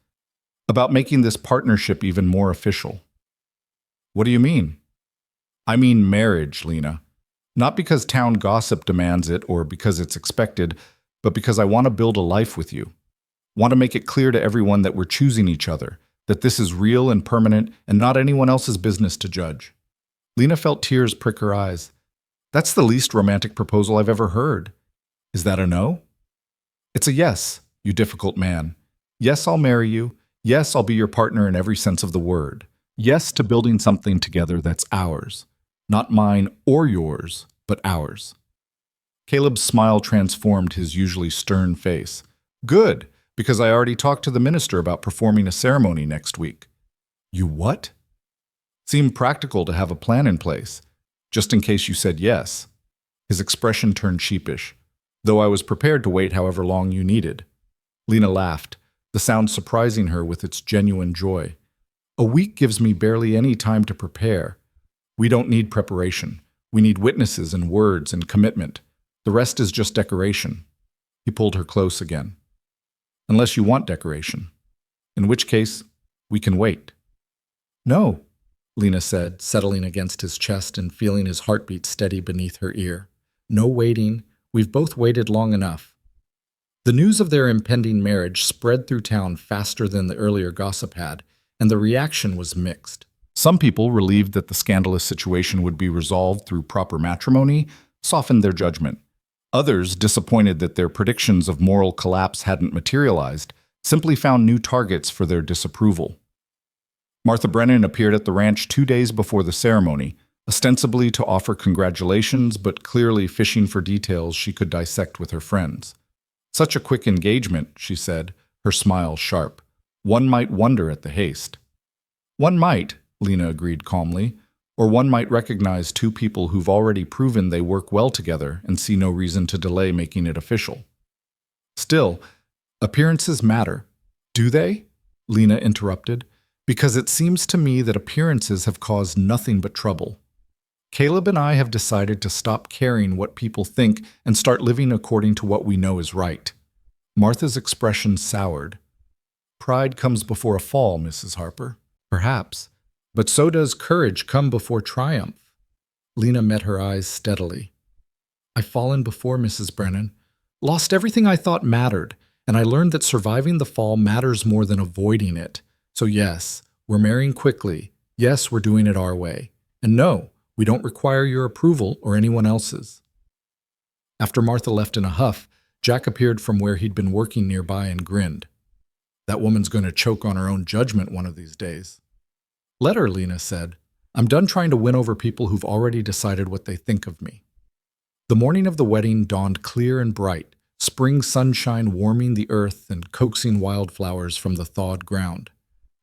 About making this partnership even more official. What do you mean? I mean marriage, Lena. Not because town gossip demands it or because it's expected, but because I want to build a life with you. Want to make it clear to everyone that we're choosing each other, that this is real and permanent and not anyone else's business to judge. Lena felt tears prick her eyes. That's the least romantic proposal I've ever heard. Is that a no? It's a yes, you difficult man. Yes, I'll marry you. Yes, I'll be your partner in every sense of the word. Yes to building something together that's ours. Not mine or yours, but ours. Caleb's smile transformed his usually stern face. Good, because I already talked to the minister about performing a ceremony next week. You what? Seemed practical to have a plan in place, just in case you said yes. His expression turned sheepish, though I was prepared to wait however long you needed. Lena laughed, the sound surprising her with its genuine joy. A week gives me barely any time to prepare. We don't need preparation. We need witnesses and words and commitment. The rest is just decoration. He pulled her close again. Unless you want decoration. In which case, we can wait. No, Lena said, settling against his chest and feeling his heartbeat steady beneath her ear. No waiting. We've both waited long enough. The news of their impending marriage spread through town faster than the earlier gossip had, and the reaction was mixed. Some people, relieved that the scandalous situation would be resolved through proper matrimony, softened their judgment. Others, disappointed that their predictions of moral collapse hadn't materialized, simply found new targets for their disapproval. Martha Brennan appeared at the ranch 2 days before the ceremony, ostensibly to offer congratulations, but clearly fishing for details she could dissect with her friends. Such a quick engagement, she said, her smile sharp. One might wonder at the haste. One might, Lena agreed calmly, or one might recognize two people who've already proven they work well together and see no reason to delay making it official. Still, appearances matter. Do they? Lena interrupted. Because it seems to me that appearances have caused nothing but trouble. Caleb and I have decided to stop caring what people think and start living according to what we know is right. Martha's expression soured. Pride comes before a fall, Mrs. Harper. Perhaps. But so does courage come before triumph. Lena met her eyes steadily. I've fallen before, Mrs. Brennan. Lost everything I thought mattered, and I learned that surviving the fall matters more than avoiding it. So yes, we're marrying quickly. Yes, we're doing it our way. And no, we don't require your approval or anyone else's. After Martha left in a huff, Jack appeared from where he'd been working nearby and grinned. That woman's going to choke on her own judgment one of these days. Let her, Lena said. I'm done trying to win over people who've already decided what they think of me. The morning of the wedding dawned clear and bright, spring sunshine warming the earth and coaxing wildflowers from the thawed ground.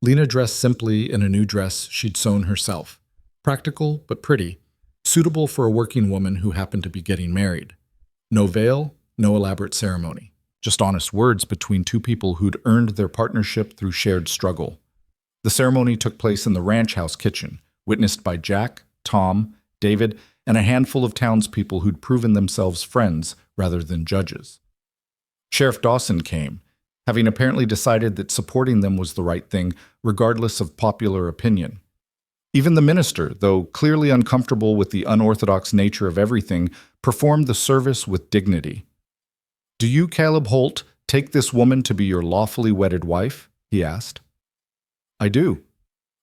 Lena dressed simply in a new dress she'd sewn herself. Practical, but pretty, suitable for a working woman who happened to be getting married. No veil, no elaborate ceremony. Just honest words between two people who'd earned their partnership through shared struggle. The ceremony took place in the ranch house kitchen, witnessed by Jack, Tom, David, and a handful of townspeople who'd proven themselves friends rather than judges. Sheriff Dawson came, having apparently decided that supporting them was the right thing, regardless of popular opinion. Even the minister, though clearly uncomfortable with the unorthodox nature of everything, performed the service with dignity. Do you, Caleb Holt, take this woman to be your lawfully wedded wife? He asked. I do,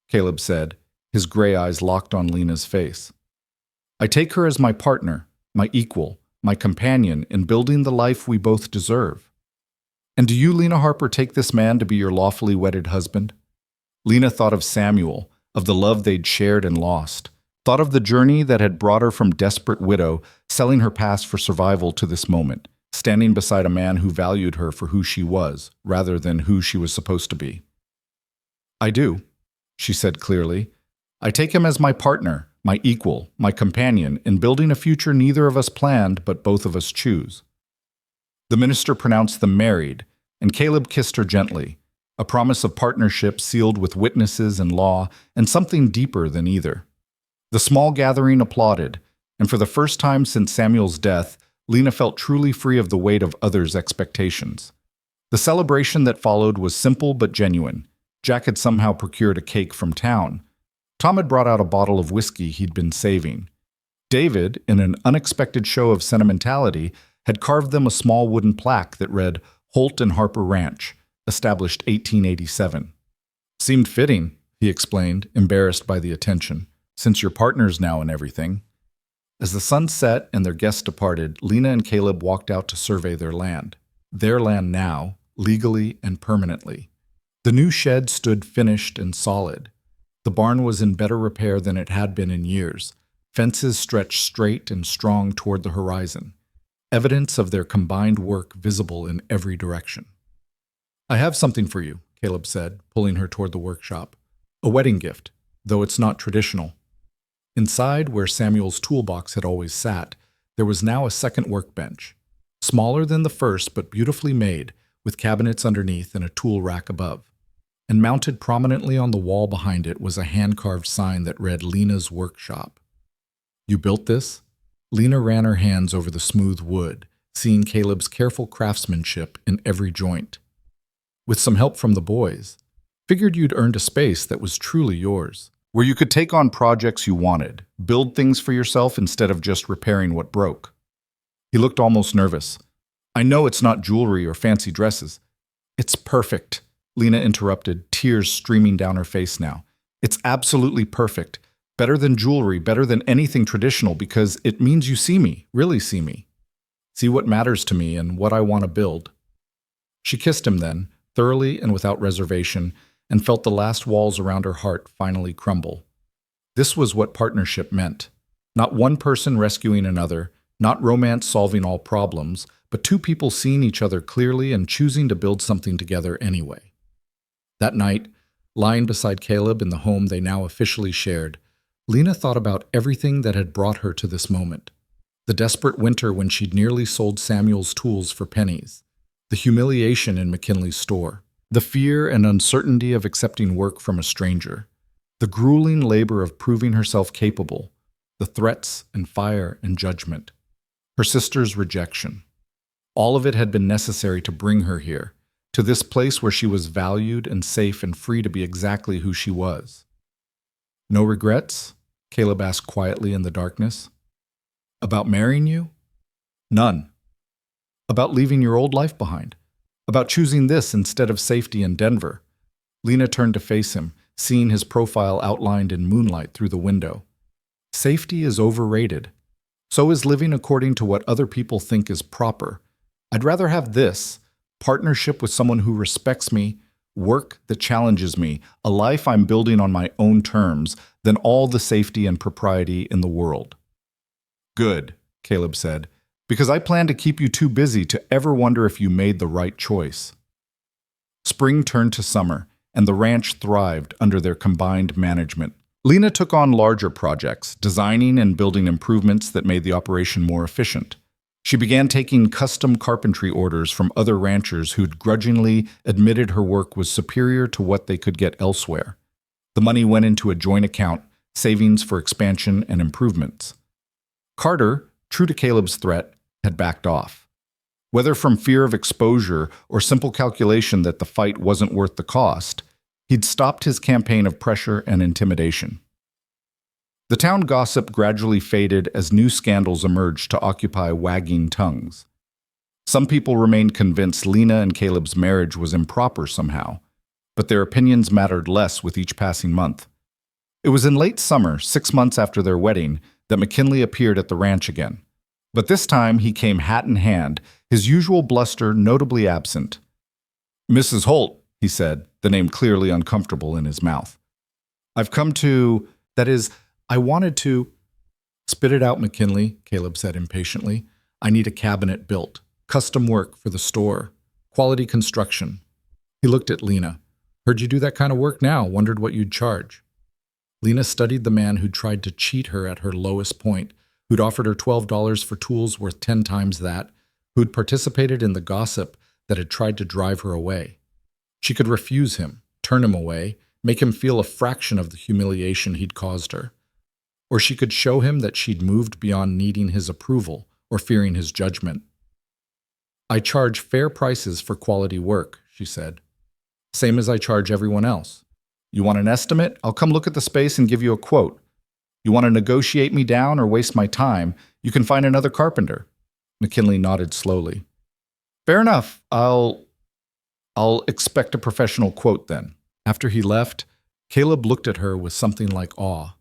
Caleb said, his gray eyes locked on Lena's face. I take her as my partner, my equal, my companion in building the life we both deserve. And do you, Lena Harper, take this man to be your lawfully wedded husband? Lena thought of Samuel, of the love they'd shared and lost, thought of the journey that had brought her from desperate widow, selling her past for survival to this moment, standing beside a man who valued her for who she was, rather than who she was supposed to be. I do, she said clearly. I take him as my partner, my equal, my companion, in building a future neither of us planned but both of us choose. The minister pronounced them married, and Caleb kissed her gently, a promise of partnership sealed with witnesses and law, and something deeper than either. The small gathering applauded, and for the first time since Samuel's death, Lena felt truly free of the weight of others' expectations. The celebration that followed was simple but genuine. Jack had somehow procured a cake from town. Tom had brought out a bottle of whiskey he'd been saving. David, in an unexpected show of sentimentality, had carved them a small wooden plaque that read, Holt and Harper Ranch, established 1887. Seemed fitting, he explained, embarrassed by the attention, since you're partners now and everything. As the sun set and their guests departed, Lena and Caleb walked out to survey their land. Their land now, legally and permanently. The new shed stood finished and solid. The barn was in better repair than it had been in years. Fences stretched straight and strong toward the horizon. Evidence of their combined work visible in every direction. I have something for you, Caleb said, pulling her toward the workshop. A wedding gift, though it's not traditional. Inside, where Samuel's toolbox had always sat, there was now a second workbench. Smaller than the first, but beautifully made, with cabinets underneath and a tool rack above. And mounted prominently on the wall behind it was a hand-carved sign that read Lena's Workshop. You built this? Lena ran her hands over the smooth wood, seeing Caleb's careful craftsmanship in every joint. With some help from the boys, figured you'd earned a space that was truly yours, where you could take on projects you wanted, build things for yourself instead of just repairing what broke. He looked almost nervous. I know it's not jewelry or fancy dresses. It's perfect, Lena interrupted, tears streaming down her face now. It's absolutely perfect. Better than jewelry, better than anything traditional, because it means you see me, really see me. See what matters to me and what I want to build. She kissed him then, thoroughly and without reservation, and felt the last walls around her heart finally crumble. This was what partnership meant. Not one person rescuing another, not romance solving all problems, but two people seeing each other clearly and choosing to build something together anyway. That night, lying beside Caleb in the home they now officially shared, Lena thought about everything that had brought her to this moment. The desperate winter when she'd nearly sold Samuel's tools for pennies, the humiliation in McKinley's store, the fear and uncertainty of accepting work from a stranger, the grueling labor of proving herself capable, the threats and fire and judgment, her sister's rejection. All of it had been necessary to bring her here, to this place where she was valued and safe and free to be exactly who she was. No regrets? Caleb asked quietly in the darkness. About marrying you? None. About leaving your old life behind? About choosing this instead of safety in Denver? Lena turned to face him, seeing his profile outlined in moonlight through the window. Safety is overrated. So is living according to what other people think is proper. I'd rather have this, partnership with someone who respects me, work that challenges me, a life I'm building on my own terms, than all the safety and propriety in the world. Good, Caleb said, because I plan to keep you too busy to ever wonder if you made the right choice. Spring turned to summer, and the ranch thrived under their combined management. Lena took on larger projects, designing and building improvements that made the operation more efficient. She began taking custom carpentry orders from other ranchers who'd grudgingly admitted her work was superior to what they could get elsewhere. The money went into a joint account, savings for expansion and improvements. Carter, true to Caleb's threat, had backed off. Whether from fear of exposure or simple calculation that the fight wasn't worth the cost, he'd stopped his campaign of pressure and intimidation. The town gossip gradually faded as new scandals emerged to occupy wagging tongues. Some people remained convinced Lena and Caleb's marriage was improper somehow, but their opinions mattered less with each passing month. It was in late summer, 6 months after their wedding, that McKinley appeared at the ranch again. But this time he came hat in hand, his usual bluster notably absent. "Mrs. Holt," he said, the name clearly uncomfortable in his mouth. "I've come to, that is, I wanted to—" "Spit it out, McKinley," Caleb said impatiently. "I need a cabinet built. Custom work for the store. Quality construction." He looked at Lena. "Heard you do that kind of work now. Wondered what you'd charge." Lena studied the man who'd tried to cheat her at her lowest point, who'd offered her $12 for tools worth 10 times that, who'd participated in the gossip that had tried to drive her away. She could refuse him, turn him away, make him feel a fraction of the humiliation he'd caused her. Or she could show him that she'd moved beyond needing his approval or fearing his judgment. "I charge fair prices for quality work," she said. "Same as I charge everyone else. You want an estimate? I'll come look at the space and give you a quote. You want to negotiate me down or waste my time? You can find another carpenter." McKinley nodded slowly. "Fair enough. I'll expect a professional quote then." After he left, Caleb looked at her with something like awe.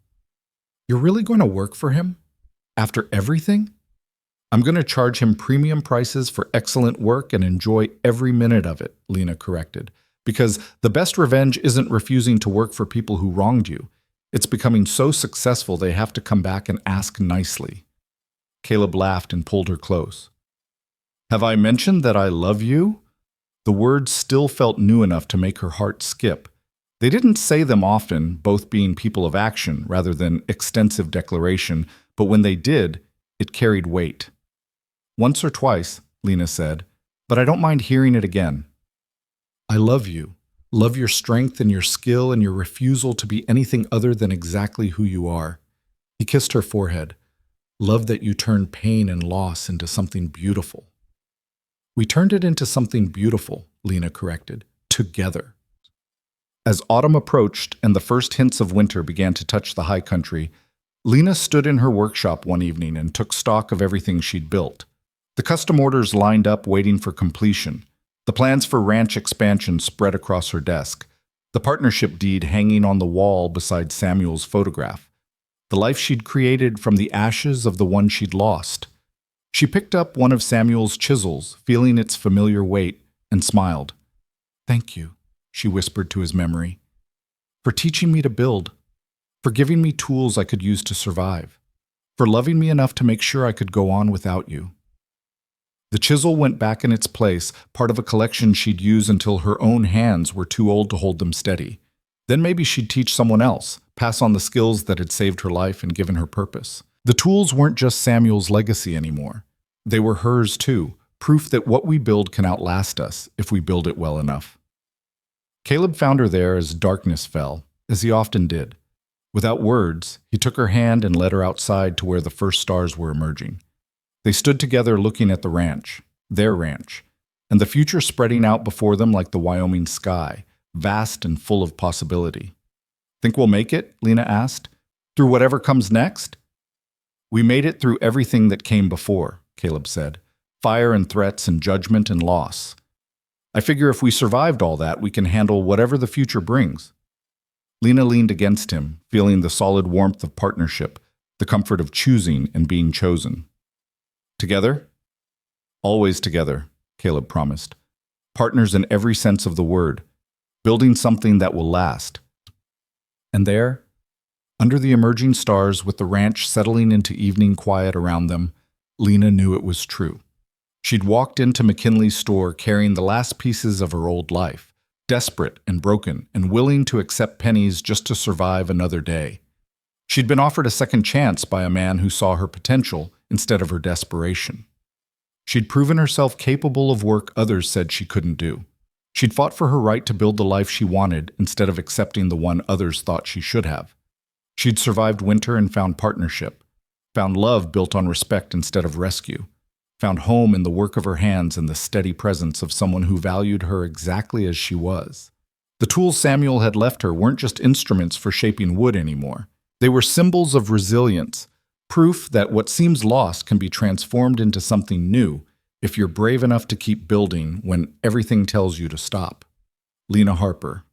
"You're really going to work for him? After everything?" "I'm going to charge him premium prices for excellent work and enjoy every minute of it," Lena corrected. "Because the best revenge isn't refusing to work for people who wronged you. It's becoming so successful they have to come back and ask nicely." Caleb laughed and pulled her close. "Have I mentioned that I love you?" The words still felt new enough to make her heart skip. They didn't say them often, both being people of action rather than extensive declaration, but when they did, it carried weight. "Once or twice," Lena said, "but I don't mind hearing it again." "I love you. Love your strength and your skill and your refusal to be anything other than exactly who you are." He kissed her forehead. "Love that you turn pain and loss into something beautiful." We turned it into something beautiful, Lena corrected. Together. As autumn approached and the first hints of winter began to touch the high country, Lena stood in her workshop one evening and took stock of everything she'd built. The custom orders lined up waiting for completion. The plans for ranch expansion spread across her desk. The partnership deed hanging on the wall beside Samuel's photograph. The life she'd created from the ashes of the one she'd lost. She picked up one of Samuel's chisels, feeling its familiar weight, and smiled. "Thank you," she whispered to his memory, "for teaching me to build, for giving me tools I could use to survive, for loving me enough to make sure I could go on without you." The chisel went back in its place, part of a collection she'd use until her own hands were too old to hold them steady. Then maybe she'd teach someone else, pass on the skills that had saved her life and given her purpose. The tools weren't just Samuel's legacy anymore. They were hers too, proof that what we build can outlast us if we build it well enough. Caleb found her there as darkness fell, as he often did. Without words, he took her hand and led her outside to where the first stars were emerging. They stood together looking at the ranch, their ranch, and the future spreading out before them like the Wyoming sky, vast and full of possibility. "Think we'll make it?" Lena asked. "Through whatever comes next?" "We made it through everything that came before," Caleb said. "Fire and threats and judgment and loss. I figure if we survived all that, we can handle whatever the future brings." Lena leaned against him, feeling the solid warmth of partnership, the comfort of choosing and being chosen. "Together?" "Always together," Caleb promised. "Partners in every sense of the word, building something that will last." And there, under the emerging stars with the ranch settling into evening quiet around them, Lena knew it was true. She'd walked into McKinley's store carrying the last pieces of her old life, desperate and broken and willing to accept pennies just to survive another day. She'd been offered a second chance by a man who saw her potential instead of her desperation. She'd proven herself capable of work others said she couldn't do. She'd fought for her right to build the life she wanted instead of accepting the one others thought she should have. She'd survived winter and found partnership, found love built on respect instead of rescue, found home in the work of her hands and the steady presence of someone who valued her exactly as she was. The tools Samuel had left her weren't just instruments for shaping wood anymore. They were symbols of resilience, proof that what seems lost can be transformed into something new if you're brave enough to keep building when everything tells you to stop. Lena Harper.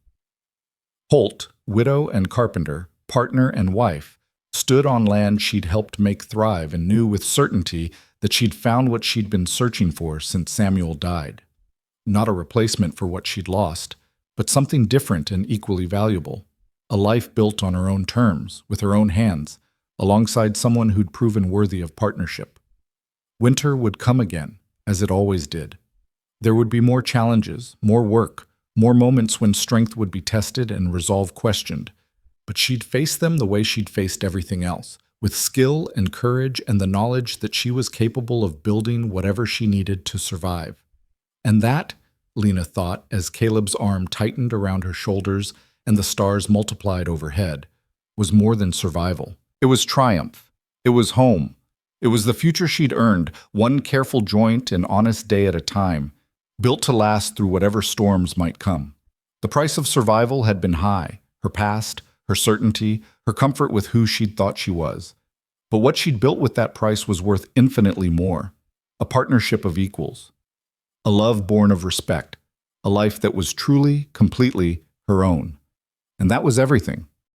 Holt, widow and carpenter, partner and wife, stood on land she'd helped make thrive and knew with certainty that she'd found what she'd been searching for since Samuel died. Not a replacement for what she'd lost, but something different and equally valuable. A life built on her own terms, with her own hands, alongside someone who'd proven worthy of partnership. Winter would come again, as it always did. There would be more challenges, more work, more moments when strength would be tested and resolve questioned. But she'd face them the way she'd faced everything else, with skill and courage and the knowledge that she was capable of building whatever she needed to survive. And that, Lena thought as Caleb's arm tightened around her shoulders and the stars multiplied overhead, was more than survival. It was triumph. It was home. It was the future she'd earned, one careful joint and honest day at a time, built to last through whatever storms might come. The price of survival had been high, her past, her certainty, her comfort with who she'd thought she was. But what she'd built with that price was worth infinitely more. A partnership of equals. A love born of respect. A life that was truly, completely her own. And that was everything.